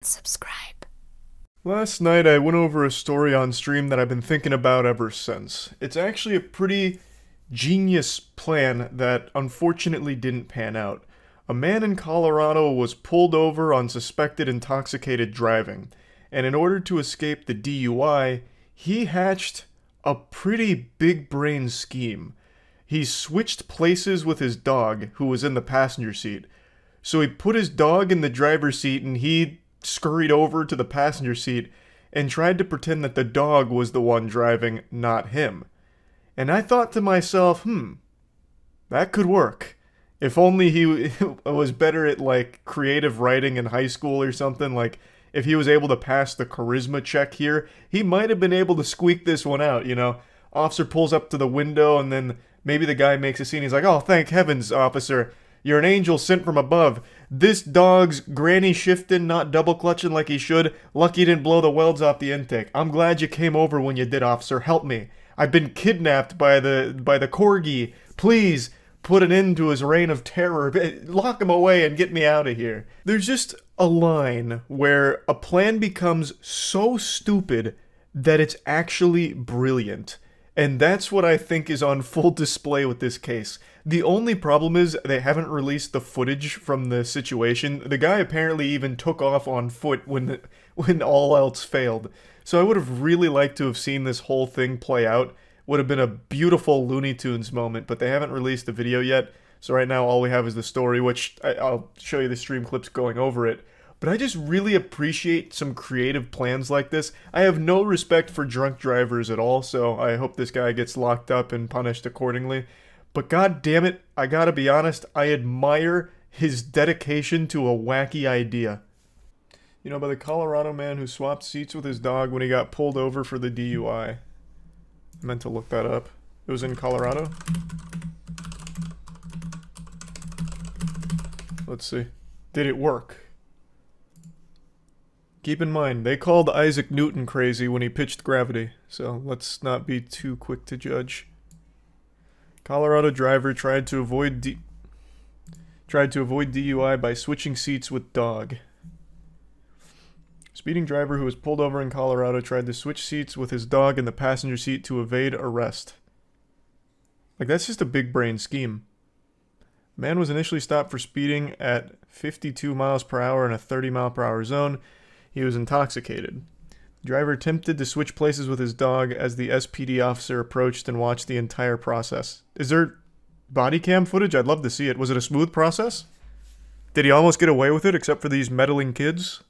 subscribe. Last night I went over a story on stream that I've been thinking about ever since. It's actually a pretty genius plan that unfortunately didn't pan out. A man in Colorado was pulled over on suspected intoxicated driving, and in order to escape the DUI, he hatched a pretty big-brain scheme. He switched places with his dog, who was in the passenger seat. So he put his dog in the driver's seat and he scurried over to the passenger seat and tried to pretend that the dog was the one driving, not him. And I thought to myself, that could work. If only he was better at, like, creative writing in high school or something, like, if he was able to pass the charisma check here, he might have been able to squeak this one out, you know? Officer pulls up to the window and then maybe the guy makes a scene, he's like, "Oh, thank heavens, officer. You're an angel sent from above. This dog's granny shifting, not double clutching like he should. Lucky he didn't blow the welds off the intake. I'm glad you came over when you did, officer. Help me. I've been kidnapped by the corgi. Please put an end to his reign of terror. Lock him away and get me out of here." There's just a line where a plan becomes so stupid that it's actually brilliant. And that's what I think is on full display with this case. The only problem is they haven't released the footage from the situation. The guy apparently even took off on foot when all else failed. So I would have really liked to have seen this whole thing play out. Would have been a beautiful Looney Tunes moment, but they haven't released the video yet. So right now all we have is the story, which I'll show you the stream clips going over it. But I just really appreciate some creative plans like this. I have no respect for drunk drivers at all, so I hope this guy gets locked up and punished accordingly. But god damn it, I gotta be honest, I admire his dedication to a wacky idea. You know, by the Colorado man who swapped seats with his dog when he got pulled over for the DUI. I meant to look that up. It was in Colorado? Let's see. Did it work? Keep in mind, they called Isaac Newton crazy when he pitched gravity, so let's not be too quick to judge. Colorado driver tried to avoid DUI by switching seats with dog. Speeding driver who was pulled over in Colorado tried to switch seats with his dog in the passenger seat to evade arrest. Like, that's just a big brain scheme. Man was initially stopped for speeding at 52 miles per hour in a 30 mile per hour zone. He was intoxicated. The driver attempted to switch places with his dog as the SPD officer approached and watched the entire process. Is there body cam footage? I'd love to see it. Was it a smooth process? Did he almost get away with it except for these meddling kids?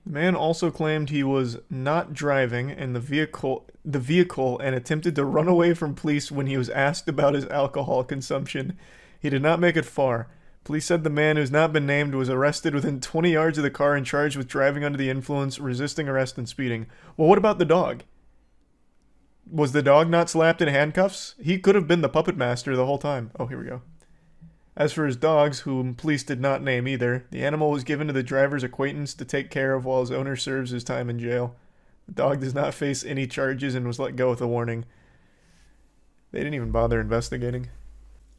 The man also claimed he was not driving in the vehicle and attempted to run away from police when he was asked about his alcohol consumption. He did not make it far. Police said the man, who's not been named, was arrested within 20 yards of the car and charged with driving under the influence, resisting arrest, and speeding. Well, what about the dog? Was the dog not slapped in handcuffs? He could have been the puppet master the whole time. Oh, here we go. As for his dogs, whom police did not name either, the animal was given to the driver's acquaintance to take care of while his owner serves his time in jail. The dog does not face any charges and was let go with a warning. They didn't even bother investigating.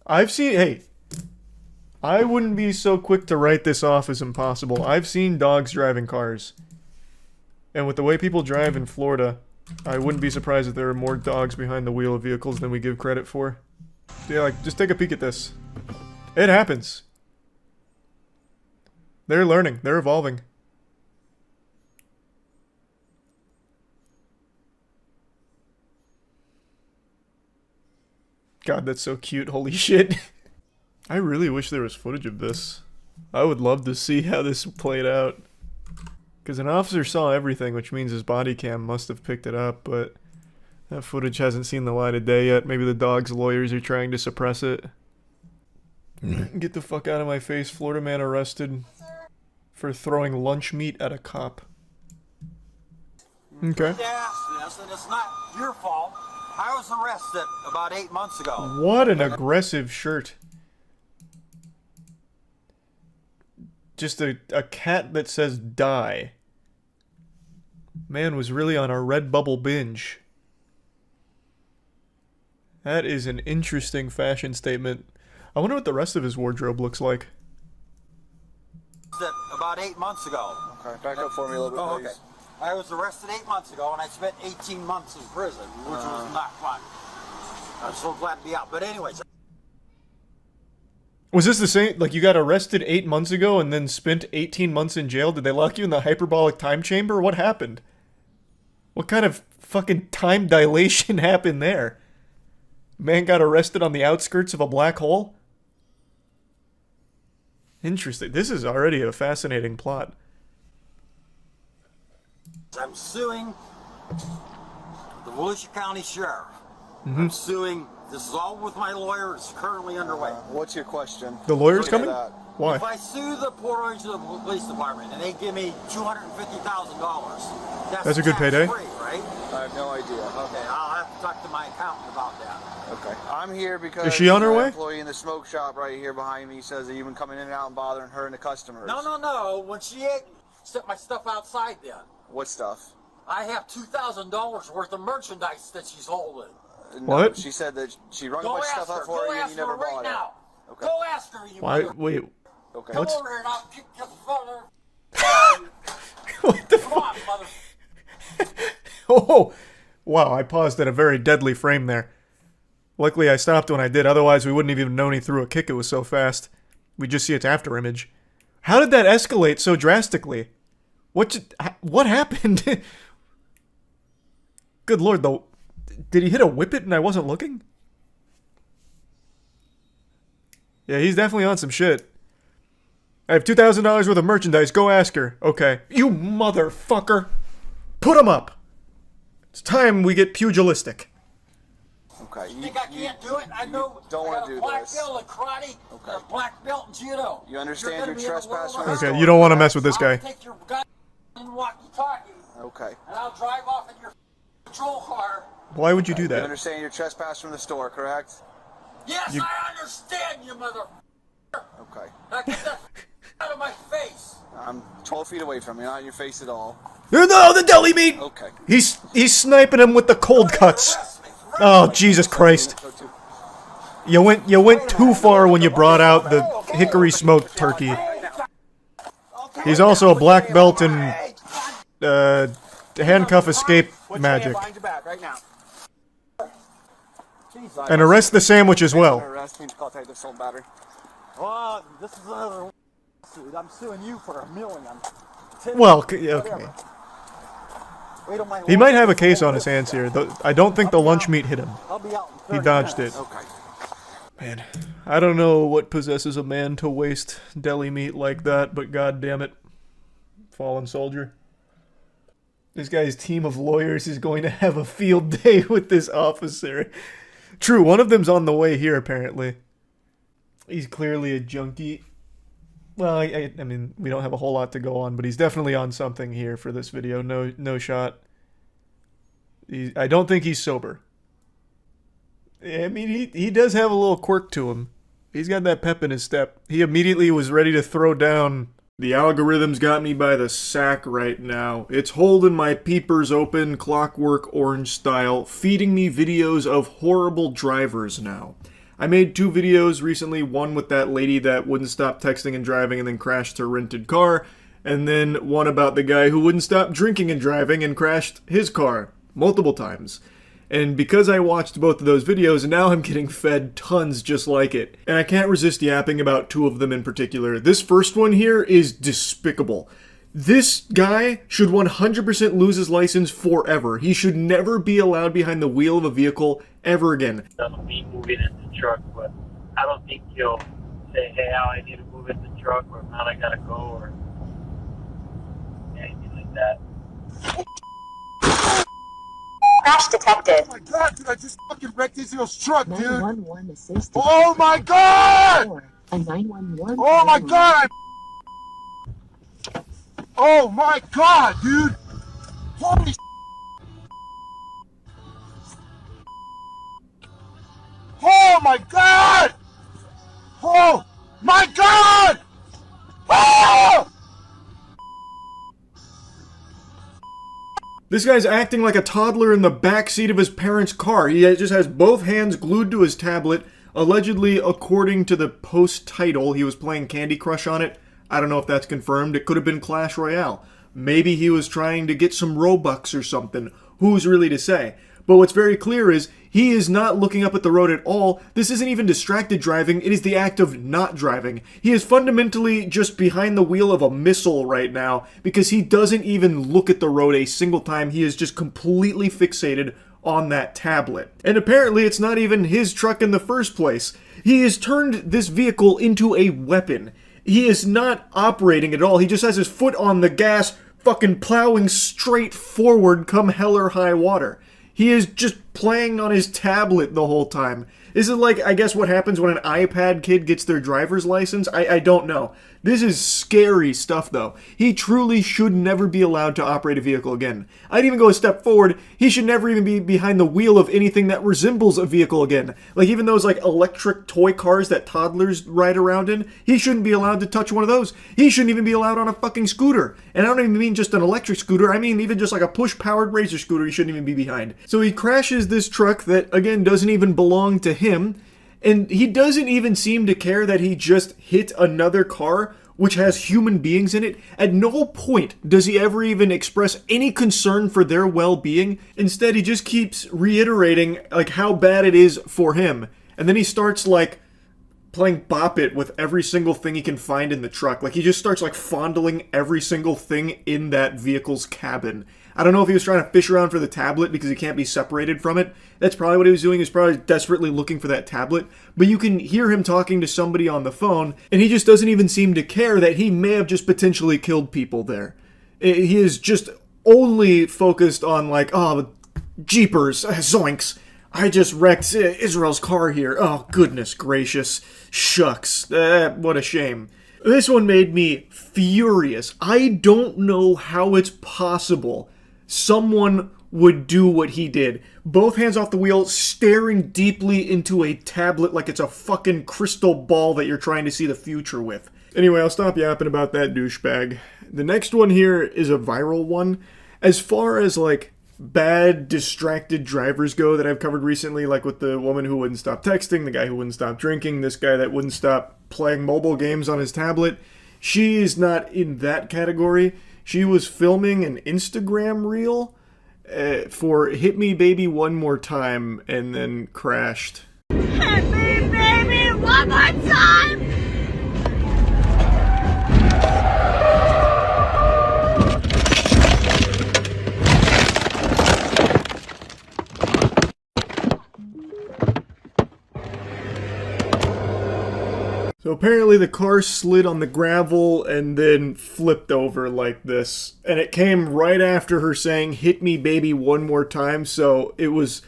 Hey, I wouldn't be so quick to write this off as impossible. I've seen dogs driving cars. And with the way people drive in Florida, I wouldn't be surprised if there are more dogs behind the wheel of vehicles than we give credit for. So yeah, like, just take a peek at this. It happens. They're learning. They're evolving. God, that's so cute. Holy shit. I really wish there was footage of this. I would love to see how this played out. Because an officer saw everything, which means his body cam must have picked it up, but that footage hasn't seen the light of day yet. Maybe the dog's lawyers are trying to suppress it. Get the fuck out of my face. Florida man arrested for throwing lunch meat at a cop. Okay. Yes, and it's not your fault. I was arrested about 8 months ago. What an aggressive shirt. Just a cat that says die. Man was really on a Redbubble binge. That is an interesting fashion statement. I wonder what the rest of his wardrobe looks like. about 8 months ago. Okay, back up for me a little bit, please. Okay. I was arrested 8 months ago, and I spent 18 months in prison, which was not fun. I'm so glad to be out. But anyways. Was this the same? Like, you got arrested 8 months ago and then spent 18 months in jail? Did they lock you in the hyperbolic time chamber? What happened? What kind of fucking time dilation happened there? Man got arrested on the outskirts of a black hole? Interesting. This is already a fascinating plot. I'm suing the Volusia County Sheriff. I'm suing. This is all with my lawyer. It's currently underway. What's your question? The lawyer's coming? Why? If I sue the Port Orange Police Department and they give me $250,000, that's a good payday. Free, right? I have no idea. Okay, I'll have to talk to my accountant about that. Okay. I'm here because is she on her way? An employee in the smoke shop right here behind me says that you've been coming in and out and bothering her and the customers. No. When she set my stuff outside then. What stuff? I have $2,000 worth of merchandise that she's holding. No, what? She said that she run a bunch of stuff up for you and you never bought it. Okay. Go ask her. Why? Wait. Okay. Come over here and I'll kick you further. What the Come on, mother. Oh! Wow, I paused at a very deadly frame there. Luckily I stopped when I did, otherwise we wouldn't have even known he threw a kick, it was so fast. We'd just see its after image. How did that escalate so drastically? What happened? Good lord, though. Did he hit a whippet and I wasn't looking? Yeah, he's definitely on some shit. I have $2,000 worth of merchandise, go ask her. Okay. You motherfucker! Put him up! It's time we get pugilistic. Okay. You think I can't do it? I know. Don't want to do black this. belt in karate, and a black belt in judo. You understand your trespass? Okay, you don't want to mess with this guy. I'll take your gun and walkie-talkie. Okay. And I'll drive off in your patrol car. Why would you do You that? understand your trespass from the store, correct? Yes, I understand you, mother. Okay. Now get that out of my face. I'm 12 feet away from you, not in your face at all. No, the deli meat! Okay. He's sniping him with the cold cuts. Oh, Jesus Christ. You went too far when you brought out the hickory smoked turkey. He's also a black belt in handcuff escape magic. And arrest the sandwich as well. Well, this is another suit. I'm suing you for $1 million. Well, okay. He might have a case on his hands here. I don't think the lunch meat hit him. He dodged it. Okay. Man, I don't know what possesses a man to waste deli meat like that, but god damn it. Fallen soldier. This guy's team of lawyers is going to have a field day with this officer. True, one of them's on the way here, apparently. He's clearly a junkie. Well, I mean, we don't have a whole lot to go on, but he's definitely on something here for this video. No shot. I don't think he's sober. I mean, he does have a little quirk to him. He's got that pep in his step. He immediately was ready to throw down. The algorithm's got me by the sack right now. It's holding my peepers open, Clockwork Orange style, feeding me videos of horrible drivers now. I made 2 videos recently, one with that lady that wouldn't stop texting and driving and then crashed her rented car, and then one about the guy who wouldn't stop drinking and driving and crashed his car multiple times. And because I watched both of those videos, now I'm getting fed tons just like it. And I can't resist yapping about 2 of them in particular. This first one here is despicable. This guy should 100% lose his license forever. He should never be allowed behind the wheel of a vehicle ever again. Doesn't mean moving in the truck, but I don't think he'll say, hey, Al, I need to move in the truck, or man, I gotta go, or anything like that. Crash detected. Oh my god, dude, I just fucking wrecked Israel's truck, dude. 911 assist. Oh my god! A 911. Oh my god! Oh my god, dude! Holy Oh my god! Oh my god! Oh! This guy's acting like a toddler in the backseat of his parents' car. He just has both hands glued to his tablet. Allegedly, according to the post title, he was playing Candy Crush on it. I don't know if that's confirmed. It could have been Clash Royale. Maybe he was trying to get some Robux or something. Who's really to say? But what's very clear is he is not looking up at the road at all. This isn't even distracted driving. It is the act of not driving. He is fundamentally just behind the wheel of a missile right now because he doesn't even look at the road a single time. He is just completely fixated on that tablet. And apparently it's not even his truck in the first place. He has turned this vehicle into a weapon. He is not operating at all. He just has his foot on the gas, fucking plowing straight forward come hell or high water. He is just playing on his tablet the whole time. Is it like, I guess, what happens when an iPad kid gets their driver's license? I don't know. This is scary stuff, though. He truly should never be allowed to operate a vehicle again. I'd even go a step forward. He should never even be behind the wheel of anything that resembles a vehicle again. Like even those like electric toy cars that toddlers ride around in, he shouldn't be allowed to touch one of those. He shouldn't even be allowed on a fucking scooter. And I don't even mean just an electric scooter. I mean even just like a push-powered razor scooter he shouldn't even be behind. So he crashes this truck that, again, doesn't even belong to him. And he doesn't even seem to care that he just hit another car, which has human beings in it. At no point does he ever even express any concern for their well-being. Instead, he just keeps reiterating, like, how bad it is for him. And then he starts, like, playing Bop It with every single thing he can find in the truck. Like, he just starts, like, fondling every single thing in that vehicle's cabin. I don't know if he was trying to fish around for the tablet because he can't be separated from it. That's probably what he was doing. He was probably desperately looking for that tablet. But you can hear him talking to somebody on the phone, and he just doesn't even seem to care that he may have just potentially killed people there. He is just only focused on, like, oh, jeepers, zoinks. I just wrecked Israel's car here. Oh, goodness gracious. Shucks. What a shame. This one made me furious. I don't know how it's possible someone would do what he did. Both hands off the wheel, staring deeply into a tablet like it's a fucking crystal ball that you're trying to see the future with. Anyway, I'll stop yapping about that douchebag. The next one here is a viral one. As far as, like, bad distracted drivers go that I've covered recently, like with the woman who wouldn't stop texting, the guy who wouldn't stop drinking, this guy that wouldn't stop playing mobile games on his tablet, she is not in that category. She was filming an Instagram reel for Hit Me Baby One More Time and then crashed. Hit me, baby, one more time! So apparently the car slid on the gravel and then flipped over like this. And it came right after her saying, "Hit me baby one more time," so it was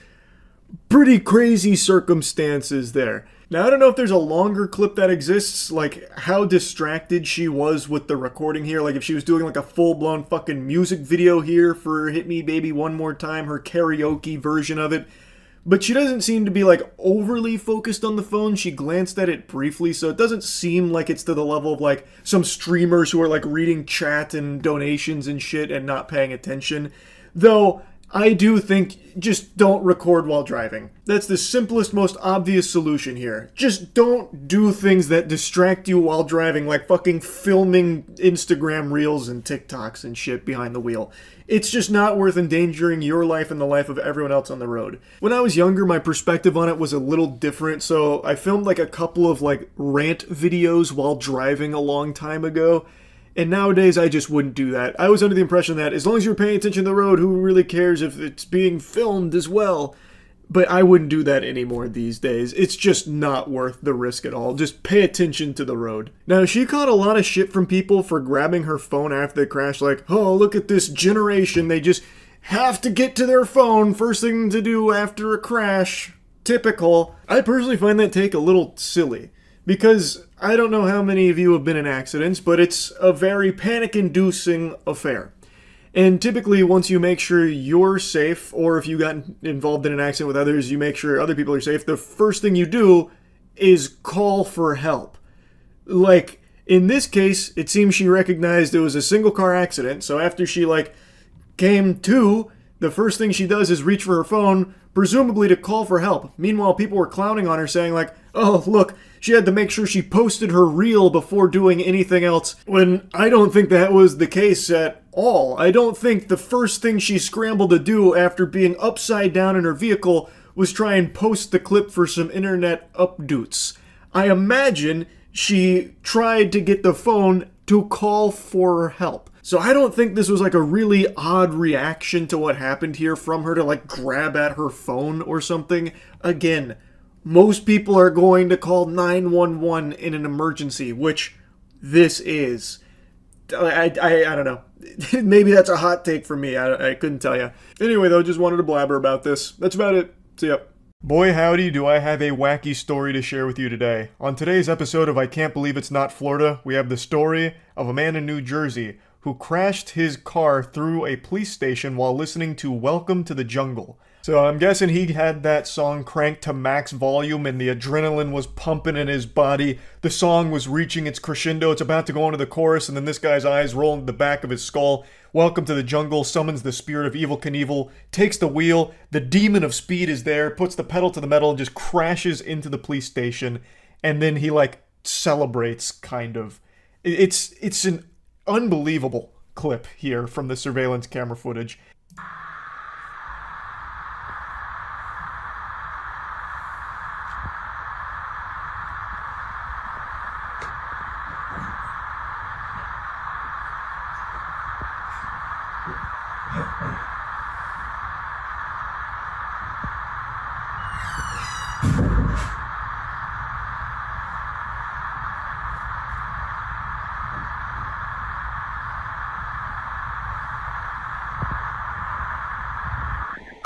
pretty crazy circumstances there. Now I don't know if there's a longer clip that exists, like how distracted she was with the recording here, like if she was doing like a full-blown fucking music video here for Hit Me Baby One More Time, her karaoke version of it. But she doesn't seem to be, like, overly focused on the phone. She glanced at it briefly, so it doesn't seem like it's to the level of, like, some streamers who are, like, reading chat and donations and shit and not paying attention. Though, I do think just don't record while driving. That's the simplest, most obvious solution here. Just don't do things that distract you while driving, like fucking filming Instagram reels and TikToks and shit behind the wheel. It's just not worth endangering your life and the life of everyone else on the road. When I was younger, my perspective on it was a little different, so I filmed like a couple of like rant videos while driving a long time ago. And nowadays, I just wouldn't do that. I was under the impression that as long as you're paying attention to the road, who really cares if it's being filmed as well? But I wouldn't do that anymore these days. It's just not worth the risk at all. Just pay attention to the road. Now, she caught a lot of shit from people for grabbing her phone after they crashed. Like, oh, look at this generation. They just have to get to their phone first thing to do after a crash. Typical. I personally find that take a little silly. Because I don't know how many of you have been in accidents, but it's a very panic-inducing affair. And typically, once you make sure you're safe, or if you got involved in an accident with others, you make sure other people are safe, the first thing you do is call for help. Like, in this case, it seems she recognized it was a single-car accident, so after she, like, came to, the first thing she does is reach for her phone, presumably to call for help. Meanwhile, people were clowning on her, saying, like, oh, look, She had to make sure she posted her reel before doing anything else, when I don't think that was the case at all. I don't think the first thing she scrambled to do after being upside down in her vehicle was try and post the clip for some internet updates. I imagine she tried to get the phone to call for help. So I don't think this was like a really odd reaction to what happened here from her to like grab at her phone or something. Again, most people are going to call 911 in an emergency, which this is. I don't know. Maybe that's a hot take for me. I couldn't tell you. Anyway, though, just wanted to blabber about this. That's about it. See ya. Boy howdy, do I have a wacky story to share with you today. On today's episode of I Can't Believe It's Not Florida, we have the story of a man in New Jersey who crashed his car through a police station while listening to Welcome to the Jungle. So I'm guessing he had that song cranked to max volume and the adrenaline was pumping in his body. The song was reaching its crescendo. It's about to go into the chorus, and then this guy's eyes roll into the back of his skull. Welcome to the Jungle summons the spirit of Evel Knievel, takes the wheel. The demon of speed is there, puts the pedal to the metal, and just crashes into the police station. And then he, like, celebrates, kind of. It's an unbelievable clip here from the surveillance camera footage.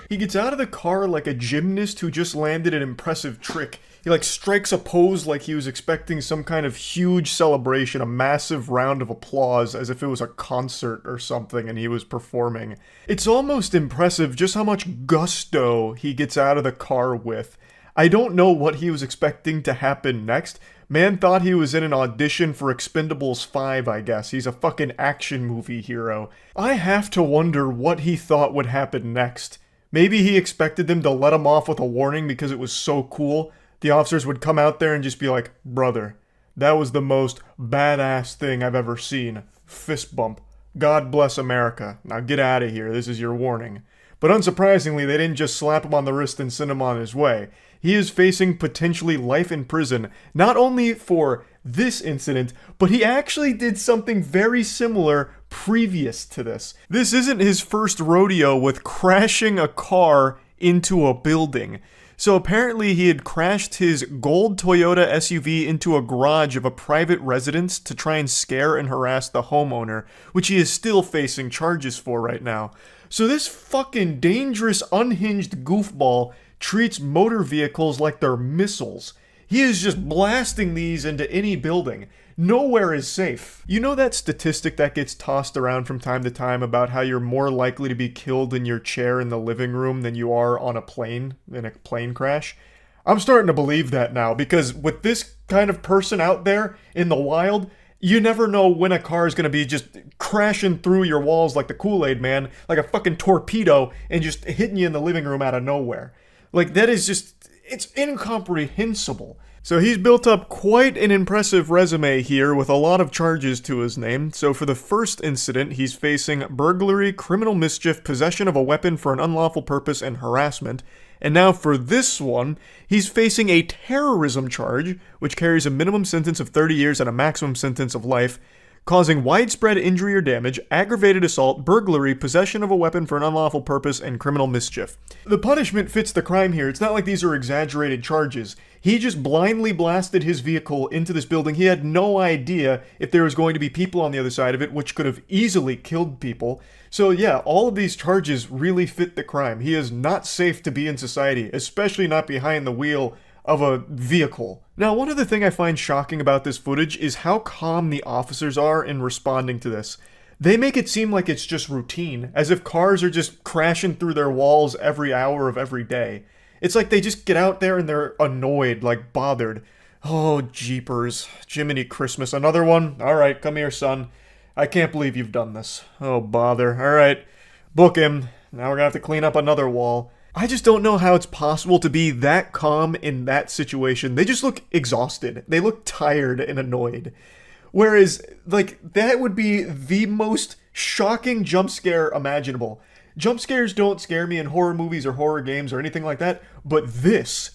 He gets out of the car like a gymnast who just landed an impressive trick. He like strikes a pose like he was expecting some kind of huge celebration, a massive round of applause as if it was a concert or something and he was performing. It's almost impressive just how much gusto he gets out of the car with. I don't know what he was expecting to happen next. Man thought he was in an audition for Expendables 5, I guess. He's a fucking action movie hero. I have to wonder what he thought would happen next. Maybe he expected them to let him off with a warning because it was so cool. The officers would come out there and just be like, brother, that was the most badass thing I've ever seen. Fist bump. God bless America. Now get out of here. This is your warning. But unsurprisingly, they didn't just slap him on the wrist and send him on his way. He is facing potentially life in prison, not only for this incident, but he actually did something very similar previous to this. This isn't his first rodeo with crashing a car into a building. So apparently he had crashed his gold Toyota SUV into a garage of a private residence to try and scare and harass the homeowner, which he is still facing charges for right now. So this fucking dangerous, unhinged goofball treats motor vehicles like they're missiles. He is just blasting these into any building. Nowhere is safe. You know that statistic that gets tossed around from time to time about how you're more likely to be killed in your chair in the living room than you are on a plane, in a plane crash? I'm starting to believe that now, because with this kind of person out there in the wild, you never know when a car is going to be just crashing through your walls like the Kool-Aid Man, like a fucking torpedo, and just hitting you in the living room out of nowhere. Like, that is just, it's incomprehensible. So he's built up quite an impressive resume here with a lot of charges to his name. So for the first incident, he's facing burglary, criminal mischief, possession of a weapon for an unlawful purpose, and harassment. And now for this one, he's facing a terrorism charge, which carries a minimum sentence of 30 years and a maximum sentence of life, causing widespread injury or damage, aggravated assault, burglary, possession of a weapon for an unlawful purpose, and criminal mischief. The punishment fits the crime here. It's not like these are exaggerated charges. He just blindly blasted his vehicle into this building. He had no idea if there was going to be people on the other side of it, which could have easily killed people. So yeah, all of these charges really fit the crime. He is not safe to be in society, especially not behind the wheel of a vehicle. Now, one other thing I find shocking about this footage is how calm the officers are in responding to this. They make it seem like it's just routine, as if cars are just crashing through their walls every hour of every day. It's like they just get out there and they're annoyed, like bothered. Oh, jeepers. Jiminy Christmas. Another one? Alright, come here, son. I can't believe you've done this. Oh, bother. Alright, book him. Now we're gonna have to clean up another wall. I just don't know how it's possible to be that calm in that situation. They just look exhausted. They look tired and annoyed. Whereas, like, that would be the most shocking jump scare imaginable. Jump scares don't scare me in horror movies or horror games or anything like that, but this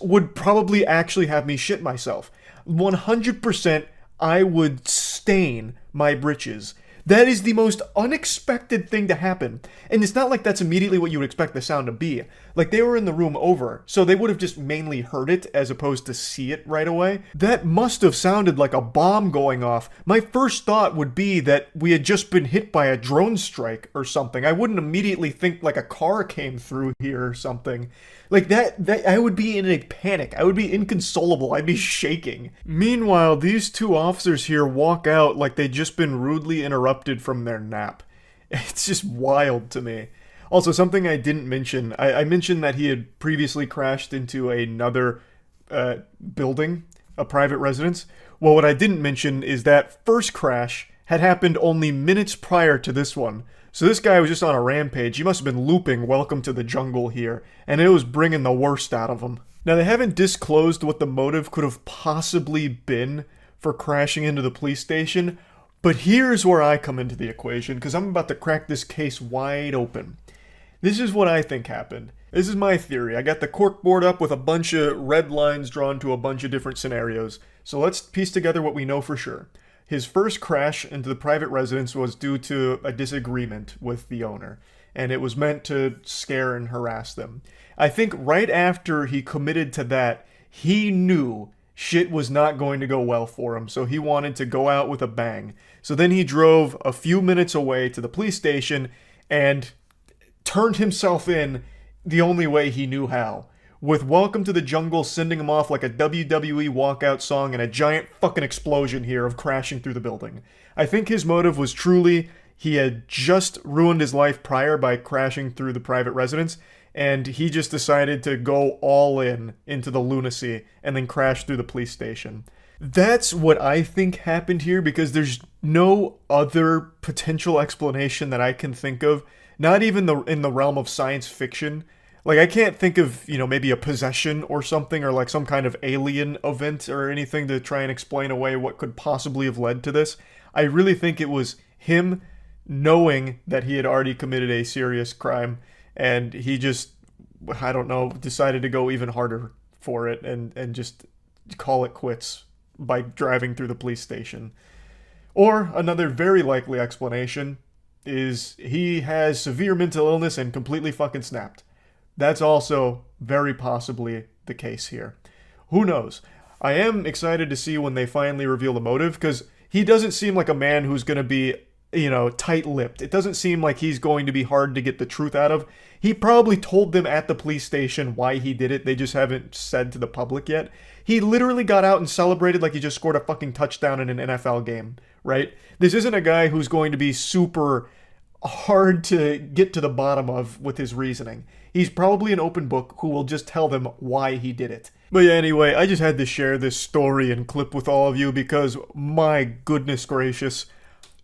would probably actually have me shit myself. 100% I would stain my britches. That is the most unexpected thing to happen. And it's not like that's immediately what you would expect the sound to be. Like, they were in the room over, so they would have just mainly heard it as opposed to see it right away. That must have sounded like a bomb going off. My first thought would be that we had just been hit by a drone strike or something. I wouldn't immediately think like a car came through here or something. Like that I would be in a panic. I would be inconsolable. I'd be shaking. Meanwhile, these two officers here walk out like they'd just been rudely interrupted from their nap. It's just wild to me. Also, something I didn't mention. I mentioned that he had previously crashed into another building, a private residence. Well, what I didn't mention is that first crash had happened only minutes prior to this one. So this guy was just on a rampage. He must have been looping Welcome to the Jungle here, and it was bringing the worst out of him. Now, they haven't disclosed what the motive could have possibly been for crashing into the police station, but here's where I come into the equation, because I'm about to crack this case wide open. This is what I think happened. This is my theory. I got the corkboard up with a bunch of red lines drawn to a bunch of different scenarios. So let's piece together what we know for sure. His first crash into the private residence was due to a disagreement with the owner, and it was meant to scare and harass them. I think right after he committed to that, he knew shit was not going to go well for him, so he wanted to go out with a bang. So then he drove a few minutes away to the police station and turned himself in the only way he knew how. With Welcome to the Jungle sending him off like a WWE walkout song and a giant fucking explosion here of crashing through the building. I think his motive was truly he had just ruined his life prior by crashing through the private residence, and he just decided to go all in into the lunacy and then crash through the police station. That's what I think happened here, because there's no other potential explanation that I can think of, not even in the realm of science fiction. Like, I can't think of, you know, maybe a possession or something, or like some kind of alien event or anything to try and explain away what could possibly have led to this. I really think it was him knowing that he had already committed a serious crime, and he just, I don't know, decided to go even harder for it and just call it quits by driving through the police station. Or another very likely explanation is he has severe mental illness and completely fucking snapped. That's also very possibly the case here. Who knows? I am excited to see when they finally reveal the motive, because he doesn't seem like a man who's going to be, you know, tight-lipped. It doesn't seem like he's going to be hard to get the truth out of. He probably told them at the police station why he did it. They just haven't said to the public yet. He literally got out and celebrated like he just scored a fucking touchdown in an NFL game, right? This isn't a guy who's going to be super hard to get to the bottom of with his reasoning. He's probably an open book who will just tell them why he did it. But yeah, anyway, I just had to share this story and clip with all of you because, my goodness gracious,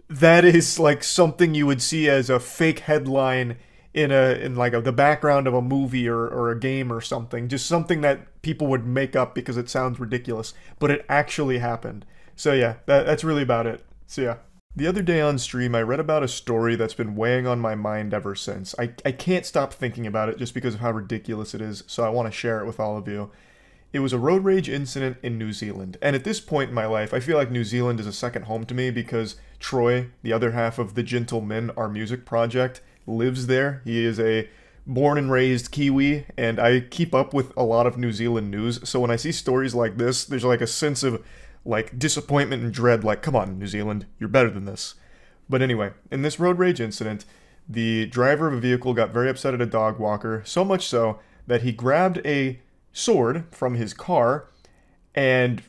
that is like something you would see as a fake headline in the background of a movie or a game or something. Just something that people would make up because it sounds ridiculous, but it actually happened. So yeah, that's really about it. So yeah. The other day on stream, I read about a story that's been weighing on my mind ever since. I can't stop thinking about it just because of how ridiculous it is, so I want to share it with all of you. It was a road rage incident in New Zealand, and at this point in my life, I feel like New Zealand is a second home to me because Troy, the other half of the Gentlemen, our music project, lives there. He is a born and raised Kiwi, and I keep up with a lot of New Zealand news, so when I see stories like this, there's like a sense of like disappointment and dread, like, come on, New Zealand, you're better than this. But anyway, in this road rage incident, the driver of a vehicle got very upset at a dog walker, so much so that he grabbed a sword from his car and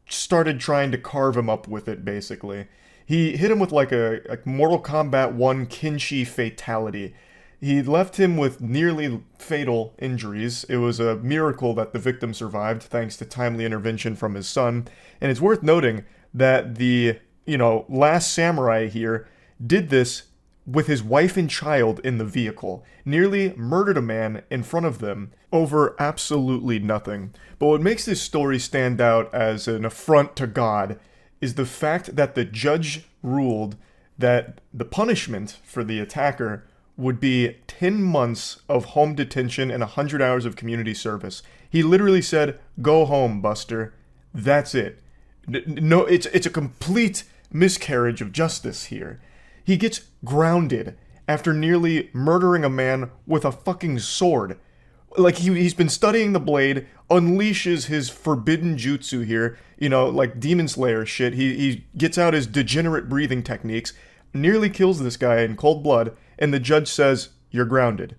started trying to carve him up with it, basically. He hit him with like a Mortal Kombat 1 Kinshi fatality. He left him with nearly fatal injuries. It was a miracle that the victim survived thanks to timely intervention from his son. And it's worth noting that the, last samurai here did this with his wife and child in the vehicle, nearly murdered a man in front of them over absolutely nothing. But what makes this story stand out as an affront to God is the fact that the judge ruled that the punishment for the attacker would be 10 months of home detention and 100 hours of community service. He literally said, "Go home, Buster. That's it." No, it's a complete miscarriage of justice here. He gets grounded after nearly murdering a man with a fucking sword. Like, he's been studying the blade, unleashes his forbidden jutsu here, you know, like Demon Slayer shit. He gets out his degenerate breathing techniques, nearly kills this guy in cold blood, and the judge says, "You're grounded."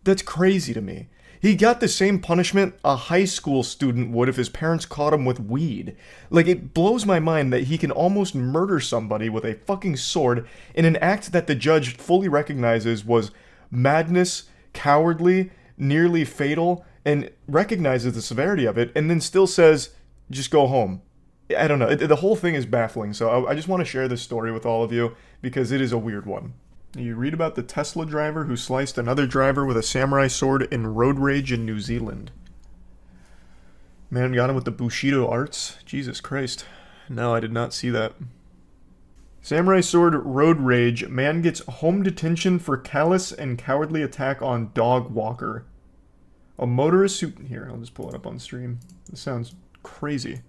That's crazy to me. He got the same punishment a high school student would if his parents caught him with weed. Like, it blows my mind that he can almost murder somebody with a fucking sword in an act that the judge fully recognizes was madness, cowardly, nearly fatal, and recognizes the severity of it, and then still says, "Just go home." I don't know. The whole thing is baffling, so I just want to share this story with all of you because it is a weird one. You read about the Tesla driver who sliced another driver with a samurai sword in road rage in New Zealand. Man got him with the Bushido arts. Jesus Christ. No, I did not see that. Samurai sword road rage. Man gets home detention for callous and cowardly attack on dog walker. A motorist who... Here, I'll just pull it up on stream. This sounds crazy.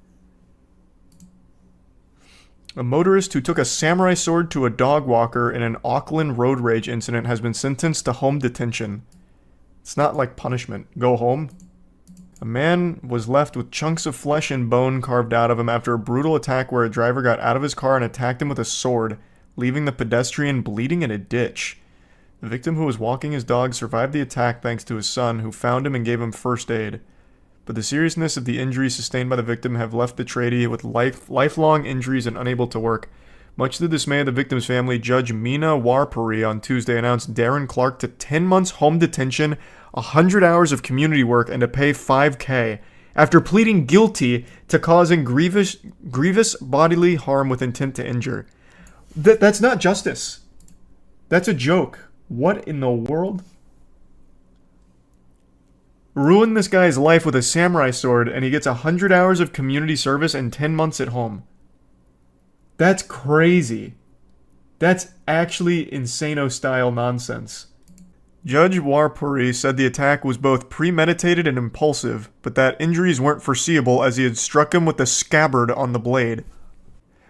A motorist who took a samurai sword to a dog walker in an Auckland road rage incident has been sentenced to home detention. It's not like punishment. Go home. A man was left with chunks of flesh and bone carved out of him after a brutal attack where a driver got out of his car and attacked him with a sword, leaving the pedestrian bleeding in a ditch. The victim, who was walking his dog, survived the attack thanks to his son, who found him and gave him first aid. But the seriousness of the injuries sustained by the victim have left the tradie with lifelong injuries and unable to work. Much to the dismay of the victim's family, Judge Mina Warpuri on Tuesday announced Darren Clark to 10 months home detention, 100 hours of community work, and to pay $5,000 after pleading guilty to causing grievous bodily harm with intent to injure. That's not justice. That's a joke. What in the world? Ruin this guy's life with a samurai sword, and he gets 100 hours of community service and 10 months at home. That's crazy. That's actually insano-style nonsense. Judge Warpuri said the attack was both premeditated and impulsive, but that injuries weren't foreseeable as he had struck him with the scabbard on the blade.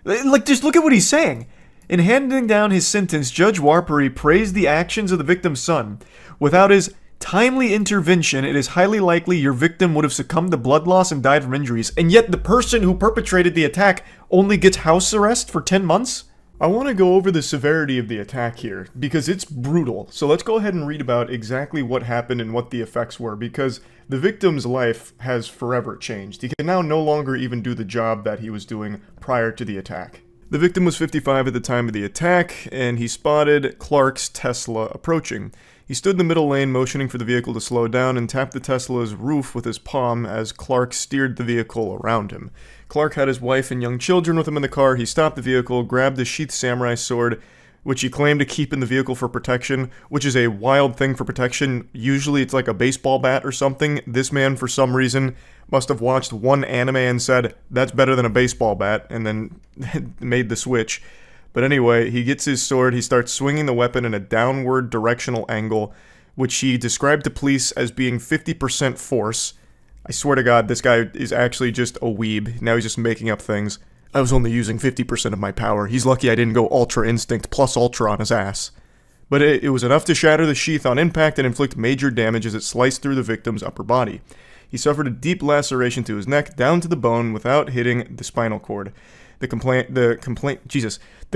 Like, just look at what he's saying. In handing down his sentence, Judge Warpuri praised the actions of the victim's son. Without his timely intervention, it is highly likely your victim would have succumbed to blood loss and died from injuries, and yet the person who perpetrated the attack only gets house arrest for 10 months? I want to go over the severity of the attack here, because it's brutal. So let's go ahead and read about exactly what happened and what the effects were, because the victim's life has forever changed. He can now no longer even do the job that he was doing prior to the attack. The victim was 55 at the time of the attack, and he spotted Clark's Tesla approaching. He stood in the middle lane, motioning for the vehicle to slow down, and tapped the Tesla's roof with his palm as Clark steered the vehicle around him. Clark had his wife and young children with him in the car. He stopped the vehicle, grabbed the sheathed samurai sword, which he claimed to keep in the vehicle for protection, which is a wild thing for protection. Usually it's like a baseball bat or something. This man, for some reason, must have watched one anime and said, "That's better than a baseball bat," and then made the switch. But anyway, he gets his sword, he starts swinging the weapon in a downward directional angle, which he described to police as being 50% force. I swear to God, this guy is actually just a weeb. Now he's just making up things. I was only using 50% of my power. He's lucky I didn't go Ultra Instinct plus Ultra on his ass. But it was enough to shatter the sheath on impact and inflict major damage as it sliced through the victim's upper body. He suffered a deep laceration to his neck, down to the bone, without hitting the spinal cord. The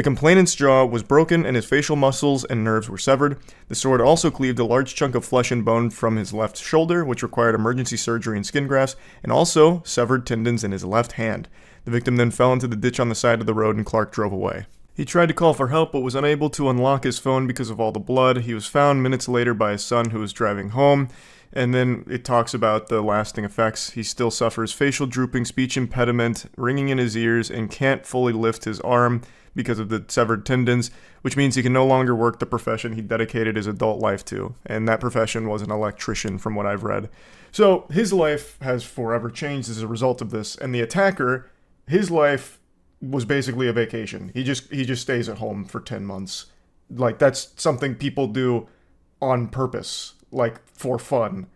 complainant's jaw was broken and his facial muscles and nerves were severed. The sword also cleaved a large chunk of flesh and bone from his left shoulder, which required emergency surgery and skin grafts, and also severed tendons in his left hand. The victim then fell into the ditch on the side of the road and Clark drove away. He tried to call for help but was unable to unlock his phone because of all the blood. He was found minutes later by his son who was driving home. And then it talks about the lasting effects. He still suffers facial drooping, speech impediment, ringing in his ears, and can't fully lift his arm because of the severed tendons, which means he can no longer work the profession he dedicated his adult life to, and that profession was an electrician from what I've read. So his life has forever changed as a result of this, and the attacker, his life was basically a vacation. He just stays at home for 10 months. Like, that's something people do on purpose, like, for fun.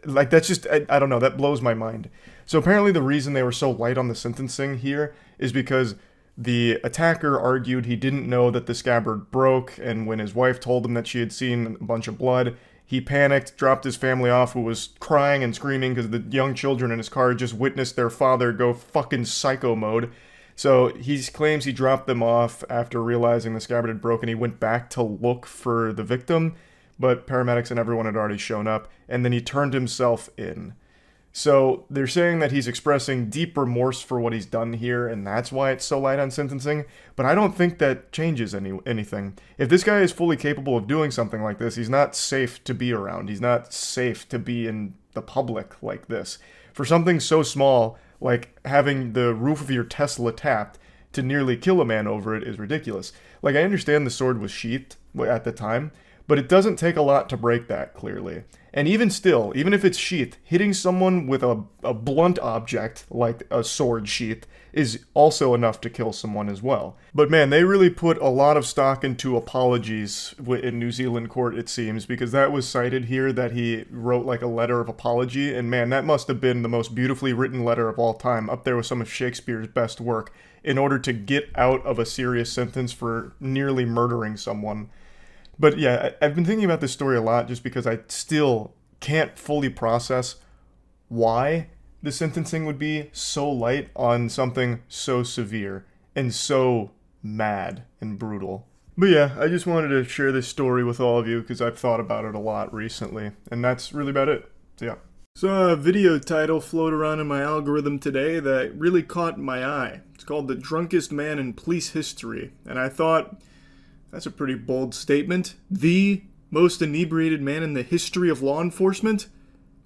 Like, that's just, I don't know, that blows my mind. So apparently the reason they were so light on the sentencing here is because the attacker argued he didn't know that the scabbard broke, and when his wife told him that she had seen a bunch of blood, he panicked, dropped his family off, who was crying and screaming because the young children in his car just witnessed their father go fucking psycho mode. So he claims he dropped them off after realizing the scabbard had broken. He went back to look for the victim, but paramedics and everyone had already shown up, and then he turned himself in. So they're saying that he's expressing deep remorse for what he's done here, and that's why it's so light on sentencing, but I don't think that changes anything. If this guy is fully capable of doing something like this, he's not safe to be around. He's not safe to be in the public like this. For something so small, like having the roof of your Tesla tapped, to nearly kill a man over it is ridiculous. Like, I understand the sword was sheathed at the time, but it doesn't take a lot to break that, clearly. And even still, even if it's sheathed, hitting someone with a blunt object, like a sword sheath, is also enough to kill someone as well. But man, they really put a lot of stock into apologies in New Zealand court, it seems, because that was cited here that he wrote like a letter of apology, and man, that must have been the most beautifully written letter of all time, up there with some of Shakespeare's best work, in order to get out of a serious sentence for nearly murdering someone. But yeah, I've been thinking about this story a lot just because I still can't fully process why the sentencing would be so light on something so severe and so mad and brutal. But yeah, I just wanted to share this story with all of you because I've thought about it a lot recently, and that's really about it. So yeah. Saw a video title float around in my algorithm today that really caught my eye. It's called The Drunkest Man in Police History, and I thought, that's a pretty bold statement. The most inebriated man in the history of law enforcement?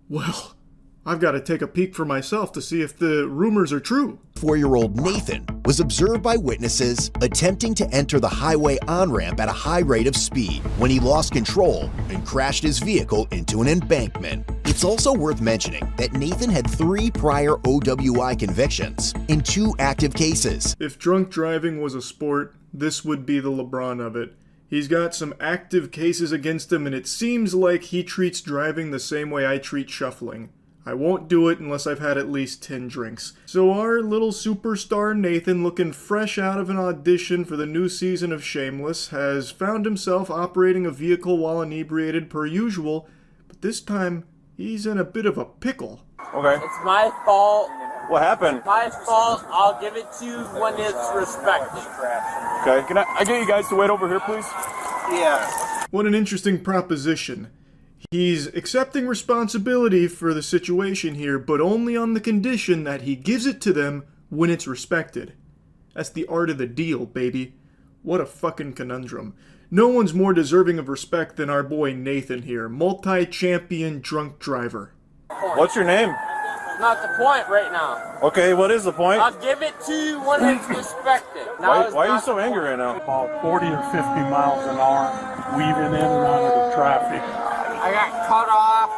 Well, I've got to take a peek for myself to see if the rumors are true. 4-year-old Nathan was observed by witnesses attempting to enter the highway on-ramp at a high rate of speed when he lost control and crashed his vehicle into an embankment. It's also worth mentioning that Nathan had 3 prior OWI convictions in 2 active cases. If drunk driving was a sport, this would be the LeBron of it. He's got some active cases against him, and it seems like he treats driving the same way I treat shuffling. I won't do it unless I've had at least 10 drinks. So our little superstar Nathan, looking fresh out of an audition for the new season of Shameless, has found himself operating a vehicle while inebriated per usual, but this time he's in a bit of a pickle. Okay. It's my fault. What happened? My fault. I'll give it to you when it's respected. Okay. Can I get you guys to wait over here, please? Yeah. What an interesting proposition. He's accepting responsibility for the situation here, but only on the condition that he gives it to them when it's respected. That's the art of the deal, baby. What a fucking conundrum. No one's more deserving of respect than our boy Nathan here, multi-champion drunk driver. What's your name? Not the point right now. Okay, what is the point? I'll give it to you when it's respected. Why are you so angry right now? About 40 or 50 miles an hour, weaving in and out of the traffic. I got cut off.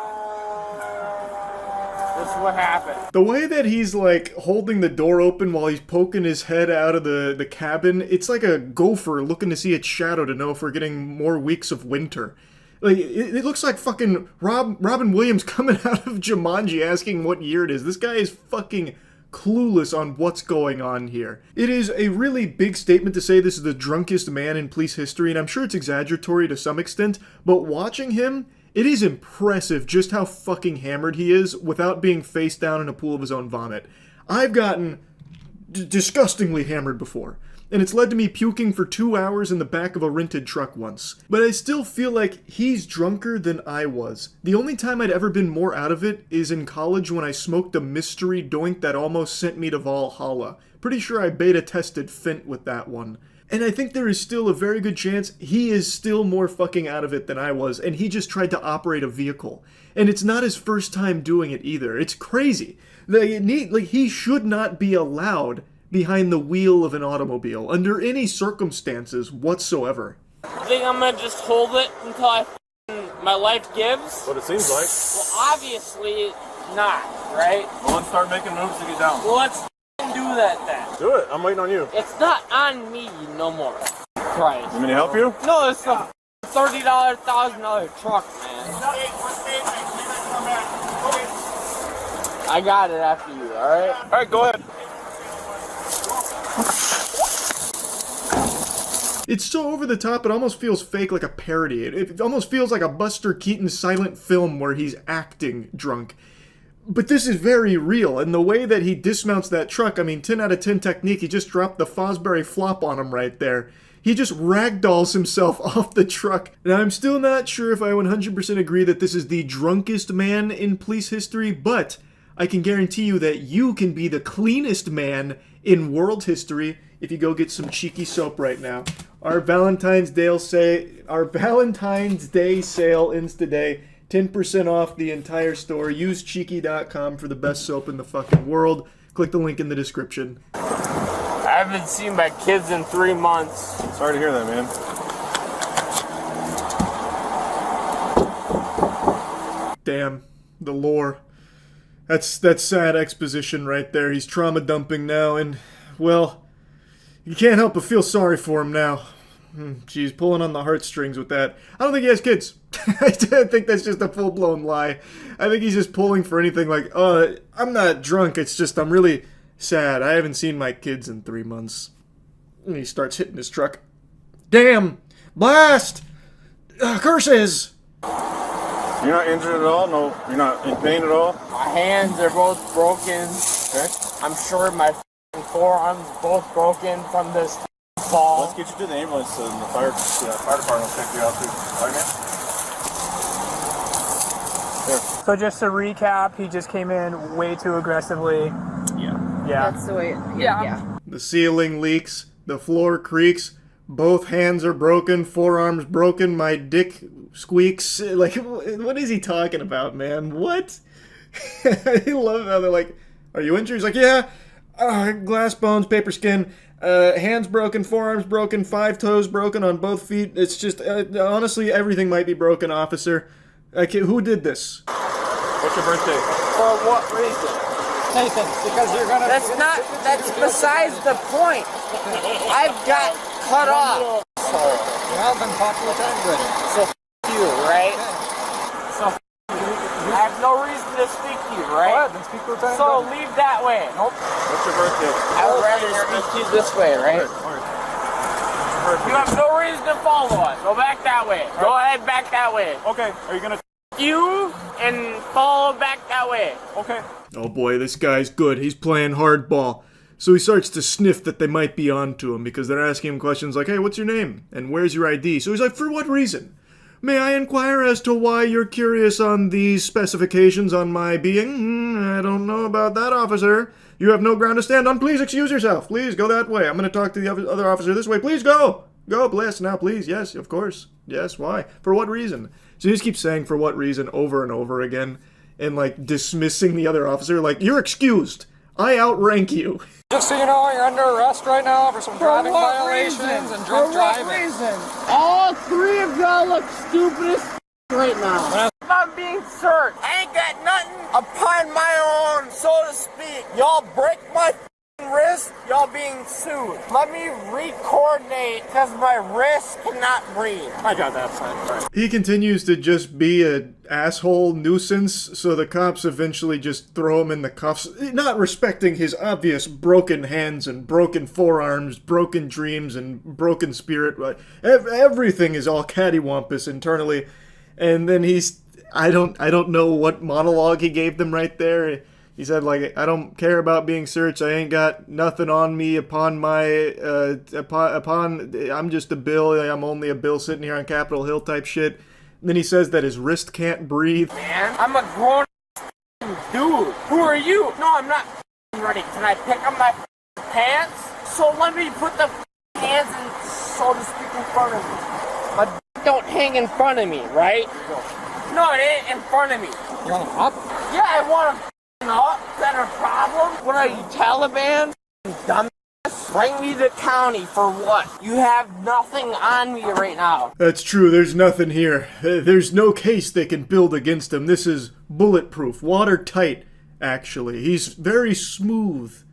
This is what happened. The way that he's like holding the door open while he's poking his head out of the cabin, it's like a gopher looking to see its shadow to know if we're getting more weeks of winter. Like, it looks like fucking Robin Williams coming out of Jumanji asking what year it is. This guy is fucking clueless on what's going on here. It is a really big statement to say this is the drunkest man in police history, and I'm sure it's exaggeratory to some extent, but watching him, it is impressive just how fucking hammered he is without being face down in a pool of his own vomit. I've gotten disgustingly hammered before, and it's led to me puking for 2 hours in the back of a rented truck once. But I still feel like he's drunker than I was. The only time I'd ever been more out of it is in college when I smoked a mystery doink that almost sent me to Valhalla. Pretty sure I beta tested Fent with that one. And I think there is still a very good chance he is still more fucking out of it than I was, and he just tried to operate a vehicle. And it's not his first time doing it either. It's crazy. Like, he should not be allowed behind the wheel of an automobile under any circumstances whatsoever. I think I'm gonna just hold it until my life gives. What it seems like. Well, obviously not, right? Well, let's start making moves to get down. Well, let's do that then. Do it. I'm waiting on you. It's not on me no more. Christ. You mean to help you? No, it's a $30,000 truck, man. I got it after you, alright? Alright, go ahead. It's so over the top, it almost feels fake, like a parody. It almost feels like a Buster Keaton silent film where he's acting drunk. But this is very real, and the way that he dismounts that truck, I mean, 10 out of 10 technique, he just dropped the Fosbury flop on him right there. He just ragdolls himself off the truck. Now, I'm still not sure if I 100% agree that this is the drunkest man in police history, but I can guarantee you that you can be the cleanest man in world history if you go get some cheeky soap right now. Our Valentine's Day sale ends today. 10% off the entire store. Use cheeky.com for the best soap in the fucking world. Click the link in the description. I haven't seen my kids in 3 months. Sorry to hear that, man. Damn, the lore. That's sad exposition right there. He's trauma dumping now, and, well, you can't help but feel sorry for him now. Geez, pulling on the heartstrings with that. I don't think he has kids. I think that's just a full-blown lie. I think he's just pulling for anything like, I'm not drunk, it's just I'm really sad. I haven't seen my kids in 3 months. And he starts hitting his truck. Damn! Blast! Curses! You're not injured at all? No, you're not in pain at all? My hands are both broken. Okay. I'm sure my forearms both broken from this fall. Let's get you to the ambulance and the fire department will take you out too. Okay? There. So just to recap, he just came in way too aggressively. Yeah. That's the way. Yeah. The ceiling leaks. The floor creaks. Both hands are broken. Forearms broken. My dick squeaks. Like, what is he talking about, man? What? I love how they're like, are you injured? He's like, yeah. Glass bones, paper skin. Hands broken, forearms broken, 5 toes broken on both feet. It's just, honestly, everything might be broken, officer. Who did this? What's your birthday? For what reason? Nathan, because you're gonna... That's besides the point. I've got cut off. Well, then talk to Lieutenant Britton. So you, right? So I have no reason to speak to you, right? Go ahead, then speak to Lieutenant So Britton. leave that way. Nope. What's your birthday? I would rather speak to you this way, right? You have no reason to follow us. Go back that way. Go ahead, back that way. Okay, are you gonna... You and follow back that way. Okay. Oh boy, this guy's good. He's playing hardball. So he starts to sniff that they might be onto him because they're asking him questions like, hey, what's your name? And where's your ID? So he's like, for what reason? May I inquire as to why you're curious on these specifications on my being? I don't know about that, officer. You have no ground to stand on. Please excuse yourself. Please go that way. I'm going to talk to the other officer this way. Please go. Go, bless now, please. Yes, of course. Yes, why? For what reason? So he just keeps saying for what reason over and over again and, like, dismissing the other officer. Like, you're excused. I outrank you. Just so you know, you're under arrest right now for some driving violations and drunk driving. For what reason? All 3 of y'all look stupid as right now. I'm not being searched. I ain't got nothing upon my own, so to speak. Y'all break my wrist, y'all being sued. Let me re-coordinate because my wrist cannot breathe. I got that sign right. He continues to just be an asshole nuisance, so the cops eventually just throw him in the cuffs, not respecting his obvious broken hands and broken forearms, broken dreams, and broken spirit. Everything is all cattywampus internally. And then I don't know what monologue he gave them right there. He said, like, I don't care about being searched. I ain't got nothing on me upon my, I'm just a bill. I'm only a bill sitting here on Capitol Hill type shit. And then he says that his wrist can't breathe. Man, I'm a grown dude. Who are you? No, I'm not ready. Can I pick up my pants? So let me put the hands in, so to speak, in front of me. My don't hang in front of me, right? No, it ain't in front of me. You want them up? Yeah, I want them up. Is that a problem? What are you, Taliban? Dumb. Bring me to county for what? You have nothing on me right now. That's true, there's nothing here. There's no case they can build against him. This is bulletproof, watertight, actually. He's very smooth.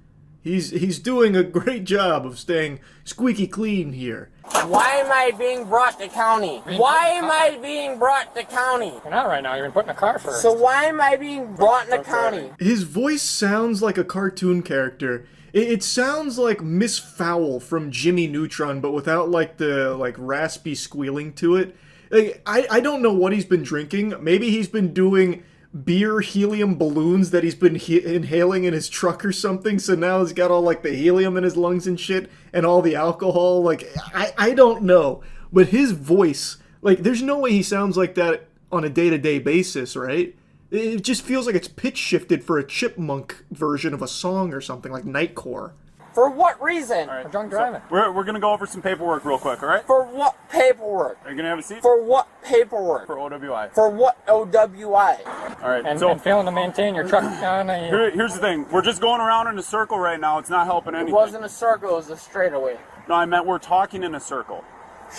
He's doing a great job of staying squeaky clean here. Why am I being brought to county? Why am I being brought to county? You're not right now. You're put in a car first. So why am I being brought to county? His voice sounds like a cartoon character. It sounds like Miss Fowl from Jimmy Neutron, but without like the raspy squealing to it. Like, I don't know what he's been drinking. Maybe he's been doing beer helium balloons that he's been inhaling in his truck or something, so now he's got all like the helium in his lungs and shit and all the alcohol. Like, I don't know, but his voice, like, there's no way he sounds like that on a day-to-day basis, right? It just feels like it's pitch shifted for a chipmunk version of a song or something, like Nightcore. For what reason? All right, drunk driving. So we're gonna go over some paperwork real quick, all right? For what paperwork? Are you gonna have a seat? For what paperwork? For OWI. For what OWI? All right. And, so and failing to maintain your truck on a... here's the thing. We're just going around in a circle right now. It's not helping anything. It wasn't a circle. It was a straightaway. No, I meant we're talking in a circle.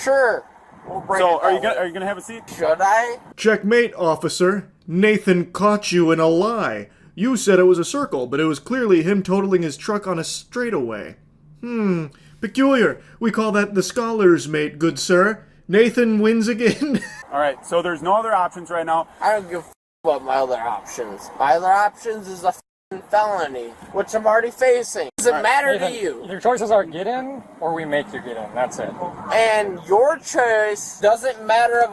Sure. We'll bring So it are you that way. gonna have a seat? Should I? Checkmate, officer. Nathan caught you in a lie. You said it was a circle, but it was clearly him totaling his truck on a straightaway. Peculiar. We call that the scholar's mate, good sir. Nathan wins again. All right, so there's no other options right now. I don't give a about my other options. My other options is a felony, which I'm already facing. Does it matter Nathan, to you? Your choices are get in or we make you get in. That's it. And your choice doesn't matter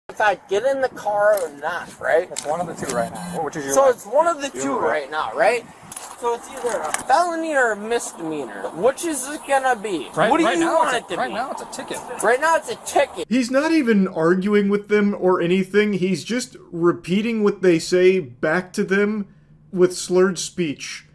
if I get in the car or not, right? It's one of the two right now. Which is your So life? it's one of the two right now, right? So it's either a felony or a misdemeanor. Which is it gonna be? What do you want it to be? Right now it's a ticket. Right now it's a ticket. He's not even arguing with them or anything. He's just repeating what they say back to them with slurred speech.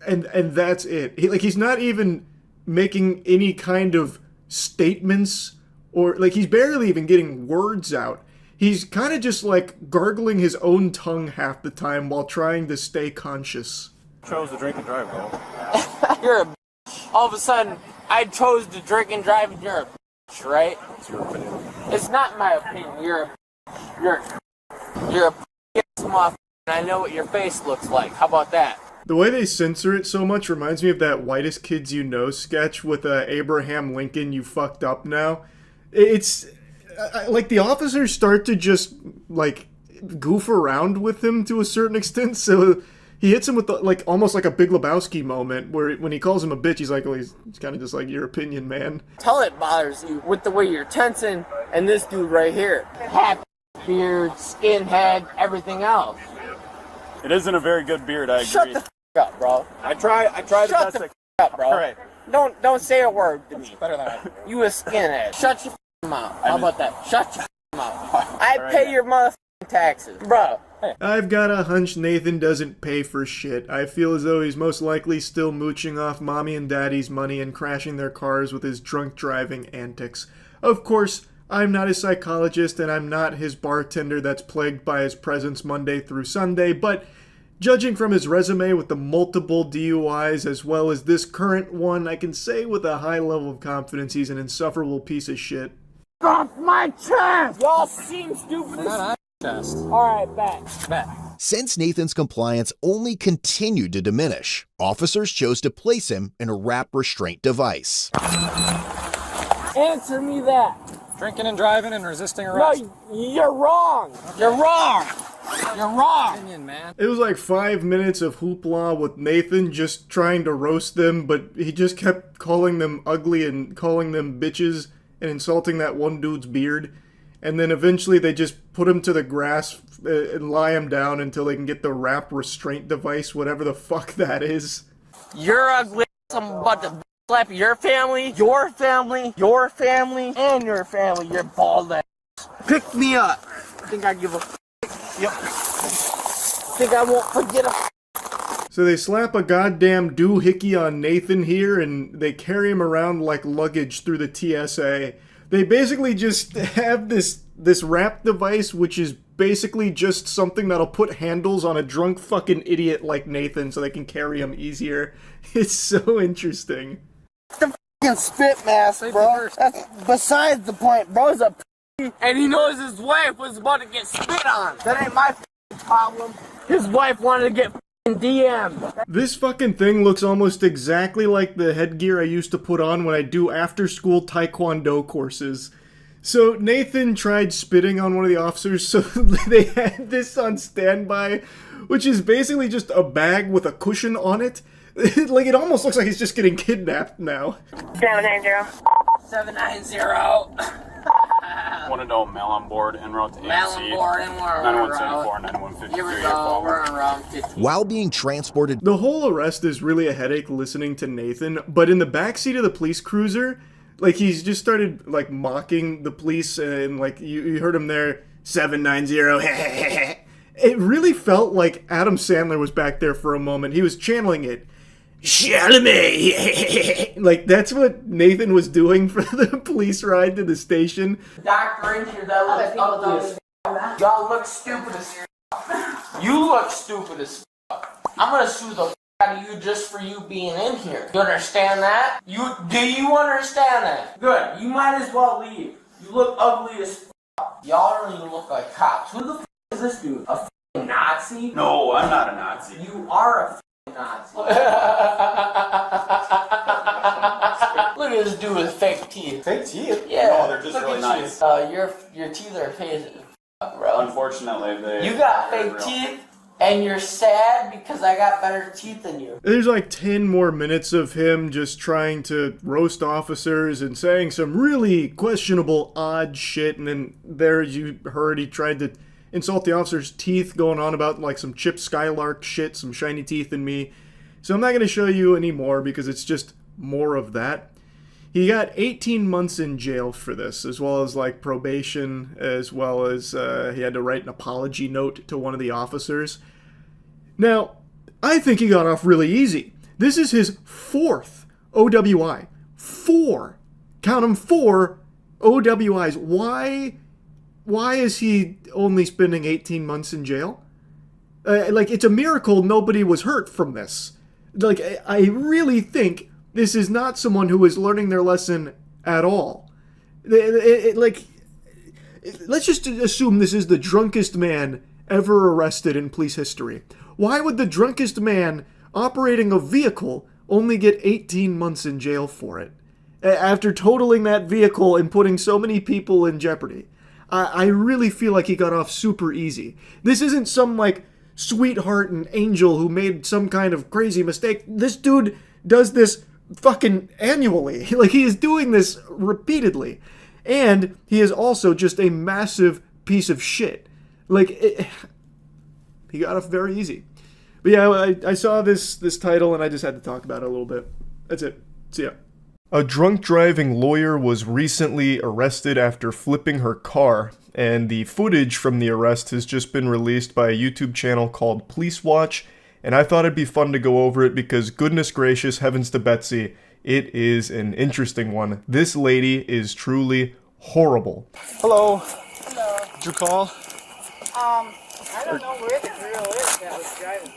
And that's it. He's not even making any kind of statements, or like he's barely even getting words out. He's kind of just like gargling his own tongue half the time while trying to stay conscious. Chose to drink and drive, though. You're a bitch. All of a sudden, I chose to drink and drive and you're a bitch, right? It's your opinion. It's not my opinion. You're a bitch. You're a bitch, motherfucker, and I know what your face looks like. How about that? The way they censor it so much reminds me of that Whitest Kids You Know sketch with Abraham Lincoln, you fucked up now. It's like the officers start to just like goof around with him to a certain extent, so he hits him with almost like a Big Lebowski moment where when he calls him a bitch, he's like, well, he's kind of just like, your opinion, man. Tell it bothers you with the way you're tensing and this dude right here. Hat, beard, skinhead, everything else. It isn't a very good beard, I agree. Shut the f up, bro. I try the best Shut the f up, bro. All right. Don't say a word to me. Better than that. You a skinhead. Shut your f mouth. How about that? Shut your f mouth. I right, pay your motherfucking taxes, bro. I've got a hunch Nathan doesn't pay for shit. I feel as though he's most likely still mooching off mommy and daddy's money and crashing their cars with his drunk driving antics. Of course, I'm not his psychologist and I'm not his bartender that's plagued by his presence Monday through Sunday, but judging from his resume with the multiple DUIs as well as this current one, I can say with a high level of confidence he's an insufferable piece of shit. Off my chest! Y'all seem stupid as Alright, back. Since Nathan's compliance only continued to diminish, officers chose to place him in a wrap restraint device. Answer me that. Drinking and driving and resisting arrest. No, you're wrong. You're wrong. You're wrong. Opinion, man. It was like 5 minutes of hoopla with Nathan just trying to roast them, but he just kept calling them ugly and calling them bitches and insulting that one dude's beard. And then eventually they just put him to the grass and lie him down until they can get the wrap restraint device, whatever the fuck that is. You're ugly. I'm about to slap your family, and your family, your bald ass. Pick me up. Think I give a f? Yep. Think I won't forget a f? So they slap a goddamn doohickey on Nathan here and they carry him around like luggage through the TSA. They basically just have this wrap device, which is basically just something that'll put handles on a drunk fucking idiot like Nathan so they can carry him easier. It's so interesting. the fucking spit mask, bro. That's besides the point. Bro's a and he knows his wife was about to get spit on. That ain't my problem. His wife wanted to get DM. This fucking thing looks almost exactly like the headgear I used to put on when I do after-school taekwondo courses. So Nathan tried spitting on one of the officers, so they had this on standby, which is basically just a bag with a cushion on it. Like, it almost looks like he's just getting kidnapped now. 790. 790. Want to know mail on board en route to AMC. Mail on board and we're 9174, 9153. Here we go, we're around 50. While being transported, the whole arrest is really a headache listening to Nathan, but in the backseat of the police cruiser, like, he's just started, like, mocking the police, and, like, you heard him there, 790, It really felt like Adam Sandler was back there for a moment. He was channeling it. Chalamet! Like, that's what Nathan was doing for the police ride to the station. Doctor in here, that looks ugly as f***. Y'all look stupid as f***. You look stupid as f***. I'm gonna sue the f*** out of you just for you being in here. You understand that? Do you understand that? Good. You might as well leave. You look ugly as f***. Y'all don't even look like cops. Who the f*** is this dude? A f***ing Nazi? No, I'm not a Nazi. You are a f***ing Nazi. Look at this dude with fake teeth. Fake teeth? Yeah. No, they're just look really at nice. Your teeth are fake, bro. Unfortunately, they... You got fake teeth, and you're sad because I got better teeth than you. There's like 10 more minutes of him just trying to roast officers and saying some really questionable, odd shit, and then there you heard he tried to insult the officer's teeth, going on about like some Chip Skylark shit, some shiny teeth in me. So I'm not going to show you any more because it's just more of that. He got 18 months in jail for this, as well as like probation, as well as he had to write an apology note to one of the officers. Now, I think he got off really easy. This is his 4th OWI. 4. Count them, 4 OWIs. Why is he only spending 18 months in jail? Like, it's a miracle nobody was hurt from this. Like, I really think this is not someone who is learning their lesson at all. Like, let's just assume this is the drunkest man ever arrested in police history. Why would the drunkest man operating a vehicle only get 18 months in jail for it? After totaling that vehicle and putting so many people in jeopardy. I really feel like he got off super easy. This isn't some, like, sweetheart and angel who made some kind of crazy mistake. This dude does this fucking annually. Like, he is doing this repeatedly. And he is also just a massive piece of shit. Like, he got off very easy. But yeah, I saw this title and I just had to talk about it a little bit. That's it. See ya. A drunk driving lawyer was recently arrested after flipping her car, and the footage from the arrest has just been released by a YouTube channel called Police Watch, and I thought it'd be fun to go over it because, goodness gracious, heavens to Betsy, it is an interesting one. This lady is truly horrible. Hello. Hello. Did you call? I don't know where the girl is that was driving.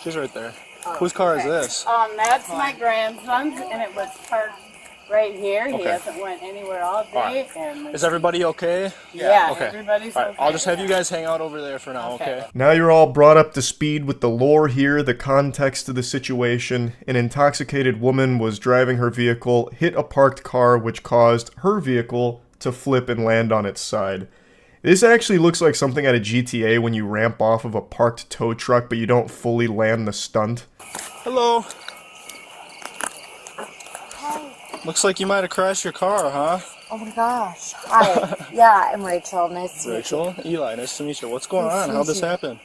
She's right there. Whose car is this? That's my grandson's, and it was parked right here. He hasn't went anywhere all day. And is everybody okay? Yeah, okay. Everybody's okay. okay. I'll just have you guys hang out over there for now, okay? Now you're all brought up to speed with the lore here, the context of the situation. An intoxicated woman was driving her vehicle, hit a parked car, which caused her vehicle to flip and land on its side. This actually looks like something out of GTA when you ramp off of a parked tow truck, but you don't fully land the stunt. Hello. Looks like you might have crashed your car, huh? Oh my gosh. Hi. Yeah, I'm Rachel. Nice to meet you. Rachel? Eli, nice to meet you. What's going on? How'd this happen?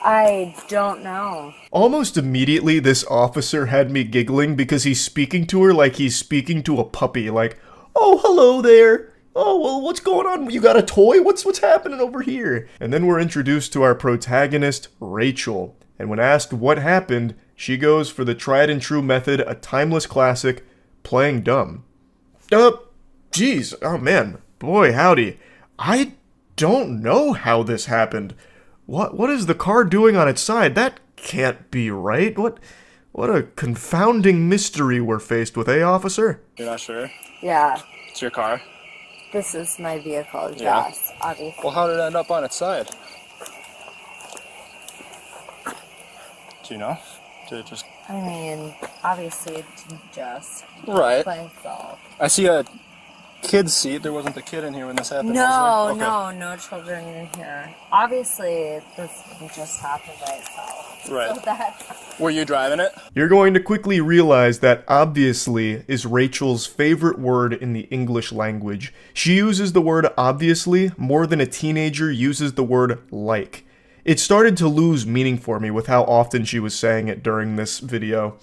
I don't know. Almost immediately, this officer had me giggling because he's speaking to her like he's speaking to a puppy. Like, oh, hello there. Oh, well, what's going on? You got a toy? What's happening over here? And then we're introduced to our protagonist, Rachel. And when asked what happened, she goes for the tried and true method, a timeless classic, playing dumb. Geez, oh man, boy howdy. I don't know how this happened. What is the car doing on its side? That can't be right. What What a confounding mystery we're faced with, eh, officer? You're not sure? Yeah. It's your car? This is my vehicle, Yeah. yes, obviously. Well, how did it end up on its side? Do you know? Did it just... I mean, obviously it didn't just Right. by itself. I see a kid's seat. There wasn't a kid in here when this happened, No, was there? Okay. no children in here. Obviously, this didn't just happen by itself. Right. So that... Were you driving it? You're going to quickly realize that obviously is Rachel's favorite word in the English language. She uses the word obviously more than a teenager uses the word like. It started to lose meaning for me with how often she was saying it during this video.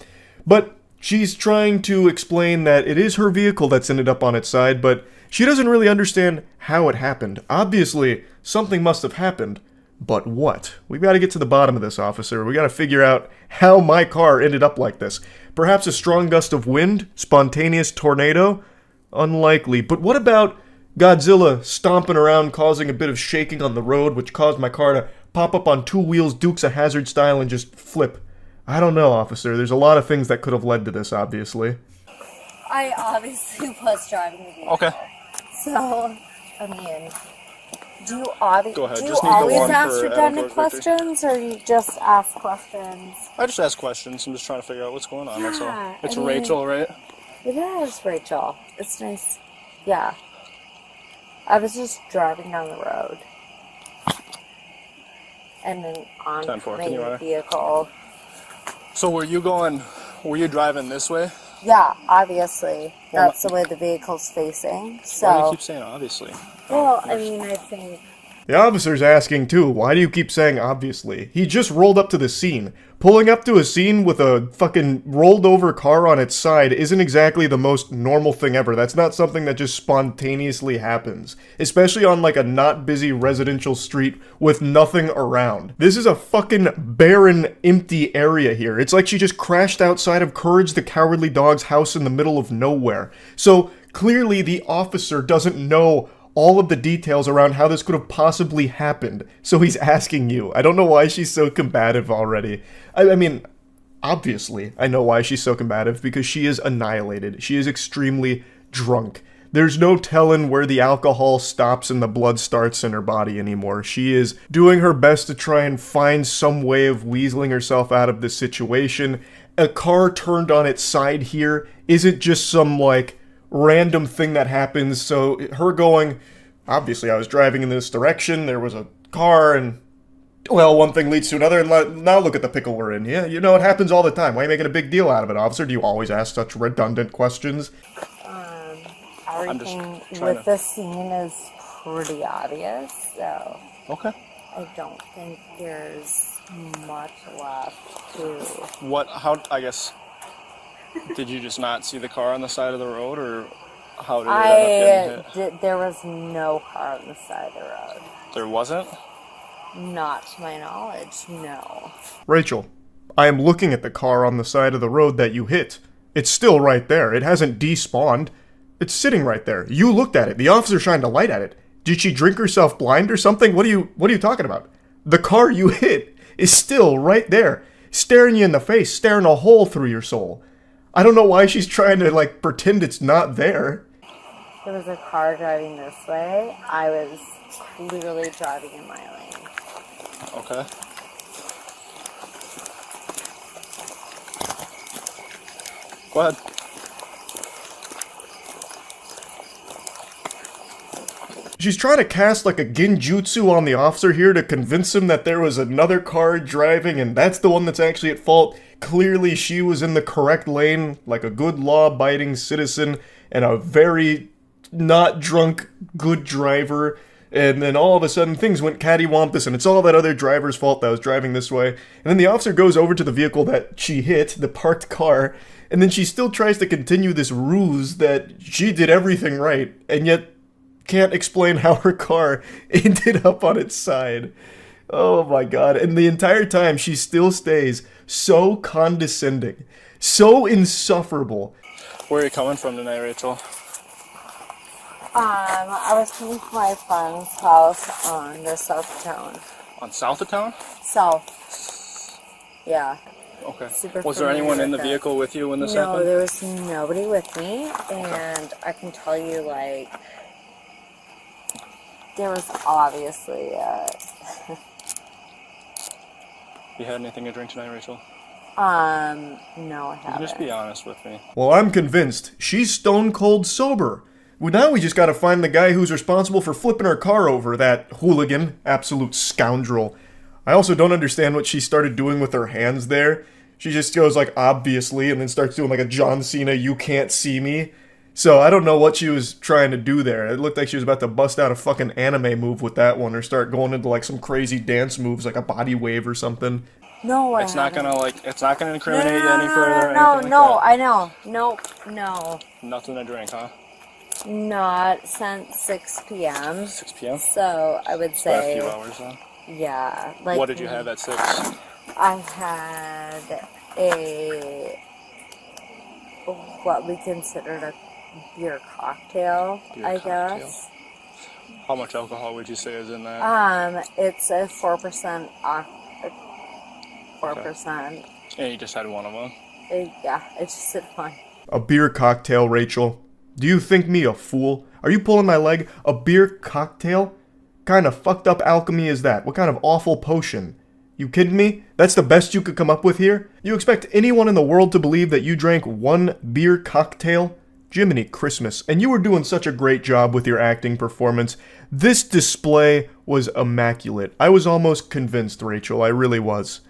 But she's trying to explain that it is her vehicle that's ended up on its side, but she doesn't really understand how it happened. Obviously, something must have happened. But what? We've got to get to the bottom of this, officer. We got to figure out how my car ended up like this. Perhaps a strong gust of wind? Spontaneous tornado? Unlikely. But what about Godzilla stomping around causing a bit of shaking on the road, which caused my car to pop up on two wheels, Dukes of Hazzard style, and just flip? I don't know, officer. There's a lot of things that could have led to this, obviously. I obviously was driving the vehicle. Okay. So, I mean... Do you, Go ahead. do you Just need the always one ask for redundant Edward's victory. questions, or you just ask questions? I just ask questions. I'm just trying to figure out what's going on, that's all. Yeah, It's I mean, Rachel, right? It is Rachel. It's nice. Yeah. I was just driving down the road. And then on 10-4, my can you run it? vehicle. So were you driving this way? Yeah, obviously. That's the way the vehicle's facing. So. Why do you keep saying obviously? Well, I mean, I think... The officer's asking too, why do you keep saying obviously? He just rolled up to the scene. Pulling up to a scene with a fucking rolled over car on its side isn't exactly the most normal thing ever. That's not something that just spontaneously happens. Especially on like a not busy residential street with nothing around. This is a fucking barren, empty area here. It's like she just crashed outside of Courage the Cowardly Dog's house in the middle of nowhere. So clearly the officer doesn't know all of the details around how this could have possibly happened. So he's asking you. I don't know why she's so combative already. I mean, obviously, I know why she's so combative, because she is annihilated. She is extremely drunk. There's no telling where the alcohol stops and the blood starts in her body anymore. She is doing her best to try and find some way of weaseling herself out of this situation. A car turned on its side here isn't just some, like, random thing that happens. So her going, obviously I was driving in this direction, there was a car, and well, one thing leads to another, and now look at the pickle we're in. Yeah, you know, it happens all the time. Why are you making a big deal out of it, officer? Do you always ask such redundant questions? Everything with this scene is pretty obvious, so... Okay. I don't think there's much left to... I guess, did you just not see the car on the side of the road, or how did it end up getting hit? There was no car on the side of the road. There wasn't? Not to my knowledge, no. Rachel, I am looking at the car on the side of the road that you hit. It's still right there. It hasn't despawned. It's sitting right there. You looked at it. The officer shined a light at it. Did she drink herself blind or something? What are you talking about? The car you hit is still right there, staring you in the face, staring a hole through your soul. I don't know why she's trying to, like, pretend it's not there. There was a car driving this way. I was clearly driving in my lane. Okay. Go ahead. She's trying to cast like a genjutsu on the officer here to convince him that there was another car driving and that's the one that's actually at fault. Clearly she was in the correct lane, like a good law-abiding citizen and a very not drunk good driver. And then all of a sudden things went cattywampus and it's all that other driver's fault that was driving this way. And then the officer goes over to the vehicle that she hit, the parked car, and then she still tries to continue this ruse that she did everything right, and yet can't explain how her car ended up on its side. Oh my god. And the entire time she still stays so condescending, so insufferable. Where are you coming from tonight, Rachel? I was coming to my friend's house on the south of town. On south of town? South. Yeah. Okay. Super Was there anyone in the familiar with it. vehicle with you when this No, happened? there was nobody with me, and I can tell you, like, there was obviously, You had anything to drink tonight, Rachel? no, I You haven't. can just be honest with me. Well, I'm convinced. She's stone cold sober. Well, now we just gotta find the guy who's responsible for flipping her car over, that hooligan, absolute scoundrel. I also don't understand what she started doing with her hands there. She just goes like, obviously, and then starts doing like a John Cena, you can't see me. So I don't know what she was trying to do there. It looked like she was about to bust out a fucking anime move with that one, or start going into like some crazy dance moves, like a body wave or something. No, I It's not haven't. gonna it's not gonna No, incriminate no, you no, any no, further. or no, anything no, like I know. Nope, no. that. Nothing to drink, huh? Not since 6 p.m. 6 p.m. So I would About say, a few hours then. yeah. Like, What did you have at 6? I had what we considered a beer cocktail, Beer I cocktail. guess. How much alcohol would you say is in that? It's a 4%, 4%. And you just had one of them. Yeah, it's just a fun. A beer cocktail, Rachel. Do you think me a fool? Are you pulling my leg? A beer cocktail? Kind of fucked up alchemy is that? What kind of awful potion? You kidding me? That's the best you could come up with here? You expect anyone in the world to believe that you drank one beer cocktail? Jiminy Christmas. And you were doing such a great job with your acting performance. This display was immaculate. I was almost convinced, Rachel. I really was.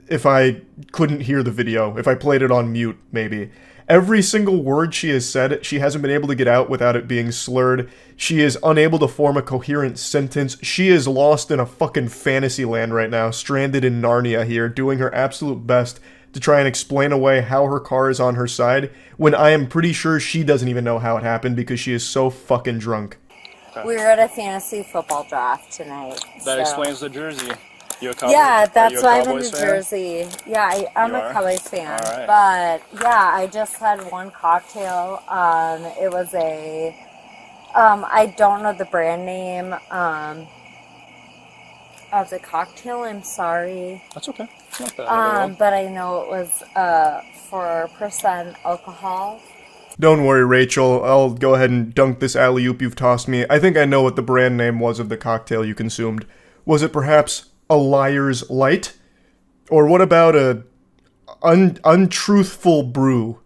If I couldn't hear the video, if I played it on mute, maybe. Every single word she has said, she hasn't been able to get out without it being slurred. She is unable to form a coherent sentence. She is lost in a fucking fantasy land right now, stranded in Narnia here, doing her absolute best to try and explain away how her car is on her side, when I am pretty sure she doesn't even know how it happened because she is so fucking drunk. We were at a fantasy football draft tonight. That so. explains the jersey. You a Cowboy? Yeah, that's you a why I'm in Cowboys the fan? jersey. Yeah, I'm You a are? Cowboys fan. All right. But yeah, I just had one cocktail. It was a, I don't know the brand name of the cocktail. I'm sorry. That's okay. It's not bad. But I know it was 4% alcohol. Don't worry, Rachel. I'll go ahead and dunk this alley-oop you've tossed me. I think I know what the brand name was of the cocktail you consumed. Was it perhaps a Liar's Light? Or what about a untruthful brew?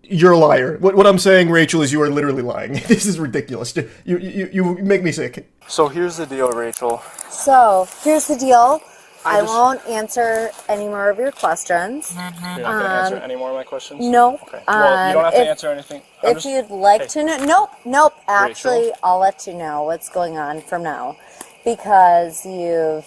You're a liar. What I'm saying, Rachel, is you are literally lying. This is ridiculous. You make me sick. So here's the deal, Rachel. So here's the deal. I just- won't answer any more of your questions. You're not going to answer any more of my questions? No. Okay. Well, you don't have to answer anything. I'm If just- you'd like hey. to know, nope. Actually, Rachel? I'll let you know what's going on from now, because you've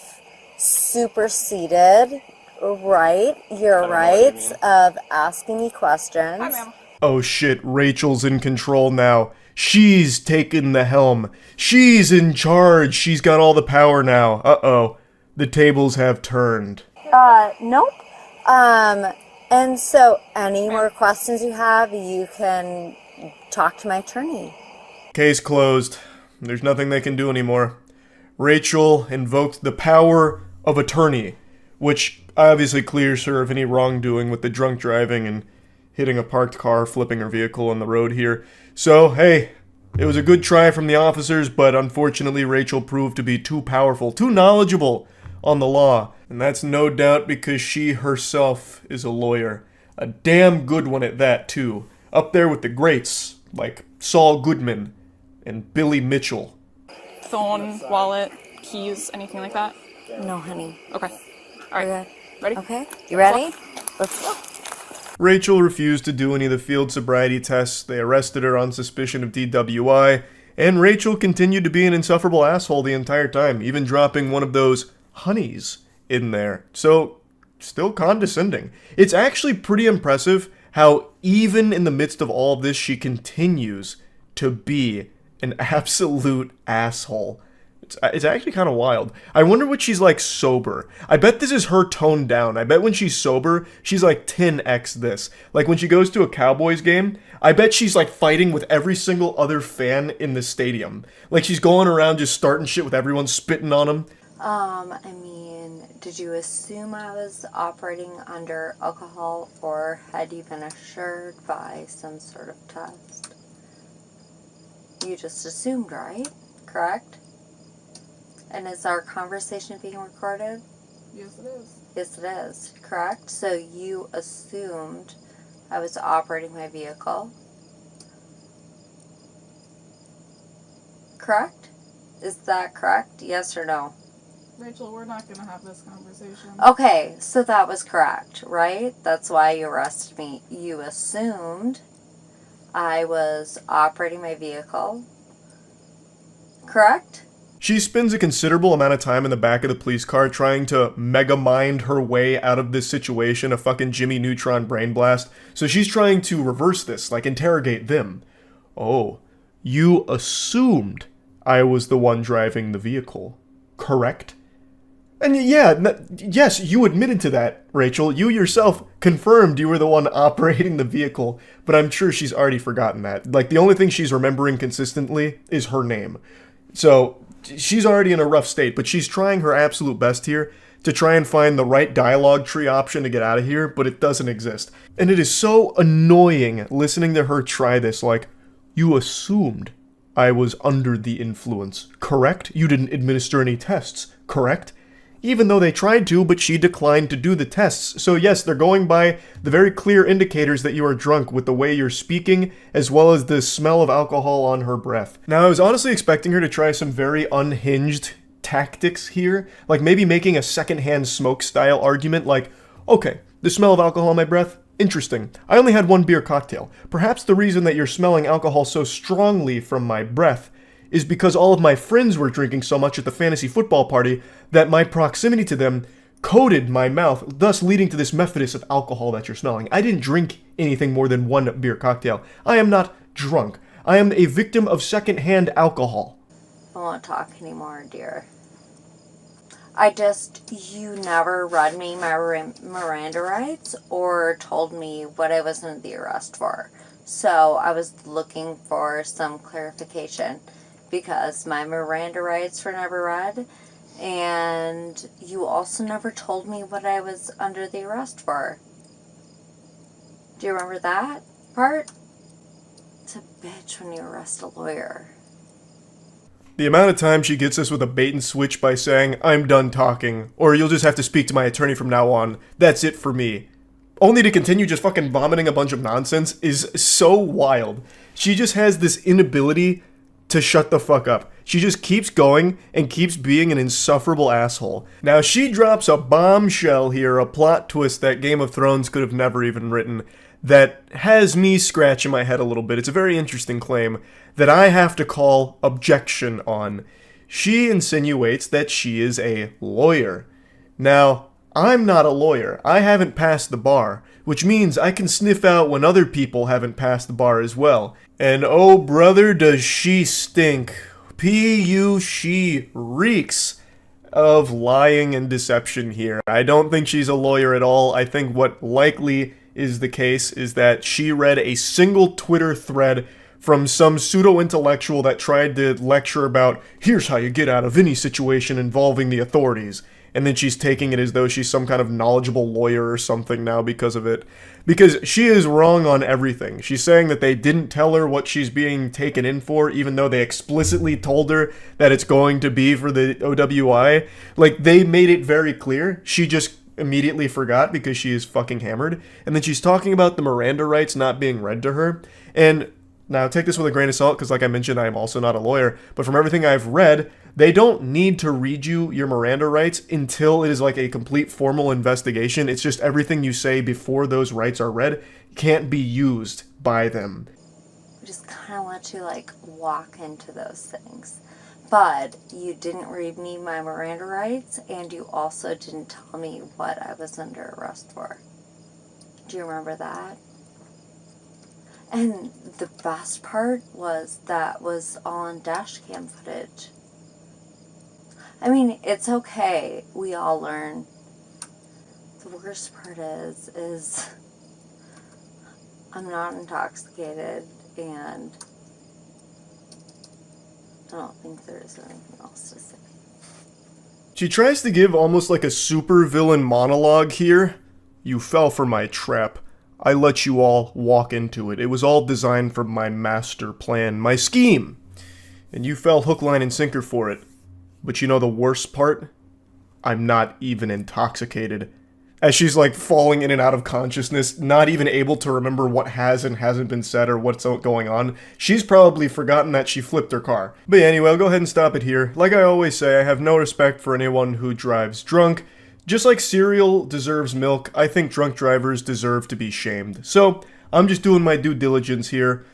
superseded your what rights you of asking me questions. Oh shit, Rachel's in control now. She's taken the helm. She's in charge. She's got all the power now. Uh-oh. The tables have turned. Nope. And so any more questions you have, you can talk to my attorney. Case closed. There's nothing they can do anymore. Rachel invoked the power of attorney, which obviously clears her of any wrongdoing with the drunk driving and hitting a parked car, flipping her vehicle on the road here. So, hey, it was a good try from the officers, but unfortunately Rachel proved to be too powerful, too knowledgeable on the law. And that's no doubt because she herself is a lawyer. A damn good one at that, too. Up there with the greats, like Saul Goodman and Billy Mitchell. Phone, wallet, keys, anything like that? No, honey. Okay. All right. Ready? Okay. You ready? Let's go. Rachel refused to do any of the field sobriety tests. They arrested her on suspicion of DWI, and Rachel continued to be an insufferable asshole the entire time, even dropping one of those honeys in there. So, still condescending. It's actually pretty impressive how even in the midst of all of this, she continues to be an absolute asshole. It's actually kind of wild. I wonder what she's like sober. I bet this is her toned down. I bet when she's sober, she's like 10x this. Like when she goes to a Cowboys game, I bet she's like fighting with every single other fan in the stadium. Like she's going around just starting shit with everyone, spitting on them. I mean, did you assume I was operating under alcohol, or had you been assured by some sort of test? You just assumed, right? Correct? And is our conversation being recorded? Yes, it is. Yes, it is. Correct? So you assumed I was operating my vehicle. Correct? Is that correct? Yes or no? Rachel, we're not going to have this conversation. Okay, so that was correct, right? That's why you arrested me. You assumed I was operating my vehicle. Correct? She spends a considerable amount of time in the back of the police car trying to mega mind her way out of this situation, a fucking Jimmy Neutron brain blast. So she's trying to reverse this, like interrogate them. Oh, you assumed I was the one driving the vehicle, correct? And yeah, yes, you admitted to that, Rachel. You yourself confirmed you were the one operating the vehicle, but I'm sure she's already forgotten that. Like, the only thing she's remembering consistently is her name. So, she's already in a rough state, but she's trying her absolute best here to try and find the right dialogue tree option to get out of here, but it doesn't exist. And it is so annoying listening to her try this, like, you assumed I was under the influence, correct? You didn't administer any tests, correct? Even though they tried to, but she declined to do the tests. So yes, they're going by the very clear indicators that you are drunk with the way you're speaking, as well as the smell of alcohol on her breath. Now, I was honestly expecting her to try some very unhinged tactics here, like maybe making a secondhand smoke style argument like, okay, the smell of alcohol on my breath, interesting. I only had one beer cocktail. Perhaps the reason that you're smelling alcohol so strongly from my breath is because all of my friends were drinking so much at the fantasy football party that my proximity to them coated my mouth, thus leading to this method of alcohol that you're smelling. I didn't drink anything more than one beer cocktail. I am not drunk. I am a victim of secondhand alcohol. I won't talk anymore, dear. You never read me my Miranda rights or told me what I was under the arrest for. So I was looking for some clarification because my Miranda rights were never read, and you also never told me what I was under the arrest for. Do you remember that part? It's a bitch when you arrest a lawyer. The amount of time she gets us with a bait and switch by saying, I'm done talking, or you'll just have to speak to my attorney from now on, that's it for me, only to continue just fucking vomiting a bunch of nonsense, is so wild. She just has this inability to shut the fuck up. She just keeps going and keeps being an insufferable asshole. Now she drops a bombshell here, a plot twist that Game of Thrones could have never even written, that has me scratching my head a little bit. It's a very interesting claim that I have to call objection on. She insinuates that she is a lawyer. Now, I'm not a lawyer. I haven't passed the bar, which means I can sniff out when other people haven't passed the bar as well. And oh brother, does she stink. She reeks of lying and deception here. I don't think she's a lawyer at all. I think what likely is the case is that she read a single Twitter thread from some pseudo-intellectual that tried to lecture about, here's how you get out of any situation involving the authorities. And then she's taking it as though she's some kind of knowledgeable lawyer or something now because of it. Because she is wrong on everything. She's saying that they didn't tell her what she's being taken in for, even though they explicitly told her that it's going to be for the OWI. Like, they made it very clear. She just immediately forgot because she is fucking hammered. And then she's talking about the Miranda rights not being read to her. And now, take this with a grain of salt, because like I mentioned, I am also not a lawyer, but from everything I've read, they don't need to read you your Miranda rights until it is like a complete formal investigation. It's just everything you say before those rights are read can't be used by them. We just kind of let you, like, walk into those things. But you didn't read me my Miranda rights, and you also didn't tell me what I was under arrest for. Do you remember that? And the best part was that was all on dash cam footage. I mean, it's okay. We all learn. The worst part is I'm not intoxicated, and I don't think there's anything else to say. She tries to give almost like a supervillain monologue here. You fell for my trap. I let you all walk into it. It was all designed for my master plan, my scheme. And you fell hook, line, and sinker for it. But you know the worst part? I'm not even intoxicated. As she's like falling in and out of consciousness, not even able to remember what has and hasn't been said or what's going on. She's probably forgotten that she flipped her car. But yeah, anyway, I'll go ahead and stop it here. Like I always say, I have no respect for anyone who drives drunk. Just like cereal deserves milk, I think drunk drivers deserve to be shamed. So, I'm just doing my due diligence here.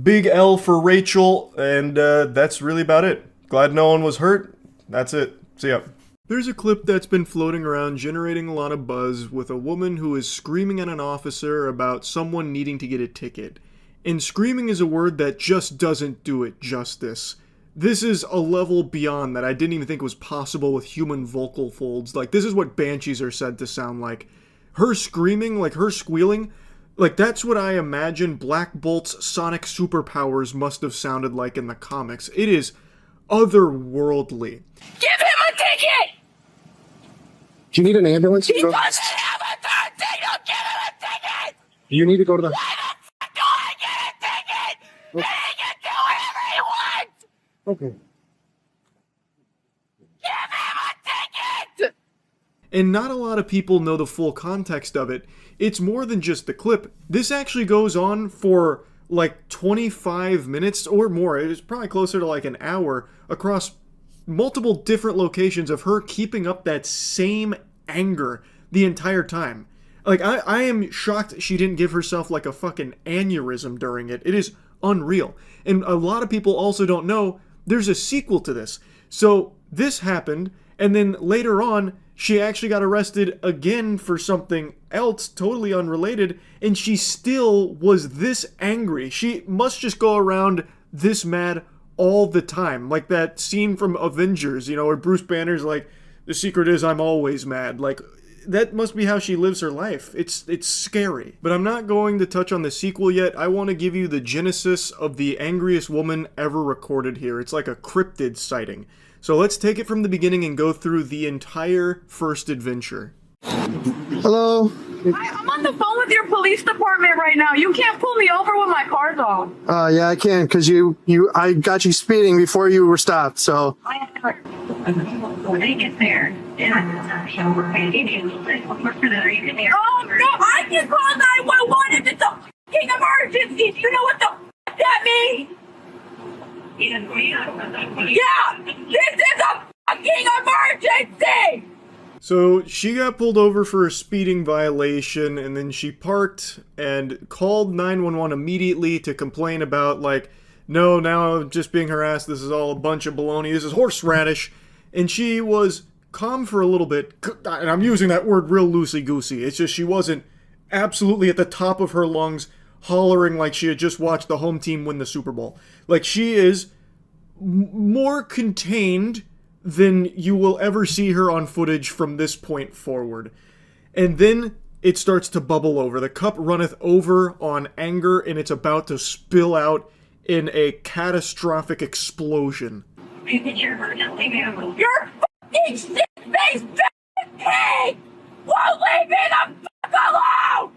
Big L for Rachel, and that's really about it. Glad no one was hurt. That's it. See ya. There's a clip that's been floating around generating a lot of buzz with a woman who is screaming at an officer about someone needing to get a ticket. And screaming is a word that just doesn't do it justice. This is a level beyond that I didn't even think was possible with human vocal folds. Like, this is what banshees are said to sound like. Her screaming, like her squealing, like that's what I imagine Black Bolt's sonic superpowers must have sounded like in the comics. It is otherworldly. Give him a ticket! Do you need an ambulance? He doesn't have a third signal! Give him a ticket! Do you need to go to the... Why the fuck do I get a ticket? He can do whatever he wants! Okay. Give him a ticket! And not a lot of people know the full context of it. It's more than just the clip. This actually goes on for like 25 minutes or more. It's probably closer to like an hour across multiple different locations of her keeping up that same anger the entire time. Like, I am shocked she didn't give herself like a fucking aneurysm during it. It is unreal. And a lot of people also don't know there's a sequel to this. So this happened, and then later on, she actually got arrested again for something else totally unrelated, and she still was this angry. She must just go around this mad all the time. Like that scene from Avengers, you know, where Bruce Banner's like, the secret is I'm always mad. Like, that must be how she lives her life. It's scary. But I'm not going to touch on the sequel yet. I want to give you the genesis of the angriest woman ever recorded here. It's like a cryptid sighting. So let's take it from the beginning and go through the entire first adventure. Hello? I'm on the phone with your police department right now. You can't pull me over when my car's on. Yeah, I can, because I got you speeding before you were stopped, so. When they get there, oh, no, I can call 911 if it's a fucking emergency. Do you know what the fuck that means? Yeah, this is a fucking emergency! So she got pulled over for a speeding violation, and then she parked and called 911 immediately to complain about, like, no, now I'm just being harassed, this is all a bunch of baloney, this is horseradish. And she was calm for a little bit, and I'm using that word real loosey-goosey. It's just she wasn't absolutely at the top of her lungs hollering like she had just watched the home team win the Super Bowl. Like, she is more contained than you will ever see her on footage from this point forward. And then it starts to bubble over. The cup runneth over on anger, and it's about to spill out in a catastrophic explosion. You're fucking shit-faced pig! Won't leave me the fuck alone!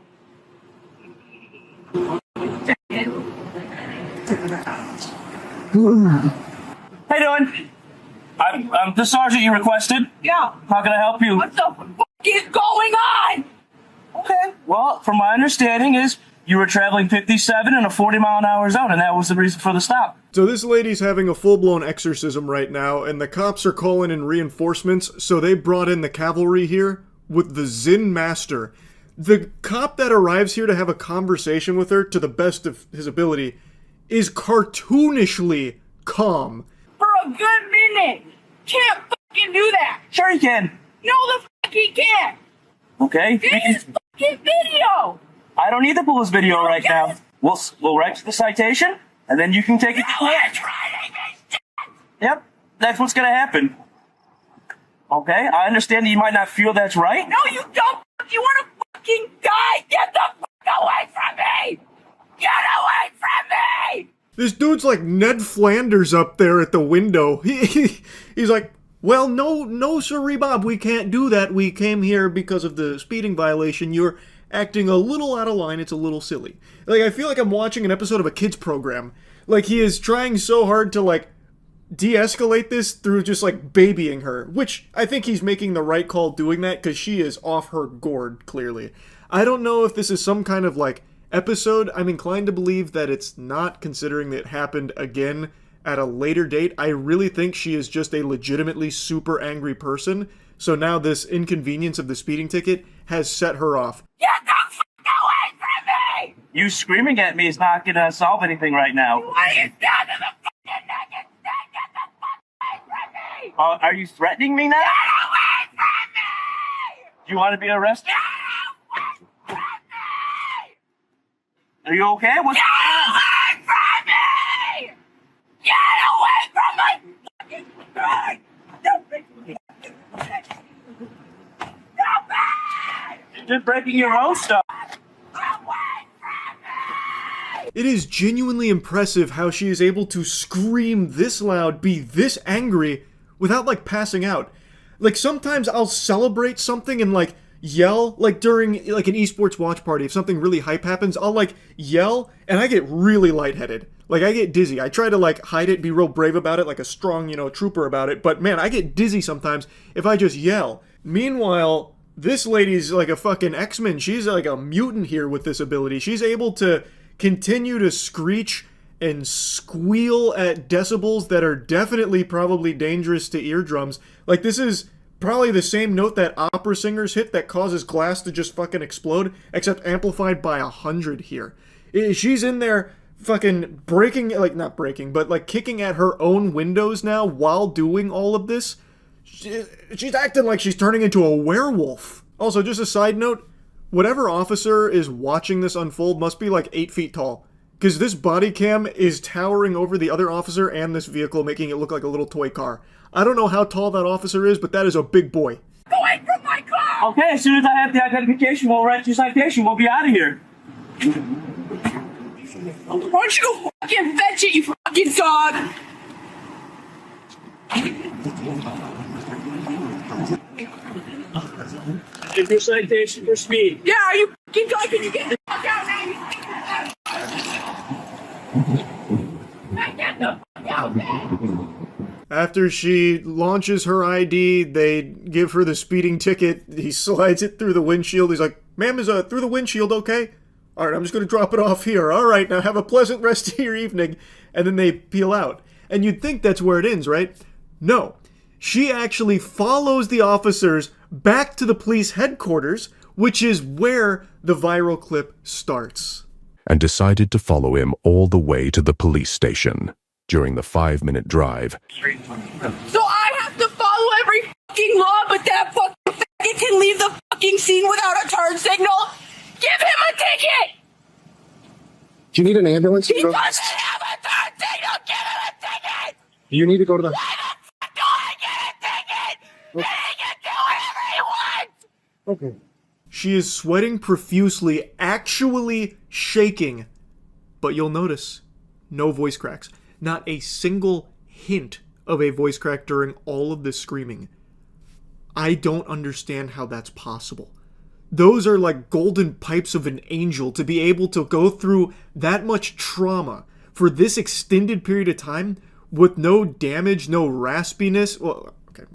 How you doing? I'm the sergeant you requested. Yeah. How can I help you? What the fuck is going on? Okay. Well, from my understanding is you were traveling 57 in a 40-mile-an-hour zone, and that was the reason for the stop. So this lady's having a full-blown exorcism right now, and the cops are calling in reinforcements, so they brought in the cavalry here with the Zen Master. The cop that arrives here to have a conversation with her, to the best of his ability, is cartoonishly calm. For a good minute. Can't fucking do that. Sure you can. No, the fuck he can't. Okay. This fucking video. I don't need to pull his video right now. We'll write you the citation, and then you can take it to court. Yep, that's what's gonna happen. Okay, I understand that you might not feel that's right. No, you don't. You wanna fucking die? Get the fuck away from me! Get away from me! This dude's like Ned Flanders up there at the window. He's like, well, no, sirree, Bob, we can't do that. We came here because of the speeding violation. You're acting a little out of line. It's a little silly. Like, I feel like I'm watching an episode of a kids program. Like, he is trying so hard to, like, de-escalate this through just, like, babying her, which I think he's making the right call doing that, because she is off her gourd, clearly. I don't know if this is some kind of, like, episode. I'm inclined to believe that it's not, considering that it happened again at a later date. I really think she is just a legitimately super angry person, so now this inconvenience of the speeding ticket has set her off. Get the fuck away from me! You screaming at me is not gonna solve anything right now. Why are you down to the fucking naked thing? Get the fuck away from me! Are you threatening me now? Get away from me! Do you want to be arrested? Get away from me! Are you okay? What's Get away from me! Get away from my fucking thing! You're just breaking your own stuff. It is genuinely impressive how she is able to scream this loud, be this angry, without, like, passing out. Like, sometimes I'll celebrate something and, like, yell, like, during, like, an esports watch party. If something really hype happens, I'll, like, yell, and I get really lightheaded. Like, I get dizzy. I try to, like, hide it, be real brave about it, like a strong, you know, trooper about it, but, man, I get dizzy sometimes if I just yell. Meanwhile, this lady's like a fucking X-Men. She's like a mutant here with this ability. She's able to continue to screech and squeal at decibels that are definitely probably dangerous to eardrums. Like, this is probably the same note that opera singers hit that causes glass to just fucking explode, except amplified by 100 here. She's in there fucking breaking, like, not breaking, but like kicking at her own windows now while doing all of this. She's acting like she's turning into a werewolf. Also, just a side note, whatever officer is watching this unfold must be like 8 feet tall, because this body cam is towering over the other officer and this vehicle, making it look like a little toy car. I don't know how tall that officer is, but that is a big boy. Go away from my car! Okay, as soon as I have the identification, we'll write your citation. We'll be out of here. Why don't you go fucking fetch it, you fucking dog? Give your citation for speed. Yeah, are you fucking talking? You get the fuck out now! Get the fuck out now! After she launches her ID, they give her the speeding ticket. He slides it through the windshield. He's like, "Ma'am, is through the windshield okay? Alright, I'm just going to drop it off here. Alright, now have a pleasant rest of your evening." And then they peel out. And you'd think that's where it ends, right? No. She actually follows the officers back to the police headquarters, which is where the viral clip starts. And decided to follow him all the way to the police station. During the 5-minute drive, So I have to follow every fucking law, but that fucking faggot can leave the fucking scene without a turn signal? Give him a ticket! Do you need an ambulance? He doesn't have a turn signal! Give him a ticket! Do you need to go to the... Why the fuck do I get a ticket? He can do whatever he wants! Okay. She is sweating profusely, actually shaking. But you'll notice, no voice cracks. Not a single hint of a voice crack during all of this screaming. I don't understand how that's possible. Those are like golden pipes of an angel to be able to go through that much trauma for this extended period of time with no damage, no raspiness. Well, okay,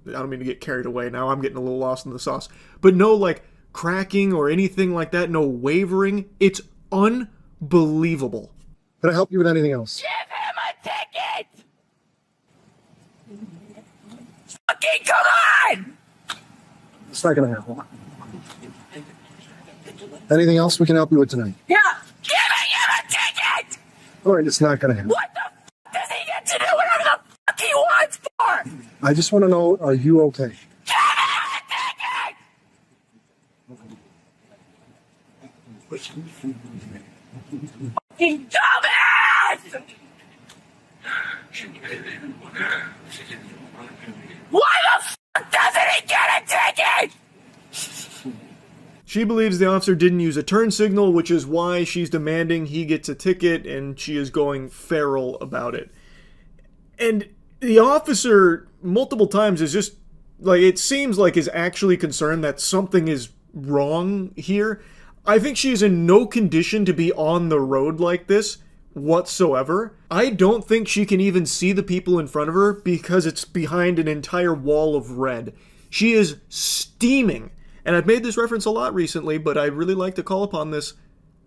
I don't mean to get carried away now. I'm getting a little lost in the sauce. But no, like, cracking or anything like that. No wavering. It's unbelievable. Can I help you with anything else? Give him a ticket! Fucking come on! It's not gonna happen. Anything else we can help you with tonight? Yeah, giving him a ticket! Alright, it's not gonna happen. What the fuck does he get to do whatever the fuck he wants for? I just want to know, are you okay? Give him a ticket! Fucking dumbass! Why the fuck doesn't he get a ticket? She believes the officer didn't use a turn signal, which is why she's demanding he gets a ticket, and she is going feral about it. And the officer multiple times is just, like, it seems like is actually concerned that something is wrong here. I think she's in no condition to be on the road like this whatsoever. I don't think she can even see the people in front of her because it's behind an entire wall of red. She is steaming. And I've made this reference a lot recently, but I really like to call upon this.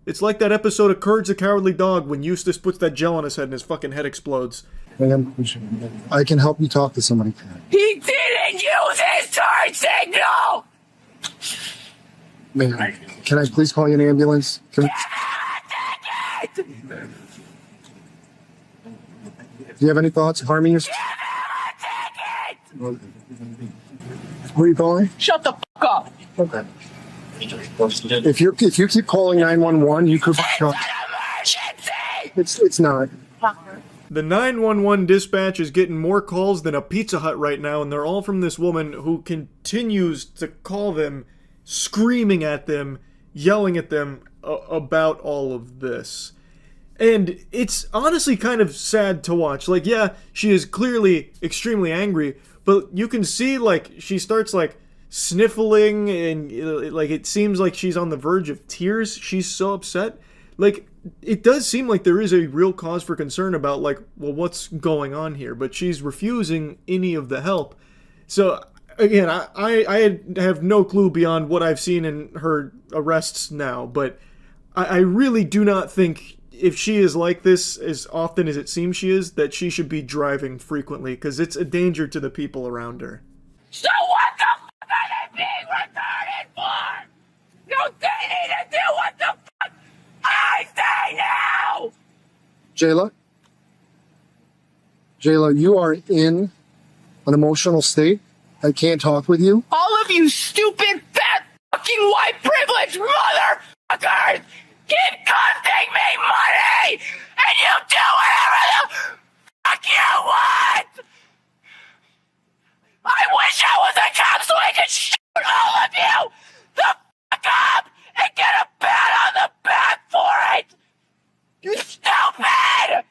It's like that episode of Courage the Cowardly Dog when Eustace puts that gel on his head and his fucking head explodes. Ma'am, I can help you talk to somebody. He didn't use his turn signal! Ma'am, can I please call you an ambulance? Do you have any thoughts of harming yourself? Who are you calling? Shut the fuck up! Okay. If you keep calling 911, you could. It's not. The 911 dispatch is getting more calls than a Pizza Hut right now, and they're all from this woman who continues to call them, screaming at them, yelling at them about all of this. And it's honestly kind of sad to watch. Like, yeah, she is clearly extremely angry, but you can see, like, she starts, like, sniffling, and, like, it seems like she's on the verge of tears. She's so upset. Like, it does seem like there is a real cause for concern about, like, well, what's going on here? But she's refusing any of the help. So, again, I have no clue beyond what I've seen in her arrests now, but I really do not think, if she is like this as often as it seems she is, that she should be driving frequently, because it's a danger to the people around her. So what the fuck are they being retarded for? You need to do what the fuck I say now! Jayla, you are in an emotional state. I can't talk with you. All of you stupid, fat, fucking white privileged motherfuckers keep costing me money, and you do whatever the fuck you want! I wish I was a cop so I could shoot all of you the fuck up and get a pat on the back for it! You stupid!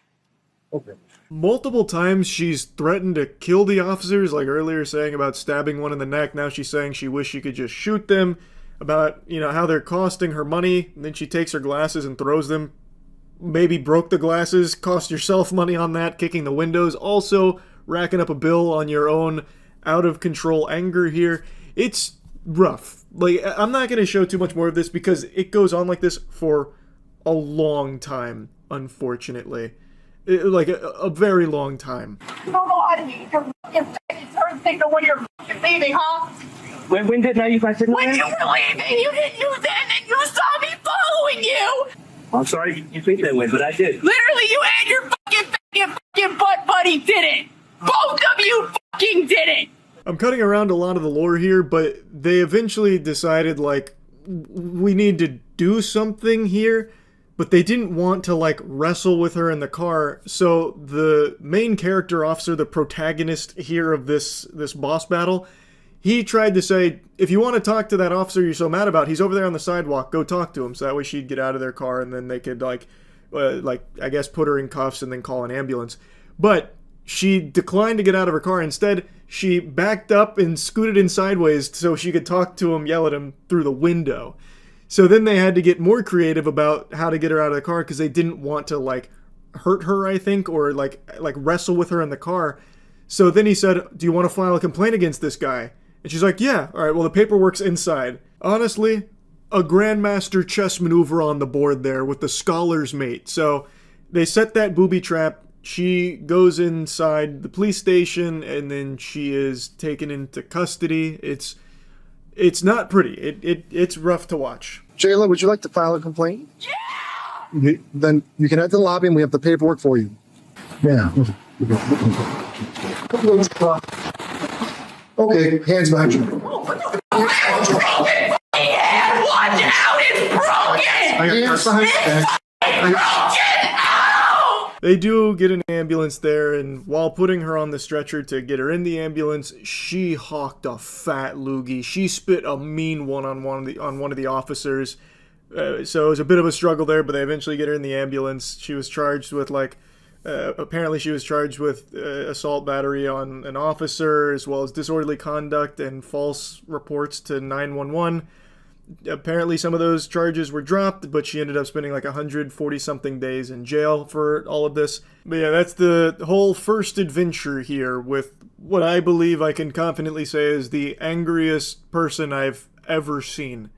Okay. Multiple times she's threatened to kill the officers, like earlier saying about stabbing one in the neck. Now she's saying she wished she could just shoot them, about, you know, how they're costing her money. And then she takes her glasses and throws them. Maybe broke the glasses, cost yourself money on that, kicking the windows. Also racking up a bill on your own out of control anger here. It's rough. Like, I'm not going to show too much more of this because it goes on like this for a long time, unfortunately. Like, a very long time. You don't know how to use your fucking turn signal when you're fucking leaving, huh? When did I use my signal? When you were leaving, you didn't use it, and then you saw me following you! I'm sorry you think that way, but I did. Literally, you and your fucking butt buddy did it! Both of you fucking did it! I'm cutting around a lot of the lore here, but they eventually decided, like, we need to do something here. But they didn't want to, like, wrestle with her in the car, so the main character officer, the protagonist here of this boss battle, he tried to say, if you want to talk to that officer you're so mad about, he's over there on the sidewalk, go talk to him. So that way she'd get out of their car, and then they could, like, I guess put her in cuffs and then call an ambulance. But she declined to get out of her car. Instead, she backed up and scooted in sideways so she could talk to him, yell at him through the window. So then they had to get more creative about how to get her out of the car because they didn't want to, like, hurt her, I think, or, like wrestle with her in the car. So then he said, do you want to file a complaint against this guy? And she's like, yeah. All right, well, the paperwork's inside. Honestly, a grandmaster chess maneuver on the board there with the scholar's mate. So they set that booby trap. She goes inside the police station, and then she is taken into custody. It's not pretty. It's rough to watch. Jayla, would you like to file a complaint? Yeah! Then you can head to the lobby and we have the paperwork for you. Yeah. Okay, hands behind you. Yeah, watch out, it's broken! Hands behind you. They do get an ambulance there, and while putting her on the stretcher to get her in the ambulance, she hawked a fat loogie. She spit a mean one on one of the officers. So it was a bit of a struggle there, but they eventually get her in the ambulance. She was charged with, like, Apparently she was charged with assault battery on an officer, as well as disorderly conduct and false reports to 911. Apparently some of those charges were dropped, but she ended up spending like 140-something days in jail for all of this. But yeah, that's the whole first adventure here with what I believe I can confidently say is the angriest person I've ever seen.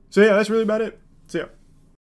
So yeah, that's really about it. So yeah.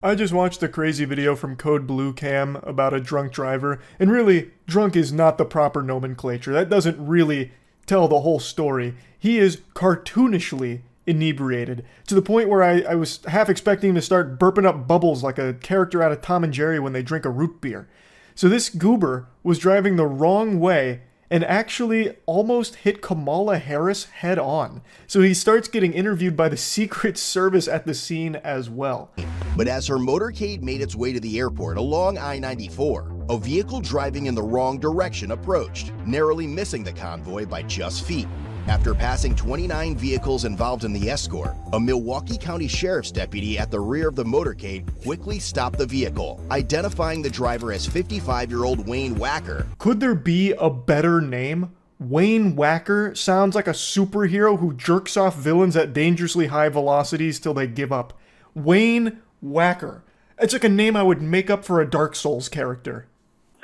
I just watched a crazy video from Code Blue Cam about a drunk driver, and really, drunk is not the proper nomenclature. That doesn't really tell the whole story. He is cartoonishly inebriated, to the point where I was half expecting him to start burping up bubbles like a character out of Tom and Jerry when they drink a root beer. So this goober was driving the wrong way and actually almost hit Kamala Harris head on. So he starts getting interviewed by the Secret Service at the scene as well. But as her motorcade made its way to the airport along I-94, a vehicle driving in the wrong direction approached, narrowly missing the convoy by just feet. After passing 29 vehicles involved in the escort, a Milwaukee County Sheriff's deputy at the rear of the motorcade quickly stopped the vehicle, identifying the driver as 55-year-old Wayne Wacker. Could there be a better name? Wayne Wacker sounds like a superhero who jerks off villains at dangerously high velocities till they give up. Wayne Wacker. It's like a name I would make up for a Dark Souls character.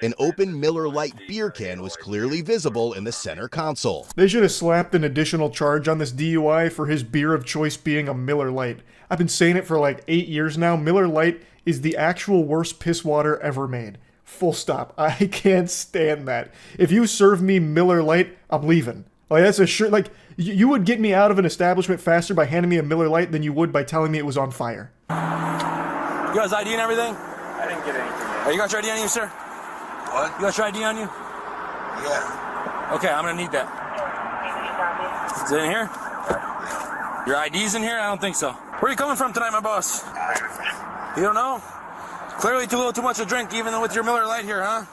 An open Miller Lite beer can was clearly visible in the center console. They should have slapped an additional charge on this DUI for his beer of choice being a Miller Lite. I've been saying it for like 8 years now. Miller Lite is the actual worst piss water ever made. Full stop. I can't stand that. If you serve me Miller Lite, I'm leaving. Like, that's a sure, like, you would get me out of an establishment faster by handing me a Miller Lite than you would by telling me it was on fire. You guys ID and everything? I didn't get anything yet. Are you got your ID on you, sir? What? You got your ID on you? Yeah. Okay, I'm gonna need that. Is it in here? Your ID's in here? I don't think so. Where are you coming from tonight, my boss? You don't know? Clearly too little too much to drink, even with your Miller Lite here, huh?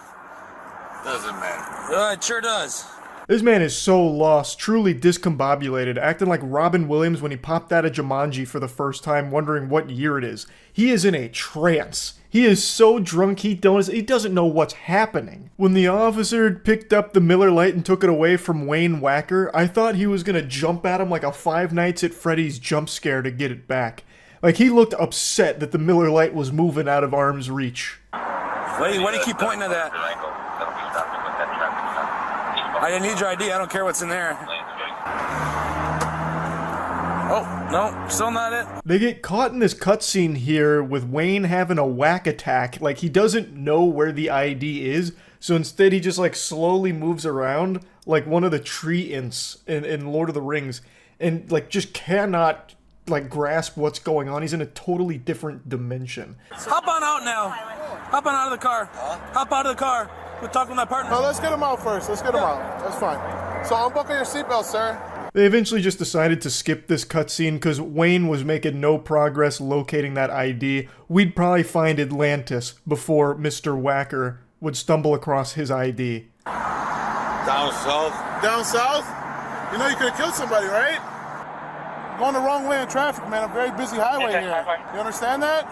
Doesn't matter. It sure does. This man is so lost, truly discombobulated, acting like Robin Williams when he popped out of Jumanji for the first time, wondering what year it is. He is in a trance. He is so drunk he doesn't know what's happening. When the officer picked up the Miller Lite and took it away from Wayne Wacker, I thought he was gonna jump at him like a Five Nights at Freddy's jump scare to get it back. Like, he looked upset that the Miller Lite was moving out of arm's reach. Why do you keep pointing at that? I didn't need your ID. I don't care what's in there. Oh, no, still not it. They get caught in this cutscene here with Wayne having a whack attack. Like, he doesn't know where the ID is, so instead he just, like, slowly moves around like one of the tree ints in Lord of the Rings, and, like, just cannot, like, grasp what's going on. He's in a totally different dimension. Hop on out now. Hop on out of the car. Hop out of the car. We'll talk with my partner. No, let's get him out first. Let's get him out. That's fine. So unbuckle your seatbelt, sir. They eventually just decided to skip this cutscene because Wayne was making no progress locating that ID. We'd probably find Atlantis before Mr. Wacker would stumble across his ID. Down south? Down south? You know you could have killed somebody, right? Going the wrong way in traffic, man. A very busy highway here. You understand that?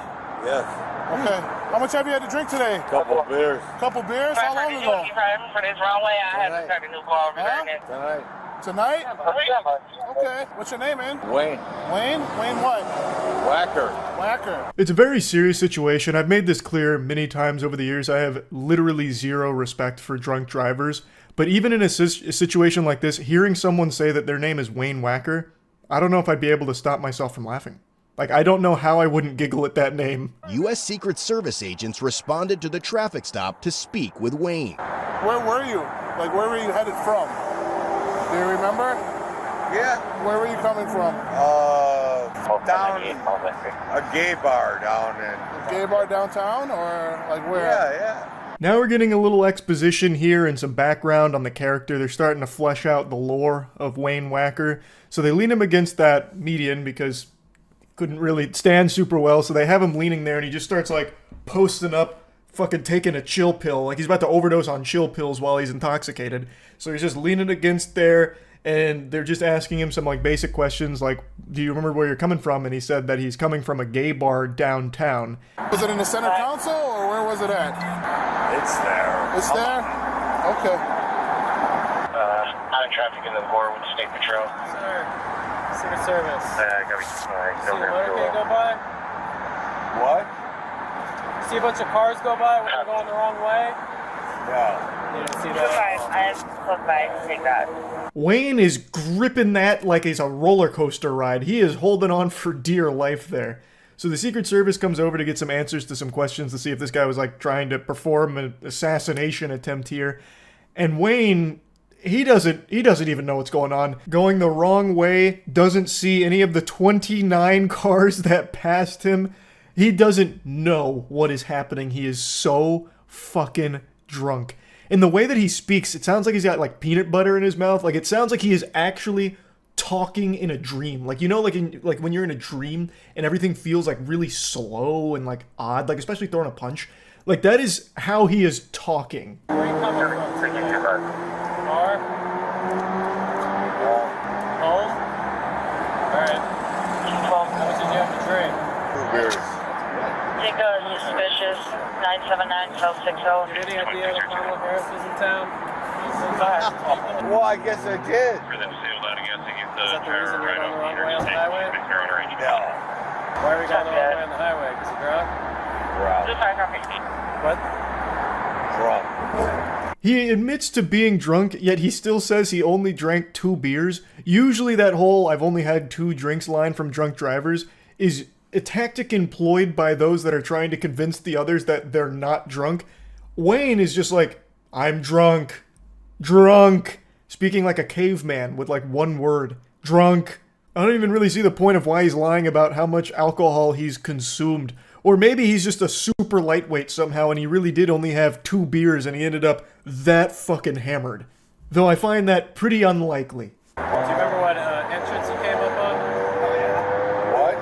Yes. Okay. How much have you had to drink today? Couple beers. Couple beers? How long ago? For this wrong way, I had to start a new car over there. Tonight. Tonight? Okay. What's your name, man? Wayne. Wayne? Wayne what? Wacker. Wacker. It's a very serious situation. I've made this clear many times over the years. I have literally zero respect for drunk drivers. But even in a situation like this, hearing someone say that their name is Wayne Wacker, I don't know if I'd be able to stop myself from laughing. Like, I don't know how I wouldn't giggle at that name. U.S. Secret Service agents responded to the traffic stop to speak with Wayne. Where were you? Like, where were you headed from? Do you remember? Yeah. Where were you coming from? Down a gay bar down in... A gay bar downtown, or like where? Yeah. Now we're getting a little exposition here and some background on the character. They're starting to flesh out the lore of Wayne Wacker. So they lean him against that median because couldn't really stand super well, so they have him leaning there, and he just starts, like, posting up, fucking taking a chill pill. Like, he's about to overdose on chill pills while he's intoxicated. So he's just leaning against there, and they're just asking him some, like, basic questions, like, do you remember where you're coming from? And he said that he's coming from a gay bar downtown. Was it in the center console, or where was it at? It's there. It's there? Okay. Out of traffic in the Warwood State Patrol. Sir, Secret Service. Got me. See a motorcade go by? What? See a bunch of cars go by when they're going the wrong way? Yeah. You didn't see that? I look by and take that. Wayne is gripping that like it's a roller coaster ride. He is holding on for dear life there. So the Secret Service comes over to get some answers to some questions to see if this guy was like trying to perform an assassination attempt here. And Wayne, he doesn't even know what's going on. Going the wrong way, doesn't see any of the 29 cars that passed him. He doesn't know what is happening. He is so fucking drunk. In the way that he speaks, it sounds like he's got like peanut butter in his mouth. Like it sounds like he is actually talking in a dream. Like, you know, like when you're in a dream and everything feels like really slow and like odd, like especially throwing a punch. Like that is how he is talking. Where are you coming from? Car? Home? Alright. How much did you have to drink? 2 beers. Take a suspicious 979 South 60. Any idea that Kamala Harris is in town? Well, I guess I did. Is that the reason you're going the wrong way on the highway? No. Why are we going the wrong way on the highway? Because you're drunk? What? Drunk. He admits to being drunk, yet he still says he only drank 2 beers. Usually that whole "I've only had 2 drinks" line from drunk drivers is a tactic employed by those that are trying to convince the others that they're not drunk. Wayne is just like, "I'm drunk. Drunk." Speaking like a caveman with like one word. Drunk. I don't even really see the point of why he's lying about how much alcohol he's consumed. Or maybe he's just a super lightweight somehow and he really did only have 2 beers and he ended up that fucking hammered. Though I find that pretty unlikely. Do you remember what entrance you came up on? What?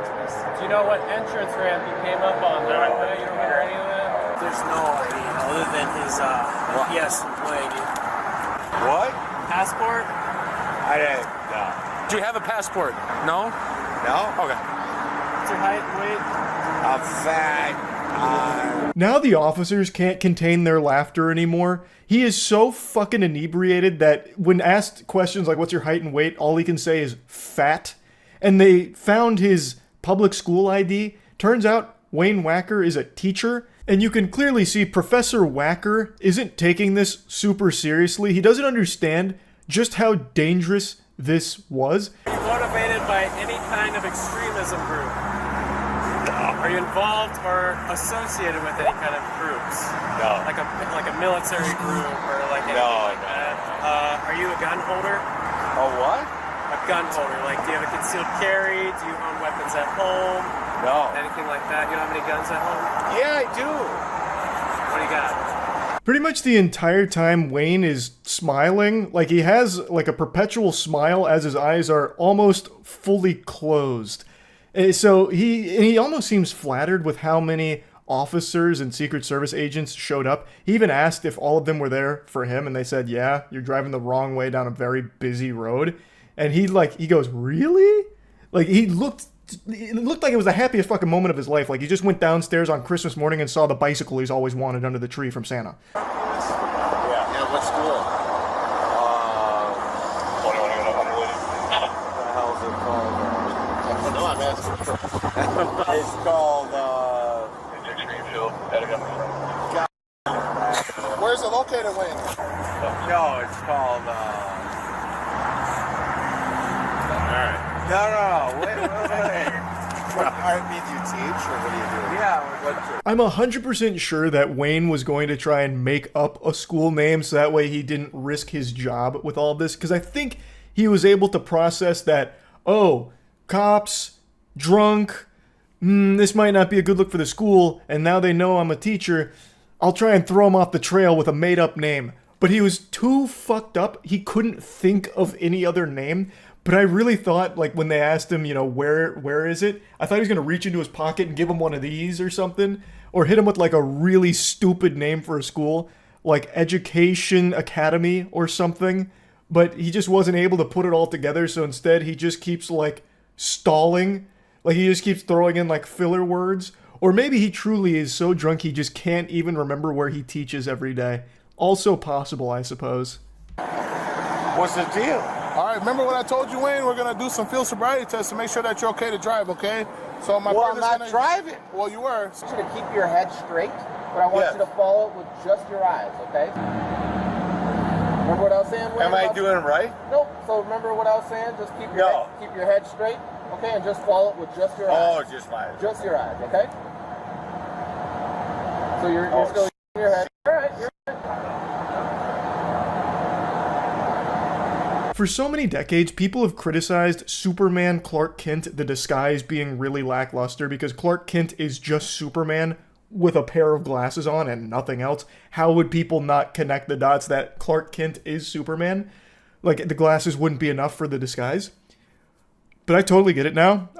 Do you know what entrance ramp you came up on? No. You don't remember any of that? There's no idea other than his yes employee. What? Passport? I didn't. No. Do you have a passport? No? No? Okay. What's your height and weight? I'm fat. Now the officers can't contain their laughter anymore. He is so fucking inebriated that when asked questions like what's your height and weight, all he can say is fat. And they found his public school ID. Turns out Wayne Wacker is a teacher. And you can clearly see Professor Wacker isn't taking this super seriously. He doesn't understand just how dangerous this was. Are you motivated by any kind of extremism group? No. Are you involved or associated with any kind of groups? No. Like a military group or like anything like that? Are you a gun holder? A what? A gun holder. Like, do you have a concealed carry? Do you own weapons at home? No. Anything like that? You don't have any guns at home? Yeah, I do. What do you got? Pretty much the entire time Wayne is smiling, like he has like a perpetual smile as his eyes are almost fully closed. So he almost seems flattered with how many officers and Secret Service agents showed up. He even asked if all of them were there for him and they said, "Yeah, you're driving the wrong way down a very busy road." And he goes, "Really?" Like it looked like it was the happiest fucking moment of his life. Like he just went downstairs on Christmas morning and saw the bicycle he's always wanted under the tree from Santa. Yeah, what school? What the hell is it called? No, I'm asking. It's called, Where's it located, Wayne? No, it's called, No, wait. What art means you teach, or what do you do? Yeah, I'm 100% sure that Wayne was going to try and make up a school name so that way he didn't risk his job with all this, because I think he was able to process that, oh, cops, drunk, this might not be a good look for the school, and now they know I'm a teacher, I'll try and throw him off the trail with a made-up name. But he was too fucked up, he couldn't think of any other name. But I really thought, like, when they asked him, you know, where is it? I thought he was going to reach into his pocket and give him one of these or something. Or hit him with, like, a really stupid name for a school. Like Education Academy or something. But he just wasn't able to put it all together, so instead he just keeps, like, stalling. Like, he just keeps throwing in, like, filler words. Or maybe he truly is so drunk he just can't even remember where he teaches every day. Also possible, I suppose. What's the deal? All right, remember what I told you, Wayne? We're gonna do some field sobriety tests to make sure that you're okay to drive, okay? So my Well, I'm partner's not driving. Well, you were. I want you to keep your head straight, but I want you to follow it with just your eyes, okay? Remember what I was saying? Am I doing it right? Nope. So remember what I was saying? Just keep your head straight, okay, and just follow it with just your eyes. Oh, just my eyes. Just your eyes, okay? So you're still in your head. All right. You're For so many decades, people have criticized Superman Clark Kent, the disguise being really lackluster because Clark Kent is just Superman with a pair of glasses on and nothing else. How would people not connect the dots that Clark Kent is Superman? Like, the glasses wouldn't be enough for the disguise. But I totally get it now.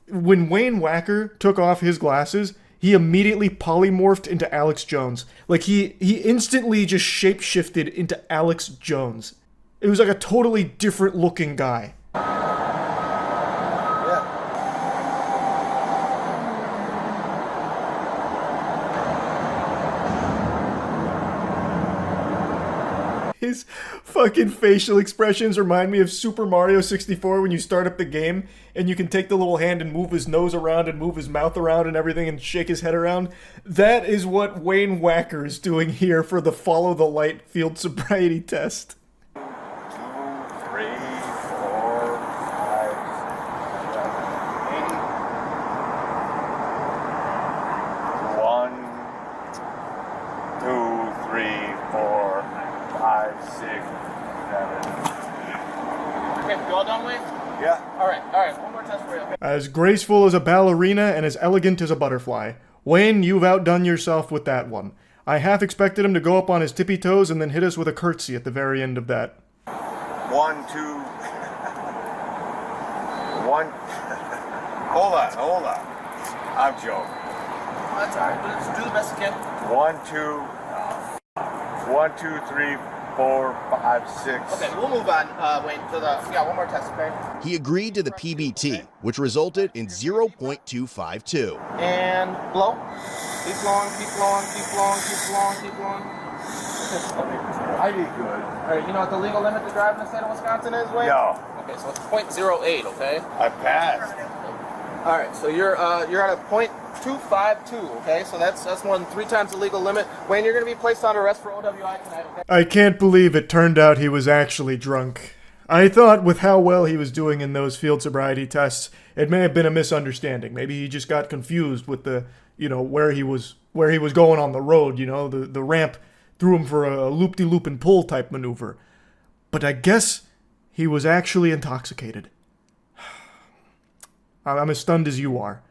When Wayne Wacker took off his glasses, he immediately polymorphed into Alex Jones. Like, he instantly just shape-shifted into Alex Jones. It was like a totally different looking guy. His fucking facial expressions remind me of Super Mario 64 when you start up the game and you can take the little hand and move his nose around and move his mouth around and everything and shake his head around. That is what Wayne Wacker is doing here for the Follow the Light field sobriety test. 2, 3, 4, 5, 6, 7, 8. 1, 2, 3, 4, 5, 6, 7. Okay, you all done, Wayne? Yeah. All right. One more test for you. Okay? As graceful as a ballerina and as elegant as a butterfly. Wayne, you've outdone yourself with that one. I half expected him to go up on his tippy toes and then hit us with a curtsy at the very end of that. 1, 2. 1. Hold on. I'm joking. That's all right. Let's do the best you can. 1, 2. 1, 2, 3, 4, 5, 6. Okay, we'll move on, Wayne, to the... We got one more test, okay? He agreed to the PBT, which resulted in 0.252. And blow. Keep blowing. I did good. All right, you know what the legal limit to drive in the state of Wisconsin is, Wayne? No. Okay, so it's 0.08, okay? I passed. All right, so you're at a 0.252, okay? So that's more than 3 times the legal limit. Wayne, you're going to be placed on arrest for OWI tonight, okay? I can't believe it turned out he was actually drunk. I thought with how well he was doing in those field sobriety tests, it may have been a misunderstanding. Maybe he just got confused with the, where he was going on the road, the ramp threw him for a loop-de-loop and pull type maneuver. But I guess he was actually intoxicated. I'm as stunned as you are.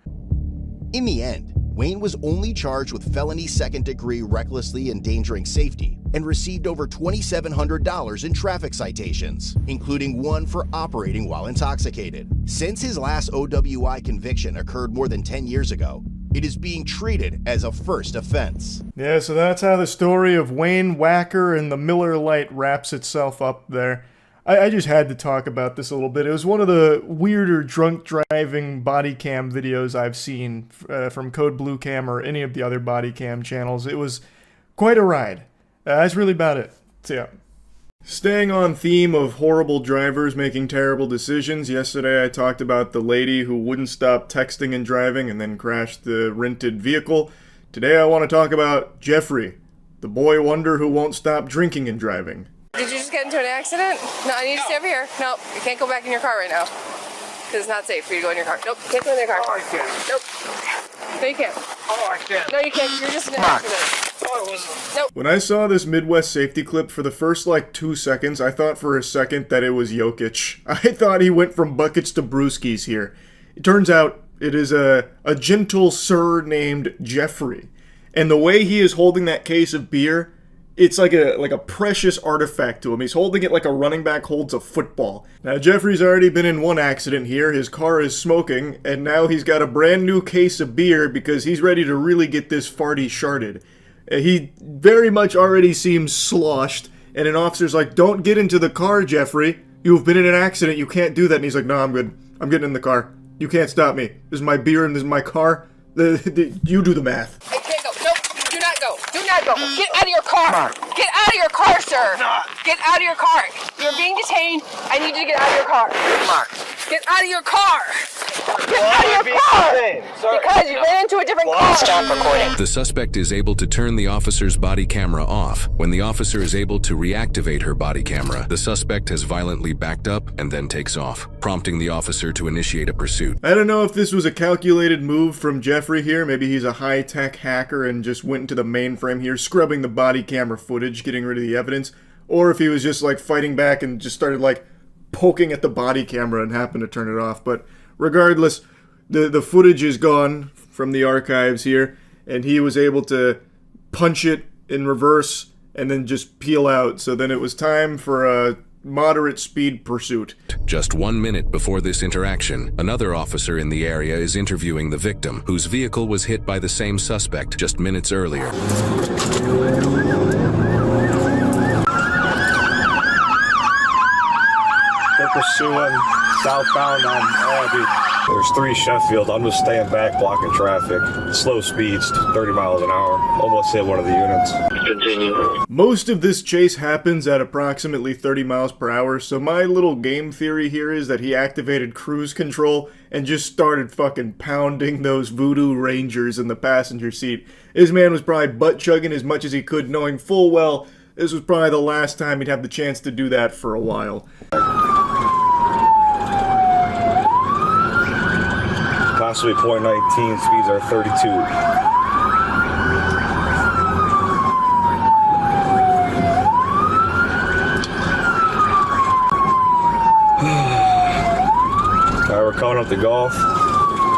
In the end, Wayne was only charged with felony second-degree recklessly endangering safety and received over $2,700 in traffic citations, including one for operating while intoxicated. Since his last OWI conviction occurred more than 10 years ago, it is being treated as a first offense. Yeah, so that's how the story of Wayne Wacker and the Miller Lite wraps itself up there. I just had to talk about this a little bit. It was one of the weirder drunk driving body cam videos I've seen from Code Blue Cam or any of the other body cam channels. It was quite a ride. That's really about it. So yeah. Staying on theme of horrible drivers making terrible decisions, yesterday I talked about the lady who wouldn't stop texting and driving and then crashed the rented vehicle. Today I want to talk about Jeffrey, the boy wonder who won't stop drinking and driving. Did you just get into an accident? No, I need you to stay over here. No, you can't go back in your car right now. Because it's not safe for you to go in your car. Nope, you can't go in your car. Oh, I can. Nope. No, you can't. Oh, I can. No, you can't. You're just in an accident. Oh, it wasn't. Nope. When I saw this Midwest safety clip for the first, 2 seconds, I thought for a second that it was Jokic. I thought he went from buckets to brewskis here. It turns out it is a gentle sir named Jeffrey. And the way he is holding that case of beer, it's like a precious artifact to him. He's holding it like a running back holds a football. Now, Jeffrey's already been in one accident here. His car is smoking, and now he's got a brand new case of beer because he's ready to really get this farty sharded. He very much already seems sloshed, and an officer's like, "Don't get into the car, Jeffrey. You've been in an accident. You can't do that." And he's like, "No, I'm good. I'm getting in the car. You can't stop me. This is my beer and this is my car. You do the math." I can't go. Nope. Do not go. Do not go. Get out of your car. Get out of your car, sir. Get out of your car. You're being detained. I need you to get out of your car. Get out of your car. Get out of your car. Because you ran into a different car. Stop recording. The suspect is able to turn the officer's body camera off. When the officer is able to reactivate her body camera, the suspect has violently backed up and then takes off, prompting the officer to initiate a pursuit. I don't know if this was a calculated move from Jeffrey here. Maybe he's a high-tech hacker and just went into the mainframe here, scrubbing the body camera footage, getting rid of the evidence. Or if he was just like fighting back and just started like poking at the body camera and happened to turn it off. But regardless, the footage is gone from the archives here, and he was able to punch it in reverse and then just peel out. So then it was time for a moderate speed pursuit. Just 1 minute before this interaction, another officer in the area is interviewing the victim, whose vehicle was hit by the same suspect just minutes earlier. They're pursuing southbound on Abbey. There's 3 Sheffield. I'm just staying back, blocking traffic. Slow speeds, 30 miles an hour. Almost hit one of the units. Continue. Most of this chase happens at approximately 30 miles per hour, so my little game theory here is that he activated cruise control and just started fucking pounding those voodoo rangers in the passenger seat. His man was probably butt-chugging as much as he could, knowing full well this was probably the last time he'd have the chance to do that for a while. Possibly .19, speeds are 32. Alright, we're coming up the Gulf.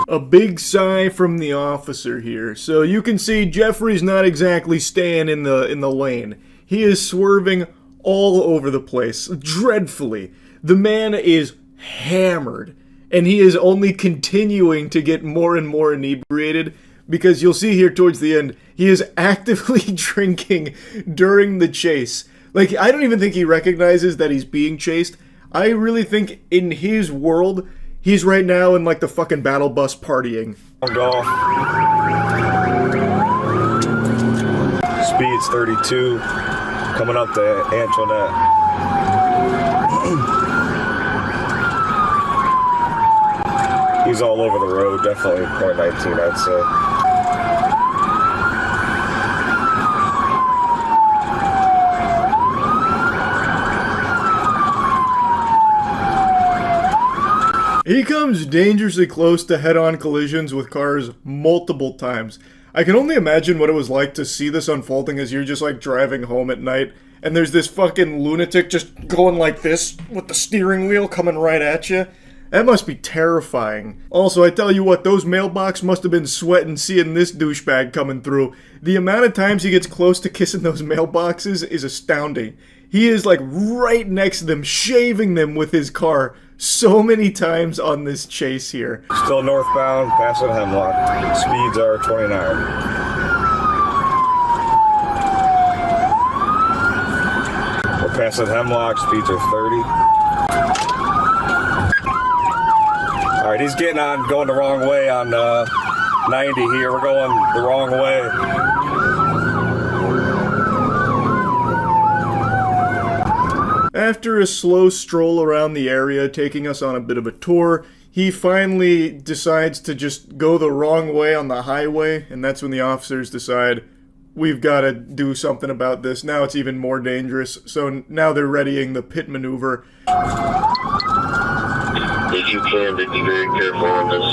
A big sigh from the officer here. So you can see Jeffrey's not exactly staying in the lane. He is swerving all over the place, dreadfully. The man is hammered. And he is only continuing to get more and more inebriated, because you'll see here towards the end, he is actively drinking during the chase. Like, I don't even think he recognizes that he's being chased. I really think in his world, he's right now in like the fucking battle bus partying. Golf. Speeds 32, coming up to Antoinette. He's all over the road, definitely .19, I'd say. He comes dangerously close to head-on collisions with cars multiple times. I can only imagine what it was like to see this unfolding as you're just like driving home at night, and there's this fucking lunatic just going like this with the steering wheel coming right at you. That must be terrifying. Also, I tell you what, those mailbox must have been sweating seeing this douchebag coming through. The amount of times he gets close to kissing those mailboxes is astounding. He is like right next to them, shaving them with his car so many times on this chase here. Still northbound, passing Hemlock. Speeds are 29. We're passing Hemlock, speeds are 30. Alright, he's getting on, going the wrong way on 90 here. We're going the wrong way. After a slow stroll around the area, taking us on a bit of a tour, he finally decides to just go the wrong way on the highway, and that's when the officers decide, we've got to do something about this. Now it's even more dangerous, so now they're readying the pit maneuver. If you can, be very careful on this.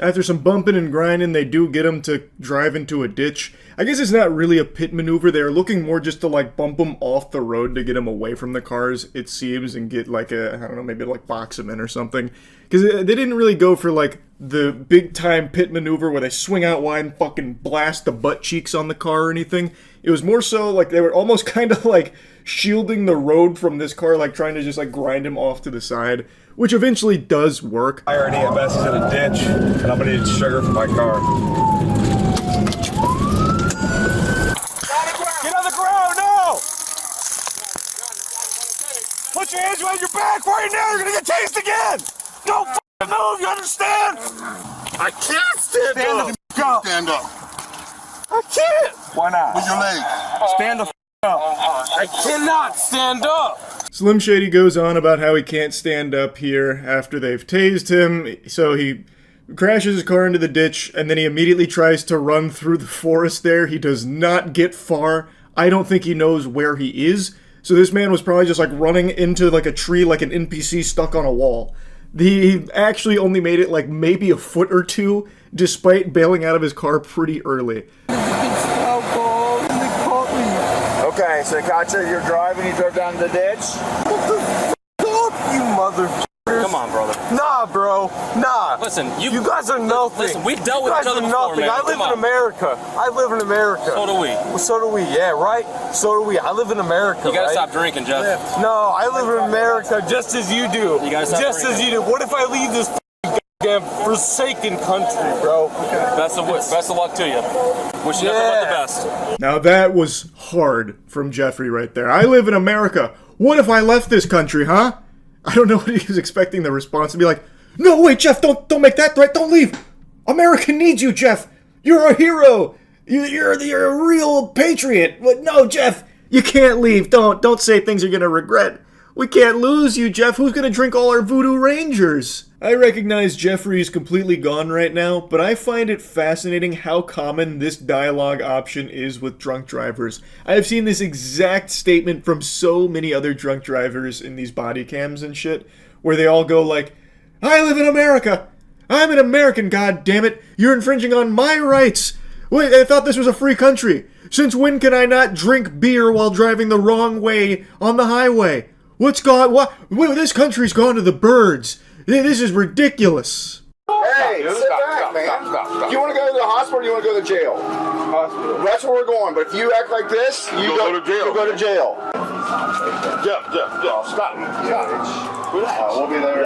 After some bumping and grinding, they do get him to drive into a ditch. I guess it's not really a pit maneuver. They're looking more just to like bump him off the road to get him away from the cars, it seems, and get like a, I don't know, maybe like box him in or something. Because they didn't really go for like the big time pit maneuver where they swing out wide and fucking blast the butt cheeks on the car or anything. It was more so like they were almost kind of like shielding the road from this car, like trying to just like grind him off to the side, which eventually does work. I already invested in a ditch, and I'm gonna need sugar for my car. Get on the ground, no! Put your hands behind your back right now, you're gonna get tased again! Don't f***ing move, you understand? I can't stand up. Go. Stand up. I can't! Why not? With your legs. Stand the f up. I cannot stand up! Slim Shady goes on about how he can't stand up here after they've tased him, so he crashes his car into the ditch, and then he immediately tries to run through the forest there. He does not get far. I don't think he knows where he is. So this man was probably just like running into like a tree like an NPC stuck on a wall. He actually only made it like maybe a foot or two, despite bailing out of his car pretty early. Okay, so they caught you, you're driving, you drove down the ditch? What the f*** you motherfuckers? Come on, brother. Nah, bro. Nah. Listen, you guys are nothing. Listen, we've dealt with each other before, man. I live in America. I live in America. So do we. Well, so do we, yeah, right? So do we. I live in America, You gotta right? stop drinking, Jeff. No, I live in America just as you do. You gotta stop Just drinking. as you do. What if I leave this goddamn forsaken country, bro? Best of luck to you. Wish you nothing but the best. Now that was hard from Jeffrey right there. I live in America. What if I left this country, huh? I don't know what he was expecting the response to be like. No, wait, Jeff, don't make that threat. Don't leave. America needs you, Jeff. You're a hero. You're a real patriot. But no, Jeff, you can't leave. Don't say things you're gonna regret. We can't lose you, Jeff. Who's gonna drink all our Voodoo Rangers? I recognize Jeffrey's completely gone right now, but I find it fascinating how common this dialogue option is with drunk drivers. I have seen this exact statement from so many other drunk drivers in these body cams and shit, where they all go like, I live in America! I'm an American, goddammit! You're infringing on my rights! Wait, I thought this was a free country! Since when can I not drink beer while driving the wrong way on the highway? What? This country's gone to the birds! This is ridiculous! Hey, sit back, man. Do you want to go to the hospital or do you want to go to jail? Hospital. That's where we're going, but if you act like this, you go to jail. You'll go to jail. Jeff, stop. Relax. We'll be there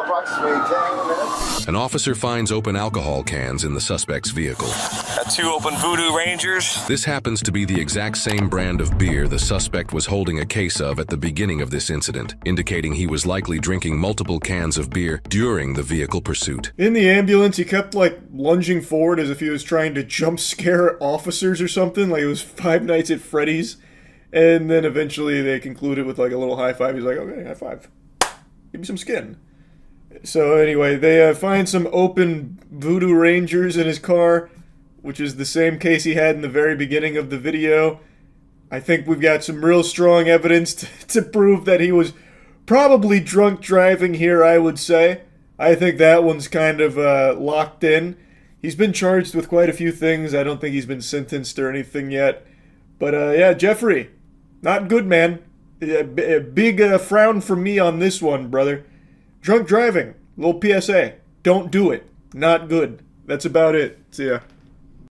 approximately 10 minutes. An officer finds open alcohol cans in the suspect's vehicle. Got 2 open Voodoo Rangers. This happens to be the exact same brand of beer the suspect was holding a case of at the beginning of this incident, indicating he was likely drinking multiple cans of beer during the vehicle pursuit. In the ambulance, he kept like lunging forward as if he was trying to jump scare officers or something, like it was Five Nights at Freddy's. And then eventually they concluded with like a little high five. He's like, okay, high five. Give me some skin. So anyway, they find some open Voodoo Rangers in his car, which is the same case he had in the very beginning of the video. I think we've got some real strong evidence to prove that he was probably drunk driving here, I would say. I think that one's kind of locked in. He's been charged with quite a few things. I don't think he's been sentenced or anything yet. But yeah, Jeffrey, not good, man. A big frown from me on this one, brother. Drunk driving, little PSA. Don't do it. Not good. That's about it. See ya.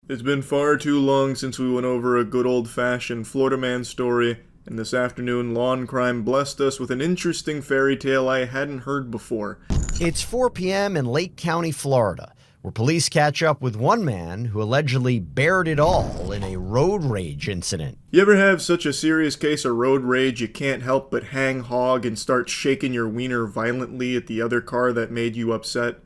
It's been far too long since we went over a good old-fashioned Florida man story, and this afternoon Lawn Crime blessed us with an interesting fairy tale I hadn't heard before. It's 4 p.m. in Lake County, Florida, where police catch up with one man who allegedly bared it all in a road rage incident. You ever have such a serious case of road rage you can't help but hang hog and start shaking your wiener violently at the other car that made you upset?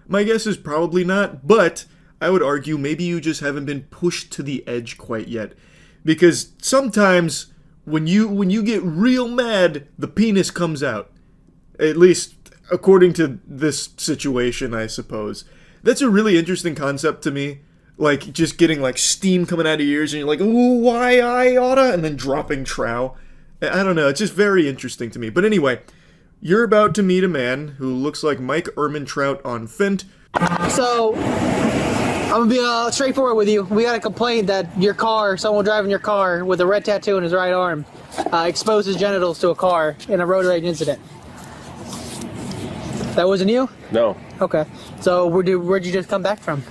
My guess is probably not, but I would argue maybe you just haven't been pushed to the edge quite yet. Because sometimes when you get real mad, the penis comes out. At least according to this situation, I suppose. That's a really interesting concept to me. Like, just getting, like, steam coming out of your ears, and you're like, ooh, why I oughta, and then dropping trow. I don't know, it's just very interesting to me. But anyway, you're about to meet a man who looks like Mike Ehrmantraut on Fent. So, I'm gonna be straightforward with you. We got a complaint that your car, someone driving your car with a red tattoo on his right arm, exposed his genitals to a car in a road rage incident. That wasn't you? No. Okay. So where'd you just come back from?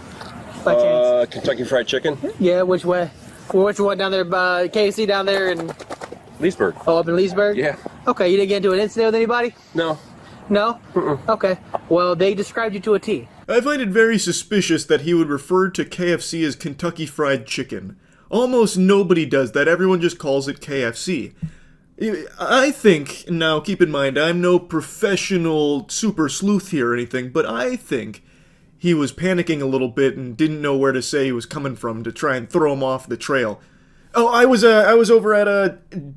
by chance? Kentucky Fried Chicken. Yeah, which way? Which one down there by KFC down there in Leesburg. Oh, up in Leesburg? Yeah. Okay, you didn't get into an incident with anybody? No. No? Okay. Well, they described you to a T. I find it very suspicious that he would refer to KFC as Kentucky Fried Chicken. Almost nobody does that. Everyone just calls it KFC. I think, now keep in mind, I'm no professional super sleuth here or anything, but I think he was panicking a little bit and didn't know where to say he was coming from to try and throw him off the trail. Oh, I was over at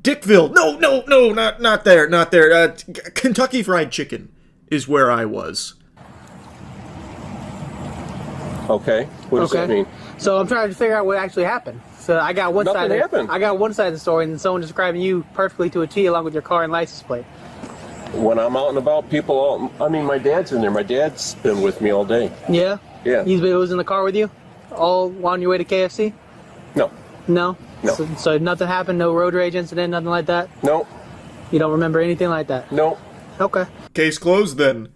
Dickville. No, not there. Kentucky Fried Chicken is where I was. Okay. What does that mean? So I'm trying to figure out what actually happened. So I got one Nothing side. happened. I got one side of the story, and someone describing you perfectly to a T, along with your car and license plate. When I'm out and about, my dad's in there. My dad's been with me all day. Yeah. Yeah. He was in the car with you, all on your way to KFC. No. No. No. So nothing happened. No road rage incident. Nothing like that. No. You don't remember anything like that. No. Okay. Case closed then.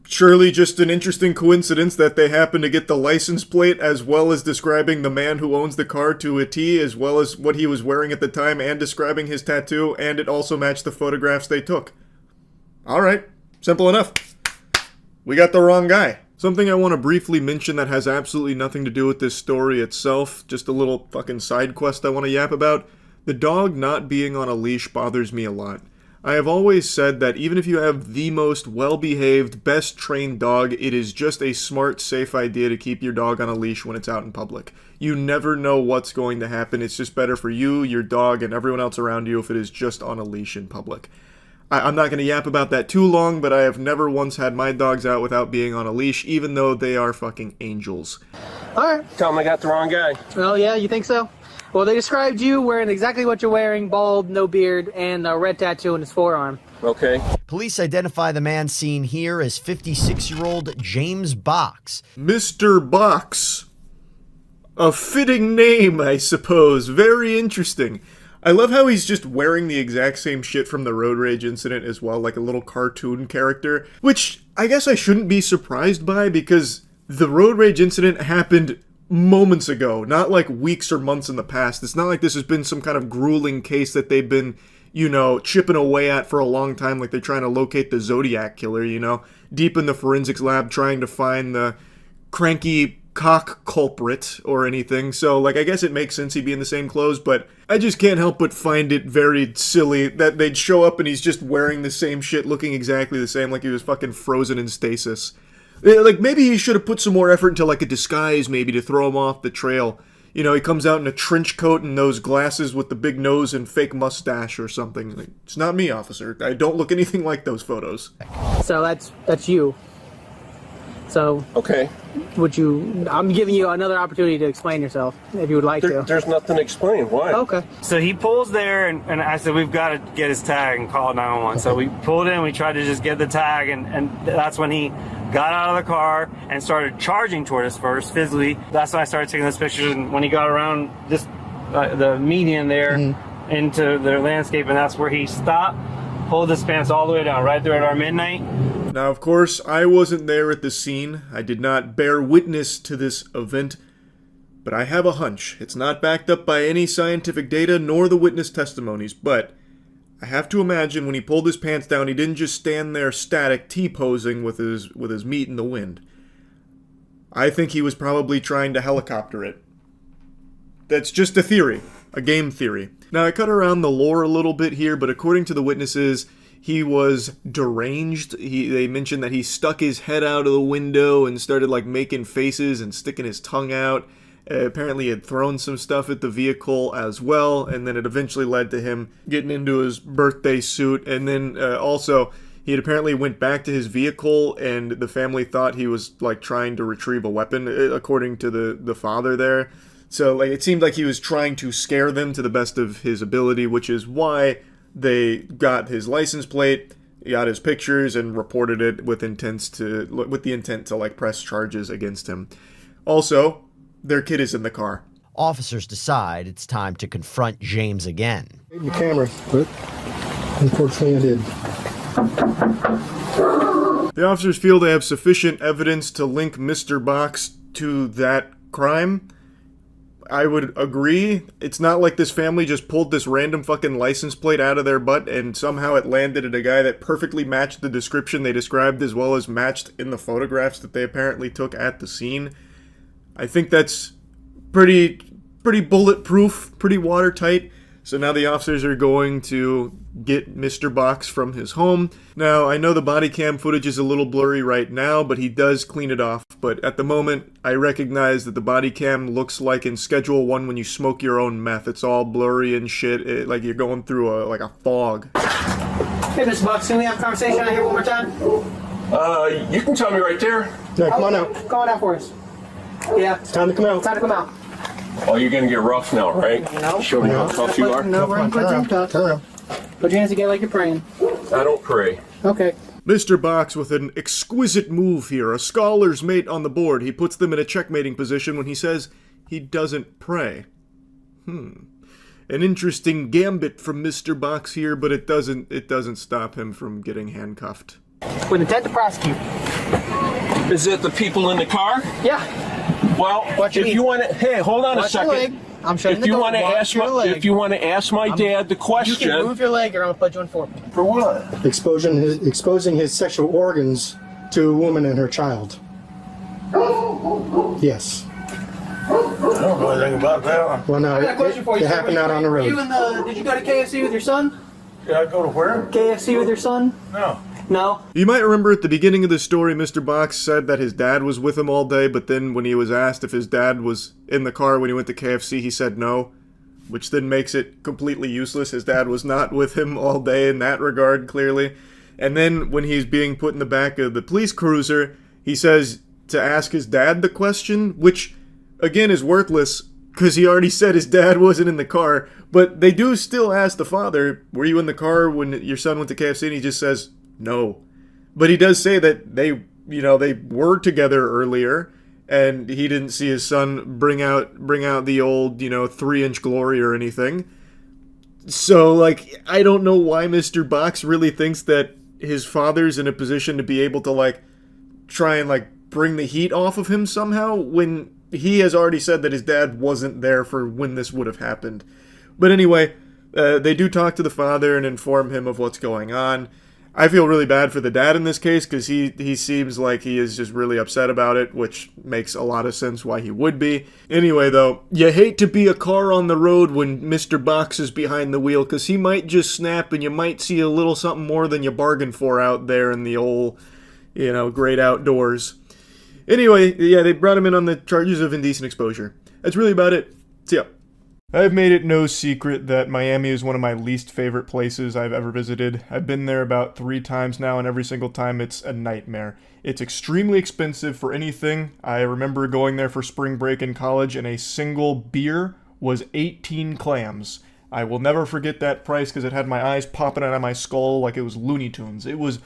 Surely just an interesting coincidence that they happened to get the license plate as well as describing the man who owns the car to a T, as well as what he was wearing at the time and describing his tattoo, and it also matched the photographs they took. Alright, simple enough. We got the wrong guy. Something I want to briefly mention that has absolutely nothing to do with this story itself, just a little fucking side quest I want to yap about. The dog not being on a leash bothers me a lot. I have always said that even if you have the most well-behaved, best-trained dog, it is just a smart, safe idea to keep your dog on a leash when it's out in public. You never know what's going to happen. It's just better for you, your dog, and everyone else around you if it is just on a leash in public. I'm not going to yap about that too long, but I have never once had my dogs out without being on a leash, even though they are fucking angels. Alright. Tell them I got the wrong guy. Oh, yeah? You think so? Well, they described you wearing exactly what you're wearing, bald, no beard, and a red tattoo on his forearm. Okay. Police identify the man seen here as 56-year-old James Box. Mr. Box. A fitting name, I suppose. Very interesting. I love how he's just wearing the exact same shit from the road rage incident as well, like a little cartoon character, which I guess I shouldn't be surprised by because the road rage incident happened moments ago, not like weeks or months in the past. It's not like this has been some kind of grueling case that they've been, you know, chipping away at for a long time, like they're trying to locate the Zodiac killer, you know, deep in the forensics lab trying to find the cranky cock culprit or anything. So, like, I guess it makes sense he'd be in the same clothes, but I just can't help but find it very silly that they'd show up and he's just wearing the same shit, looking exactly the same, like he was fucking frozen in stasis. Like, maybe he should have put some more effort into, like, a disguise, maybe, to throw him off the trail. You know, he comes out in a trench coat and those glasses with the big nose and fake mustache or something. Like, it's not me, officer. I don't look anything like those photos. So that's you. So... Okay. Would you... I'm giving you another opportunity to explain yourself, if you would like to. There's nothing to explain. Why? Okay. So he pulls there, and I said, we've got to get his tag and call 911. So we pulled in, we tried to just get the tag, and that's when he got out of the car and started charging toward us first, physically. That's when I started taking those pictures, and when he got around this, the median there into the landscape, and that's where he stopped, pulled his pants all the way down, right there at our midnight. Now, of course, I wasn't there at the scene. I did not bear witness to this event, but I have a hunch. It's not backed up by any scientific data nor the witness testimonies, but I have to imagine when he pulled his pants down, he didn't just stand there static T-posing with his meat in the wind. I think he was probably trying to helicopter it. That's just a theory, a game theory. Now, I cut around the lore a little bit here, but according to the witnesses, he was deranged. They mentioned that he stuck his head out of the window and started like making faces and sticking his tongue out. Apparently he had thrown some stuff at the vehicle as well, and then it eventually led to him getting into his birthday suit. And then also he had apparently went back to his vehicle, and the family thought he was like trying to retrieve a weapon, according to the father there. So like it seemed like he was trying to scare them to the best of his ability, which is why they got his license plate, got his pictures, and reported it with the intent to like press charges against him. Also, their kid is in the car. Officers decide it's time to confront James again. The camera, but unfortunately I did. The officers feel they have sufficient evidence to link Mr. Box to that crime, I would agree. It's not like this family just pulled this random fucking license plate out of their butt and somehow it landed at a guy that perfectly matched the description they described as well as matched in the photographs that they apparently took at the scene. I think that's pretty bulletproof, pretty watertight. So now the officers are going to get Mr. Box from his home. Now, I know the body cam footage is a little blurry right now, but he does clean it off. But at the moment, I recognize that the body cam looks like in Schedule 1 when you smoke your own meth. It's all blurry and shit, like you're going through a fog. Hey, Mr. Box, can we have a conversation out here one more time? You can tell me right there. Yeah, come on out. Go on out for us. Yeah. It's time to come out. Time to come out. Oh, you're gonna get rough now, right? No. Show me how tough you are. No, we're gonna put some tough. Put your hands together like you're praying. I don't pray. Okay. Mr. Box with an exquisite move here, a scholar's mate on the board. He puts them in a checkmating position when he says he doesn't pray. An interesting gambit from Mr. Box here, but it doesn't stop him from getting handcuffed. With intent to prosecute. Is it the people in the car? Yeah. Well, if you want to, hey, hold on a second. I'm shutting the door. If you want to ask my dad the question, you can move your leg, or I'm gonna put you in for. For what? Exposing his sexual organs to a woman and her child. Yes. I don't know anything about that. Well, no, I got a question for you. It happened out on the road. Did you go to KFC with your son? Did I go to where? KFC with your son? No. No? You might remember at the beginning of the story, Mr. Box said that his dad was with him all day, but then when he was asked if his dad was in the car when he went to KFC, he said no, which then makes it completely useless. His dad was not with him all day in that regard, clearly. And then when he's being put in the back of the police cruiser, he says to ask his dad the question, which, again, is worthless, because he already said his dad wasn't in the car, but they do still ask the father, were you in the car when your son went to KFC? And he just says, no. But he does say that they were together earlier, and he didn't see his son bring out the old, 3-inch glory or anything. So, like, I don't know why Mr. Box really thinks that his father's in a position to be able to, try and, bring the heat off of him somehow, when he has already said that his dad wasn't there for when this would have happened. But anyway, they do talk to the father and inform him of what's going on. I feel really bad for the dad in this case because he seems like he is just really upset about it, which makes a lot of sense why he would be. Anyway, though, you hate to be a car on the road when Mr. Box is behind the wheel because he might just snap and you might see a little something more than you bargained for out there in the old, great outdoors. Anyway, yeah, they brought him in on the charges of indecent exposure. That's really about it. See ya. I've made it no secret that Miami is one of my least favorite places I've ever visited. I've been there about 3 times now, and every single time it's a nightmare. It's extremely expensive for anything. I remember going there for spring break in college, and a single beer was 18 clams. I will never forget that price because it had my eyes popping out of my skull like it was Looney Tunes. It was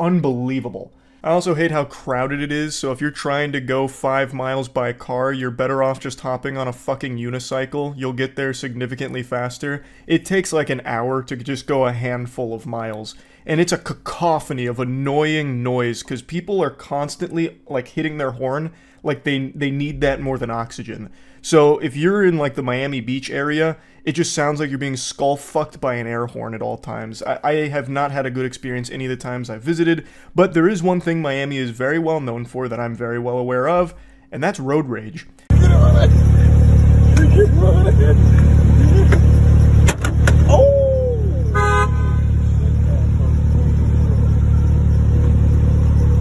unbelievable. I also hate how crowded it is, so if you're trying to go 5 miles by car, you're better off just hopping on a fucking unicycle. You'll get there significantly faster. It takes like an hour to just go a handful of miles. And it's a cacophony of annoying noise, because people are constantly, hitting their horn like they need that more than oxygen. So if you're in, the Miami Beach area, it just sounds like you're being skull-fucked by an air horn at all times. I have not had a good experience any of the times I've visited, but there is one thing Miami is very well known for that I'm very well aware of, and that's road rage.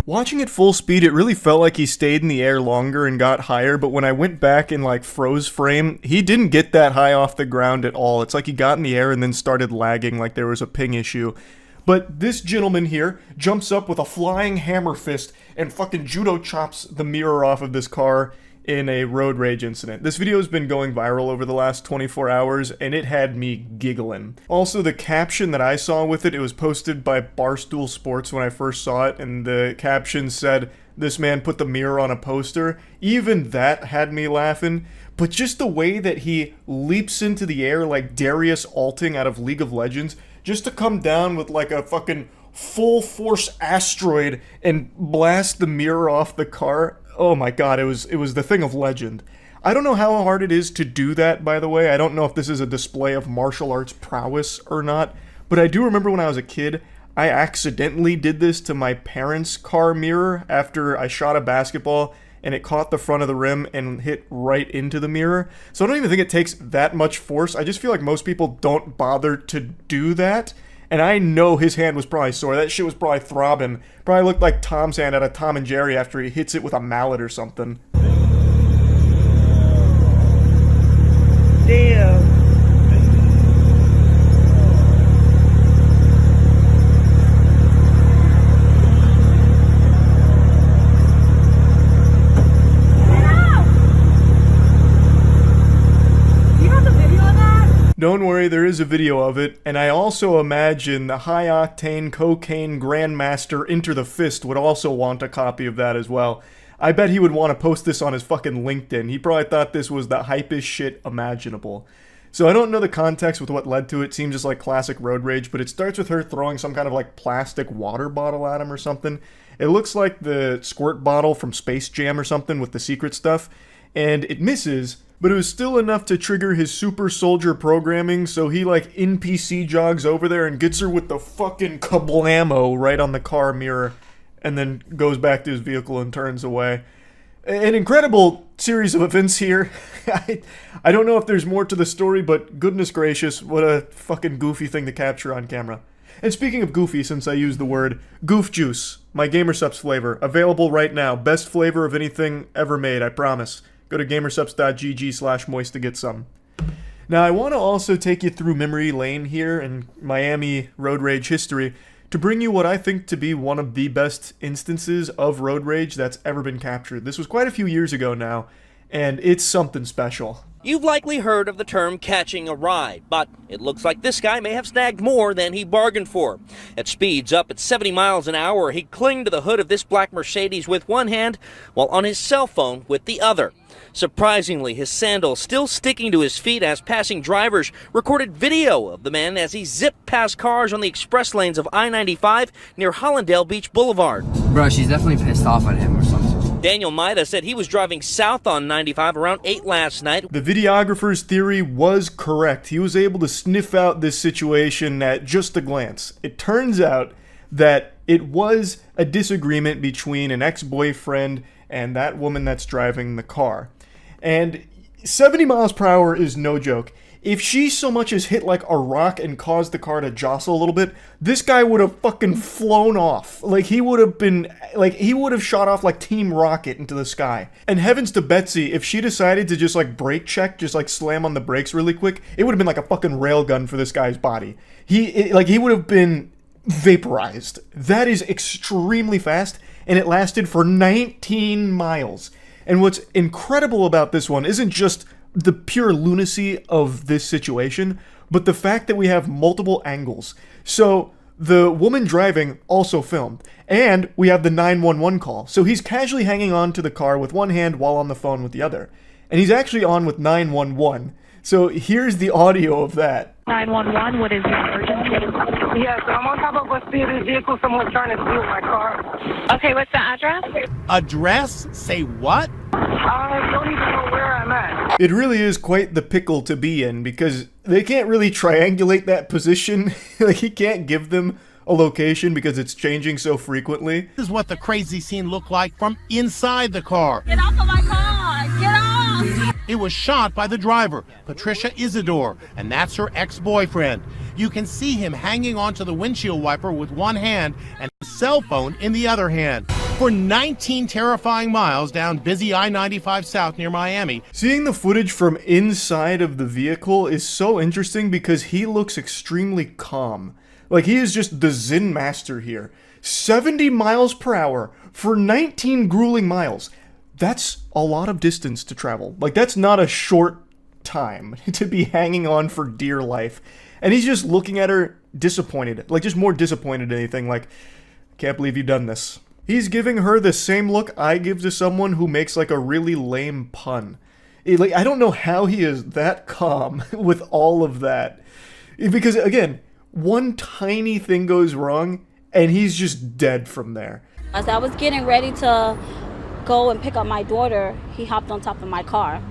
Watching at full speed, it really felt like he stayed in the air longer and got higher, but when I went back and froze frame, he didn't get that high off the ground at all. It's like he got in the air and then started lagging like there was a ping issue. But this gentleman here jumps up with a flying hammer fist and fucking judo chops the mirror off of this car in a road rage incident. This video has been going viral over the last 24 hours, and it had me giggling. Also, the caption that I saw with it, it was posted by Barstool Sports when I first saw it, and the caption said, "This man put the mirror on a poster." Even that had me laughing, but just the way that he leaps into the air like Darius Alting out of League of Legends, just to come down with a fucking full-force asteroid and blast the mirror off the car. Oh my god, it was the thing of legend. I don't know how hard it is to do that, by the way. I don't know if this is a display of martial arts prowess or not, but I do remember when I was a kid, I accidentally did this to my parents' car mirror after I shot a basketball and it caught the front of the rim and hit right into the mirror. So I don't even think it takes that much force. I just feel like most people don't bother to do that. And I know his hand was probably sore. That shit was probably throbbing. Probably looked like Tom's hand out of Tom and Jerry after he hits it with a mallet or something. Damn. Don't worry, there is a video of it, and I also imagine the high-octane cocaine grandmaster Enter the Fist would also want a copy of that as well. I bet he would want to post this on his fucking LinkedIn. He probably thought this was the hypest shit imaginable. So I don't know the context with what led to it. Seems just like classic road rage, but it starts with her throwing some kind of like plastic water bottle at him or something. It looks like the squirt bottle from Space Jam or something with the secret stuff, and it misses, but it was still enough to trigger his super soldier programming, so he like NPC jogs over there and gets her with the fucking kablamo right on the car mirror, and then goes back to his vehicle and turns away. An incredible series of events here. I don't know if there's more to the story, but goodness gracious, what a fucking goofy thing to capture on camera. And speaking of goofy, since I used the word, Goof Juice, my GamerSupps flavor, available right now. Best flavor of anything ever made, I promise. Go to gamersupps.gg/moist to get some. Now, I want to also take you through memory lane here in Miami road rage history to bring you what I think to be one of the best instances of road rage that's ever been captured. This was quite a few years ago now, and it's something special. You've likely heard of the term catching a ride, but it looks like this guy may have snagged more than he bargained for. At speeds up at 70 miles an hour, he clinged to the hood of this black Mercedes with one hand while on his cell phone with the other. Surprisingly, his sandals still sticking to his feet as passing drivers recorded video of the man as he zipped past cars on the express lanes of I-95 near Hollandale Beach Boulevard. Bro, she's definitely pissed off at him or something. Daniel Maida said he was driving south on 95 around 8 last night. The videographer's theory was correct. He was able to sniff out this situation at just a glance. It turns out that it was a disagreement between an ex-boyfriend and that woman that's driving the car. And 70 miles per hour is no joke. If she so much as hit like a rock and caused the car to jostle a little bit, this guy would have fucking flown off. Like he would have shot off like Team Rocket into the sky. And heavens to Betsy, if she decided to just like brake check, just like slam on the brakes really quick, it would have been like a fucking railgun for this guy's body. He would have been vaporized. That is extremely fast, and it lasted for 19 miles. And what's incredible about this one isn't just the pure lunacy of this situation, but the fact that we have multiple angles. So the woman driving also filmed, and we have the 911 call. So he's casually hanging on to the car with one hand while on the phone with the other. And he's actually on with 911. So here's the audio of that. 911, what is your emergency? Yes, I'm on top of a speeding vehicle. Someone's trying to steal my car. Okay, what's the address? Address? Say what? I don't even know where I'm at. It really is quite the pickle to be in, because they can't really triangulate that position. Like, he can't give them a location because it's changing so frequently. This is what the crazy scene looked like from inside the car. Get off of my car! Get off! It was shot by the driver, Patricia Isidore, and that's her ex-boyfriend. You can see him hanging onto the windshield wiper with one hand and his cell phone in the other hand. For 19 terrifying miles down busy I-95 South near Miami. Seeing the footage from inside of the vehicle is so interesting because he looks extremely calm. Like, he is just the Zen master here. 70 miles per hour for 19 grueling miles. That's a lot of distance to travel. Like, that's not a short time to be hanging on for dear life. And he's just looking at her disappointed. Like, just more disappointed than anything. Like, can't believe you've done this. He's giving her the same look I give to someone who makes like a really lame pun. Like, I don't know how he is that calm with all of that. Because, again, one tiny thing goes wrong, and he's just dead from there. As I was getting ready to go and pick up my daughter, he hopped on top of my car.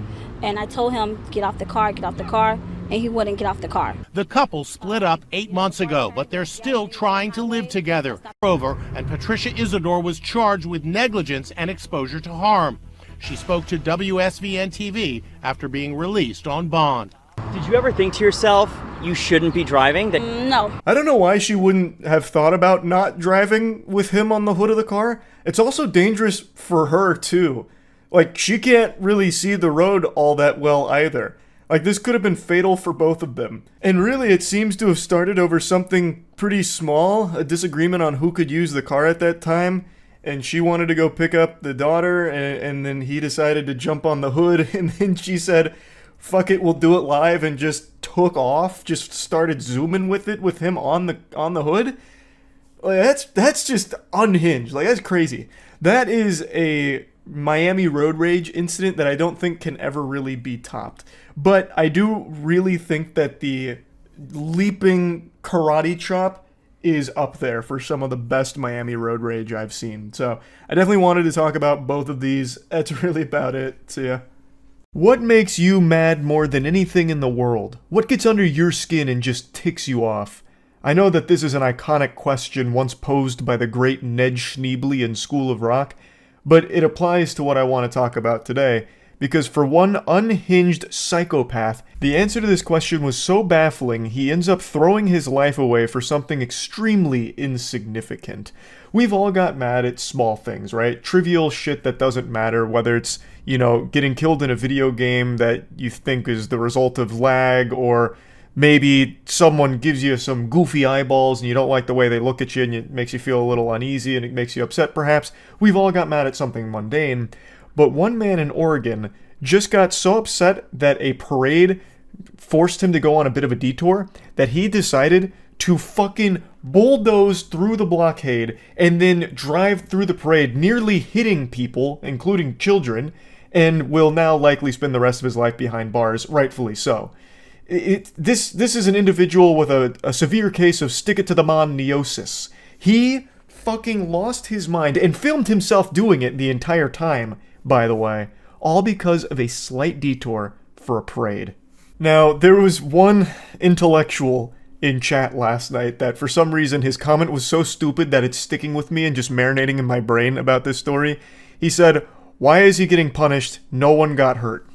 And I told him, get off the car, and he wouldn't get off the car. The couple split up 8 months ago, but they're still trying to live together. Over, and Patricia Isidore was charged with negligence and exposure to harm. She spoke to WSVN-TV after being released on bond. Did you ever think to yourself, you shouldn't be driving? No. I don't know why she wouldn't have thought about not driving with him on the hood of the car. It's also dangerous for her, too. Like, she can't really see the road all that well either. Like, this could have been fatal for both of them. And really, it seems to have started over something pretty small, a disagreement on who could use the car at that time. And she wanted to go pick up the daughter, and then he decided to jump on the hood, and then she said, fuck it, we'll do it live, and just took off, just started zooming with it with him on the hood. Like, that's just unhinged. Like, that's crazy. That is a Miami road rage incident that I don't think can ever really be topped. But I do really think that the leaping karate chop is up there for some of the best Miami road rage I've seen. So I definitely wanted to talk about both of these. That's really about it. So yeah. What makes you mad more than anything in the world? What gets under your skin and just ticks you off? I know that this is an iconic question once posed by the great Ned Schneebly in School of Rock, but it applies to what I want to talk about today, because for one unhinged psychopath, the answer to this question was so baffling he ends up throwing his life away for something extremely insignificant. We've all got mad at small things, right? Trivial shit that doesn't matter, whether it's, you know, getting killed in a video game that you think is the result of lag, or maybe someone gives you some goofy eyeballs and you don't like the way they look at you and it makes you feel a little uneasy and it makes you upset perhaps. We've all got mad at something mundane. But one man in Oregon just got so upset that a parade forced him to go on a bit of a detour that he decided to fucking bulldoze through the blockade and then drive through the parade, nearly hitting people, including children, and will now likely spend the rest of his life behind bars, rightfully so. This is an individual with a severe case of stick-it-to-the-man-neosis. He fucking lost his mind and filmed himself doing it the entire time, by the way, all because of a slight detour for a parade. Now, there was one intellectual in chat last night that for some reason his comment was so stupid that it's sticking with me and just marinating in my brain about this story. He said, "Why is he getting punished? No one got hurt."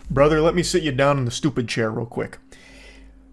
Brother, let me sit you down in the stupid chair real quick.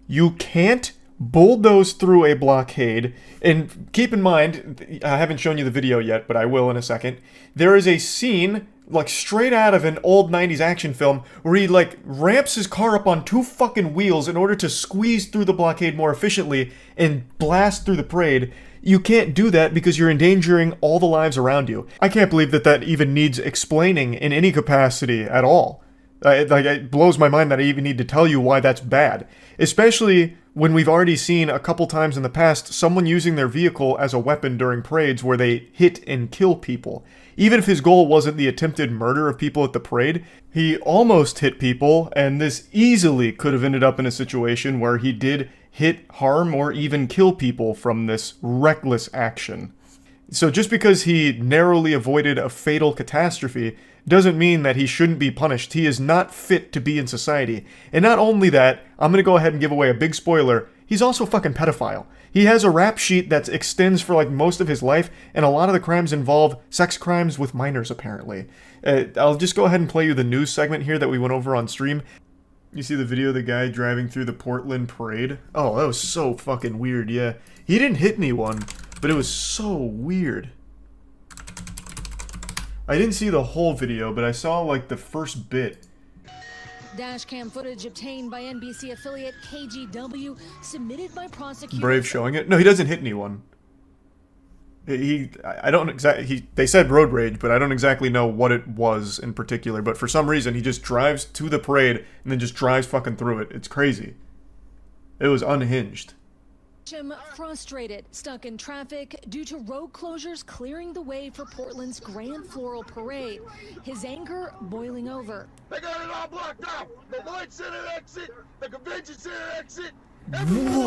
You can't bulldoze through a blockade, and keep in mind, I haven't shown you the video yet, but I will in a second. There is a scene, like straight out of an old 90s action film, where he like ramps his car up on 2 fucking wheels in order to squeeze through the blockade more efficiently and blast through the parade. You can't do that because you're endangering all the lives around you. I can't believe that that even needs explaining in any capacity at all. It blows my mind that I even need to tell you why that's bad. Especially when we've already seen a couple times in the past someone using their vehicle as a weapon during parades where they hit and kill people. Even if his goal wasn't the attempted murder of people at the parade, he almost hit people, and this easily could have ended up in a situation where he did hit, harm, or even kill people from this reckless action. So just because he narrowly avoided a fatal catastrophe doesn't mean that he shouldn't be punished. He is not fit to be in society. And not only that, I'm gonna go ahead and give away a big spoiler, he's also a fucking pedophile. He has a rap sheet that extends for like most of his life, and a lot of the crimes involve sex crimes with minors apparently. I'll just go ahead and play you the news segment here that we went over on stream. You see the video of the guy driving through the Portland parade? Oh, that was so fucking weird, yeah. He didn't hit anyone, but it was so weird. I didn't see the whole video, but I saw like the first bit. Dashcam footage obtained by NBC affiliate KGW submitted by prosecutors. Brave showing it. No, he doesn't hit anyone. I don't exactly. They said road rage, but I don't exactly know what it was in particular. But for some reason, he just drives to the parade and then just drives fucking through it. It's crazy. It was unhinged. Frustrated, stuck in traffic due to road closures clearing the way for Portland's Grand Floral Parade. His anger boiling over. They got it all blocked off. The Lloyd Center exit, the Convention Center exit.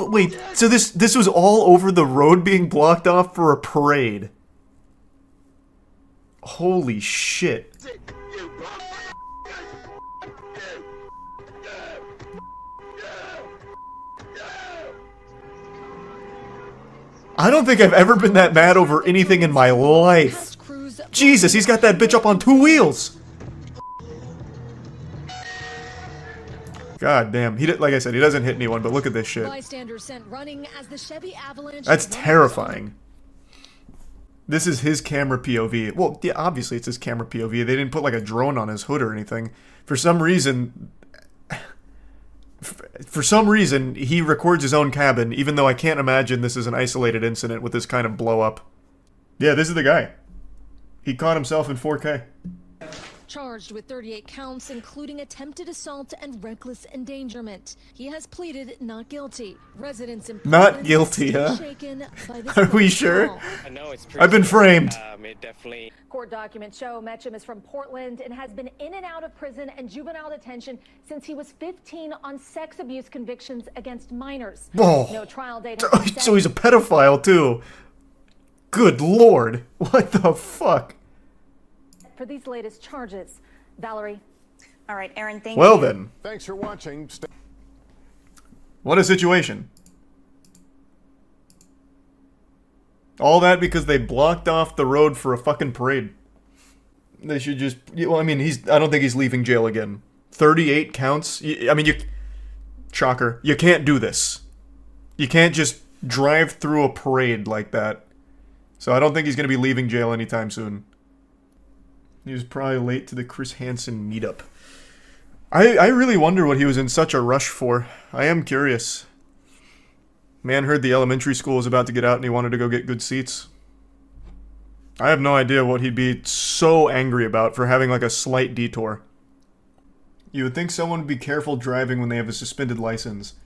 Wait, so this was all over the road being blocked off for a parade? Holy shit. I don't think I've ever been that mad over anything in my life. Jesus, he's got that bitch up on 2 wheels. God damn. Like I said, he doesn't hit anyone, but look at this shit. Bystanders sent running as the Chevy Avalanche. That's terrifying. This is his camera POV. Well, yeah, obviously it's his camera POV. They didn't put like a drone on his hood or anything. For some reason, he records his own cabin, even though I can't imagine this is an isolated incident with this kind of blow up. Yeah, this is the guy. He caught himself in 4K. Charged with 38 counts, including attempted assault and reckless endangerment. He has pleaded not guilty. Residents in Not guilty, huh? Are we sure? I've been framed. Court documents show Metcham is from Portland and has been in and out of prison and juvenile detention since he was 15 on sex abuse convictions against minors. Whoa. No trial date. So he's a pedophile too. Good lord. What the fuck? For these latest charges. Valerie. All right, Aaron, thank Well you. then. Thanks for watching. What a situation. All that because they blocked off the road for a fucking parade. They should just... Well, I mean, I don't think he's leaving jail again. 38 counts? I mean, shocker. You can't do this. You can't just drive through a parade like that. So I don't think he's going to be leaving jail anytime soon. He was probably late to the Chris Hansen meetup. I really wonder what he was in such a rush for. I am curious. Man heard the elementary school was about to get out and he wanted to go get good seats. I have no idea what he'd be so angry about for having like a slight detour. You would think someone would be careful driving when they have a suspended license.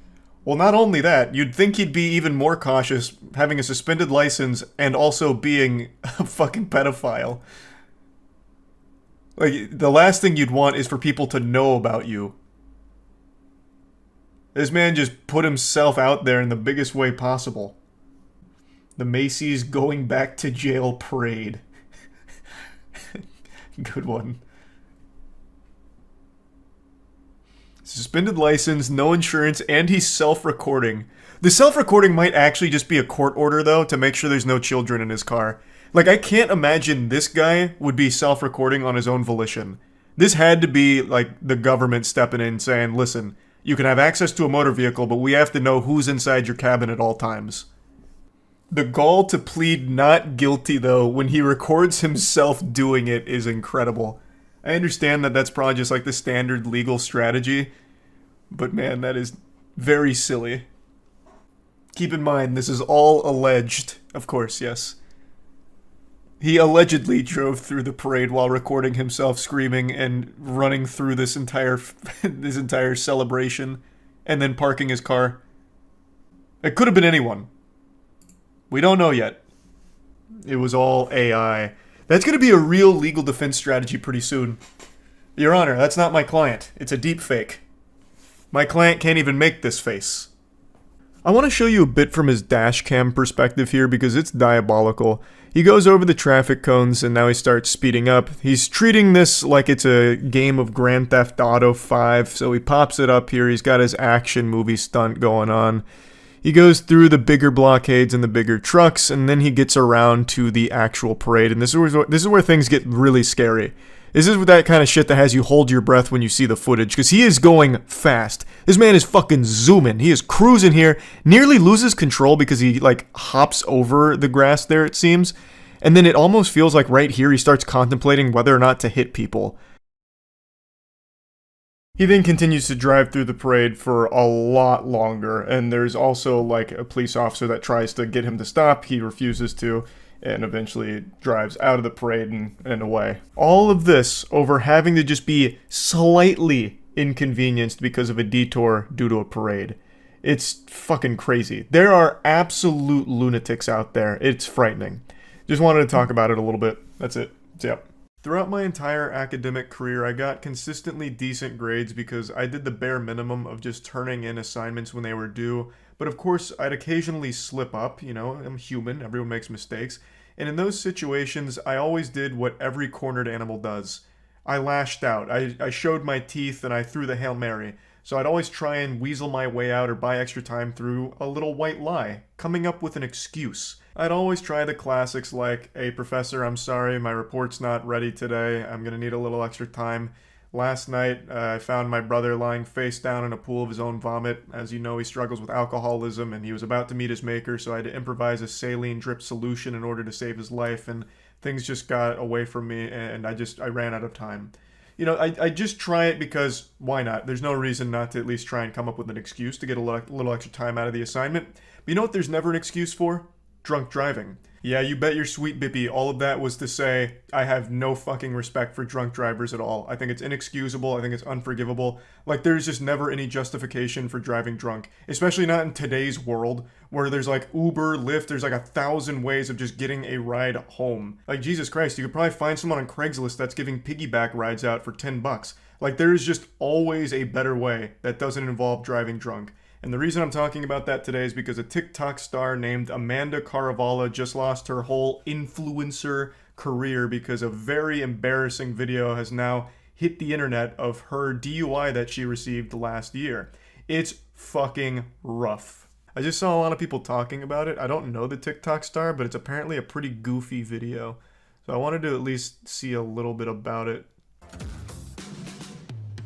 Well, not only that, you'd think he'd be even more cautious having a suspended license and also being a fucking pedophile. Like, the last thing you'd want is for people to know about you. This man just put himself out there in the biggest way possible. The Macy's going back to jail parade. Good one. Suspended license, no insurance, and he's self-recording. The self-recording might actually just be a court order, though, to make sure there's no children in his car. Like, I can't imagine this guy would be self-recording on his own volition. This had to be, like, the government stepping in saying, listen, you can have access to a motor vehicle, but we have to know who's inside your cabin at all times. The gall to plead not guilty, though, when he records himself doing it is incredible. I understand that that's probably just, like, the standard legal strategy, but man, that is very silly. Keep in mind, this is all alleged. Of course, yes. He allegedly drove through the parade while recording himself screaming and running through this entire celebration and then parking his car. It could have been anyone. We don't know yet. It was all AI. That's going to be a real legal defense strategy pretty soon. Your Honor, that's not my client. It's a deep fake. My client can't even make this face. I want to show you a bit from his dash cam perspective here because it's diabolical. He goes over the traffic cones and now he starts speeding up. He's treating this like it's a game of Grand Theft Auto 5, so he pops it up here. He's got his action movie stunt going on. He goes through the bigger blockades and the bigger trucks, and then he gets around to the actual parade. And this is where things get really scary. This is that kind of shit that has you hold your breath when you see the footage, because he is going fast. This man is fucking zooming. He is cruising here, nearly loses control because he, like, hops over the grass there, it seems. And then it almost feels like right here he starts contemplating whether or not to hit people. He then continues to drive through the parade for a lot longer, and there's also, like, a police officer that tries to get him to stop. He refuses to, and eventually drives out of the parade and away. All of this over having to just be slightly inconvenienced because of a detour due to a parade. It's fucking crazy. There are absolute lunatics out there. It's frightening. Just wanted to talk about it a little bit. That's it. Yep. Throughout my entire academic career, I got consistently decent grades because I did the bare minimum of just turning in assignments when they were due. But of course, I'd occasionally slip up, you know, I'm human, everyone makes mistakes. And in those situations, I always did what every cornered animal does. I lashed out, I showed my teeth, and I threw the Hail Mary. So I'd always try and weasel my way out or buy extra time through a little white lie, coming up with an excuse. I'd always try the classics like, "Hey professor, I'm sorry, my report's not ready today. I'm gonna need a little extra time. Last night, I found my brother lying face down in a pool of his own vomit. As you know, he struggles with alcoholism, and he was about to meet his maker, so I had to improvise a saline drip solution in order to save his life, and things just got away from me, and I ran out of time." You know, I just try it because why not? There's no reason not to at least try and come up with an excuse to get a little extra time out of the assignment. But you know what there's never an excuse for? Drunk driving. Yeah, you bet your sweet bippy all of that was to say I have no fucking respect for drunk drivers at all. I think it's inexcusable. I think it's unforgivable. Like, there's just never any justification for driving drunk. Especially not in today's world where there's like Uber, Lyft, there's like 1,000 ways of just getting a ride home. Like, Jesus Christ, you could probably find someone on Craigslist that's giving piggyback rides out for $10. Like, there's just always a better way that doesn't involve driving drunk. And the reason I'm talking about that today is because a TikTok star named Amanda Caravala just lost her whole influencer career because a very embarrassing video has now hit the internet of her DUI that she received last year. It's fucking rough. I just saw a lot of people talking about it. I don't know the TikTok star, but it's apparently a pretty goofy video. So I wanted to at least see a little bit about it.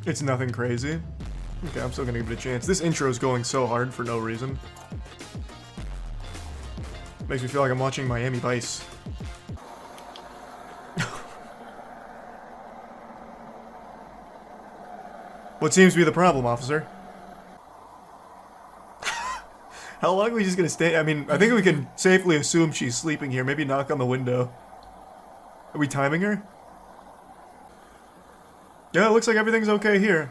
It's nothing crazy. Okay, I'm still gonna give it a chance. This intro is going so hard for no reason. Makes me feel like I'm watching Miami Vice. What seems to be the problem, officer? How long are we just gonna stay? I mean, I think we can safely assume she's sleeping here. Maybe knock on the window. Are we timing her? Yeah, it looks like everything's okay here.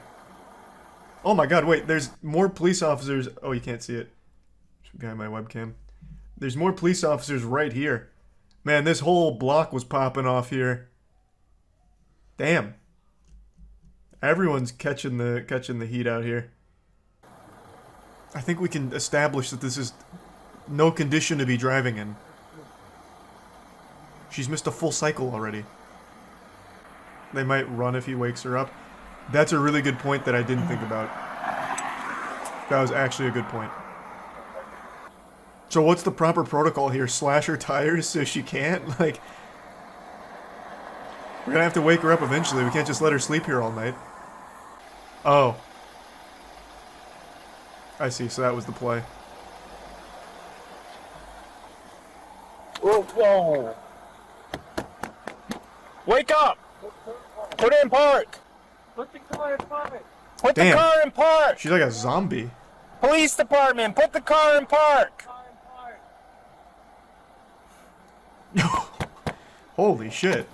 Oh my god, wait, there's more police officers. Oh, you can't see it. It's behind my webcam. There's more police officers right here. Man, this whole block was popping off here. Damn. Everyone's catching the heat out here. I think we can establish that this is no condition to be driving in. She's missed a full cycle already. They might run if he wakes her up. That's a really good point that I didn't think about. That was actually a good point. So what's the proper protocol here? Slash her tires so she can't? Like, we're gonna have to wake her up eventually. We can't just let her sleep here all night. Oh. I see, so that was the play. Whoa, whoa. Wake up! Put it in park! Put the car in park! Put the car in park! She's like a zombie. Police department, put the car in park! Holy shit.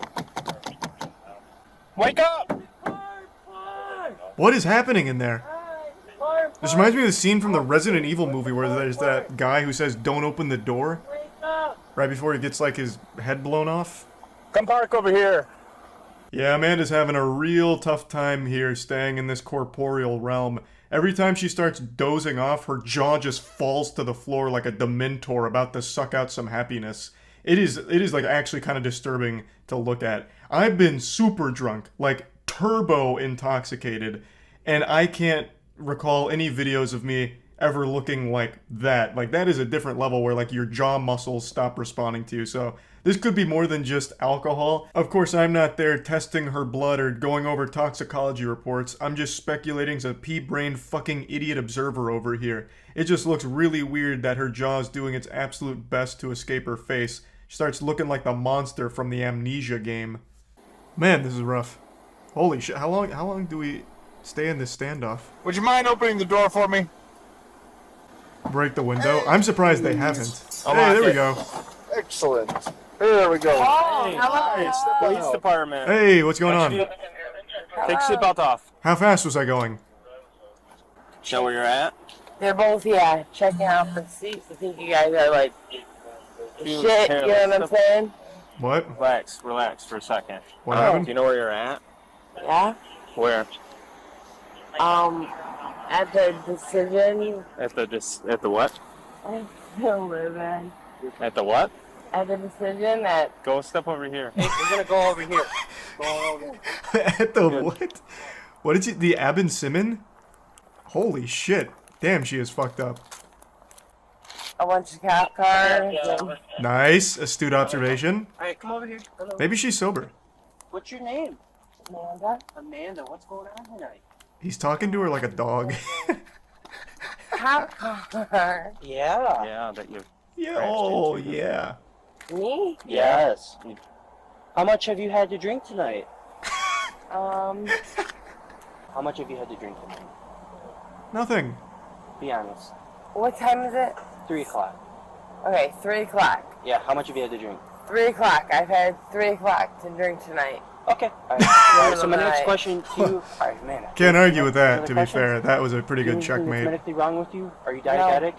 Wake up! What is happening in there? This reminds me of the scene from the Resident Evil movie where there's that guy who says, "Don't open the door," right before he gets like his head blown off. Come park over here. Yeah, Amanda's having a real tough time here staying in this corporeal realm. Every time she starts dozing off, her jaw just falls to the floor like a dementor about to suck out some happiness. It is like actually kind of disturbing to look at. I've been super drunk, like turbo intoxicated, and I can't recall any videos of me ever looking like that. Like, that is a different level where like your jaw muscles stop responding to you. So this could be more than just alcohol. Of course, I'm not there testing her blood or going over toxicology reports. I'm just speculating as a pea-brained fucking idiot observer over here. It just looks really weird that her jaw is doing its absolute best to escape her face. She starts looking like the monster from the Amnesia game. Man, this is rough. Holy shit, how long do we stay in this standoff? Would you mind opening the door for me? Break the window? I'm surprised they haven't. Hey, there we go. Excellent. There we go. Oh, hello. Police department. Hey, what's going on? Take your seatbelt off. How fast was I going? Know where you're at? They're both, yeah, checking out the seats. I think you guys are like, shit, you know what I'm saying? What? Relax for a second. What happened? Do you know where you're at? Yeah? Where? At the decision. At the what? I don't live in. At the what? At the decision that. Go step over here. Hey, we're gonna go over here. Go over. At the what? What did you? The Abin Simon? Holy shit! Damn, she is fucked up. a bunch of cop cars. Nice, astute observation. Alright, come over here. Hello. Maybe she's sober. What's your name? Amanda. Amanda, what's going on tonight? He's talking to her like a dog. Cop car. Yeah. Yeah, that you. Yeah. Oh, yeah. Me? Yes. How much have you had to drink tonight? How much have you had to drink tonight? Nothing. Be honest. What time is it? 3 o'clock. Okay, 3 o'clock. Yeah, how much have you had to drink? 3 o'clock. I've had 3 o'clock to drink tonight. Okay. Alright, so my next question to you... Alright, man. Can't argue with that, to be fair. That was a pretty good checkmate. Anything that's medically wrong with you? Are you diabetic?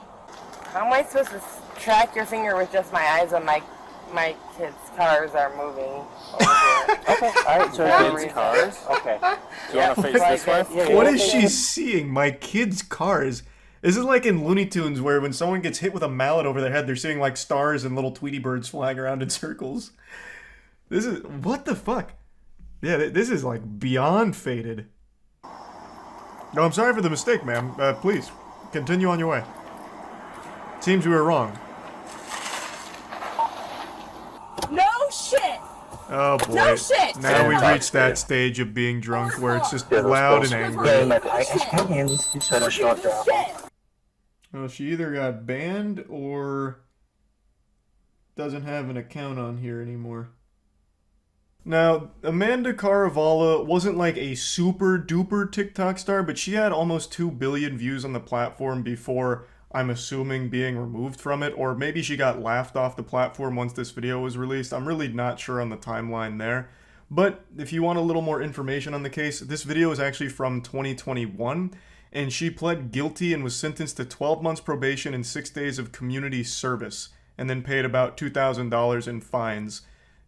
How am I supposed to track your finger with just my eyes when my kids' cars are moving over here? Okay, alright, so kids' cars? Okay. Do you want to face this way? Yeah, what is she seeing? My kids' cars? This is like in Looney Tunes where when someone gets hit with a mallet over their head, they're seeing like stars and little Tweety birds flying around in circles. This is... what the fuck? Yeah, this is like beyond faded. No, I'm sorry for the mistake, ma'am. Please, continue on your way. Seems we were wrong. No shit! Oh boy. No shit! Now we've reached that stage of being drunk where it's just loud and angry. Well, she either got banned or doesn't have an account on here anymore. Now, Amanda Caravala wasn't like a super duper TikTok star, but she had almost 2 billion views on the platform before, I'm assuming, being removed from it, or maybe she got laughed off the platform once this video was released. I'm really not sure on the timeline there. But if you want a little more information on the case, this video is actually from 2021, and she pled guilty and was sentenced to 12 months probation and 6 days of community service, and then paid about $2,000 in fines.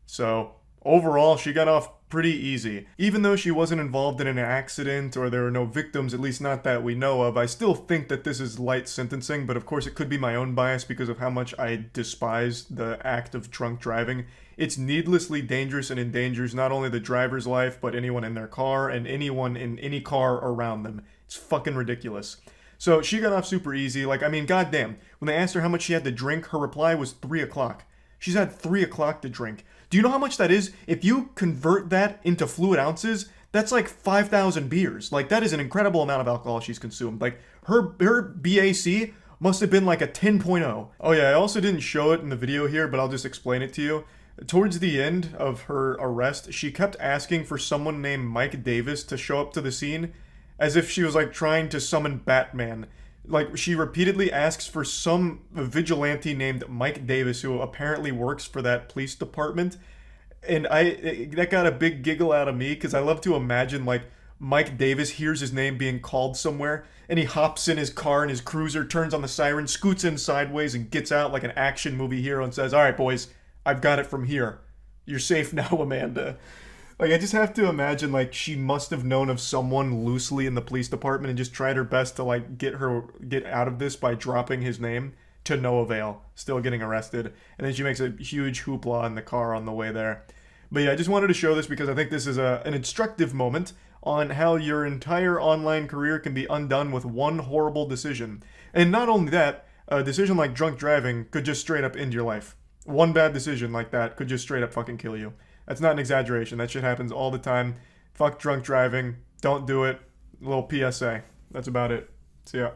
So overall, she got off pretty easy. Even though she wasn't involved in an accident or there were no victims, at least not that we know of, I still think that this is light sentencing, but of course it could be my own bias because of how much I despise the act of drunk driving. It's needlessly dangerous and endangers not only the driver's life, but anyone in their car and anyone in any car around them. It's fucking ridiculous. So she got off super easy. Like, I mean, goddamn. When they asked her how much she had to drink, her reply was 3 o'clock. She's had 3 o'clock to drink. Do you know how much that is? If you convert that into fluid ounces, that's like 5,000 beers. Like, that is an incredible amount of alcohol she's consumed. Like, her BAC must have been like a 10.0. Oh yeah, I also didn't show it in the video here, but I'll just explain it to you. Towards the end of her arrest, she kept asking for someone named Mike Davis to show up to the scene, as if she was like trying to summon Batman. Like, she repeatedly asks for some vigilante named Mike Davis, who apparently works for that police department. And that got a big giggle out of me, because I love to imagine, like, Mike Davis hears his name being called somewhere, and he hops in his car and his cruiser, turns on the siren, scoots in sideways, and gets out like an action movie hero and says, "Alright, boys, I've got it from here. You're safe now, Amanda." Like, I just have to imagine, like, she must have known of someone loosely in the police department and just tried her best to, like, get out of this by dropping his name, to no avail. Still getting arrested. And then she makes a huge hoopla in the car on the way there. But yeah, I just wanted to show this because I think this is an instructive moment on how your entire online career can be undone with one horrible decision. And not only that, a decision like drunk driving could just straight up end your life. One bad decision like that could just straight up fucking kill you. That's not an exaggeration. That shit happens all the time. Fuck drunk driving. Don't do it. A little PSA. That's about it. See ya.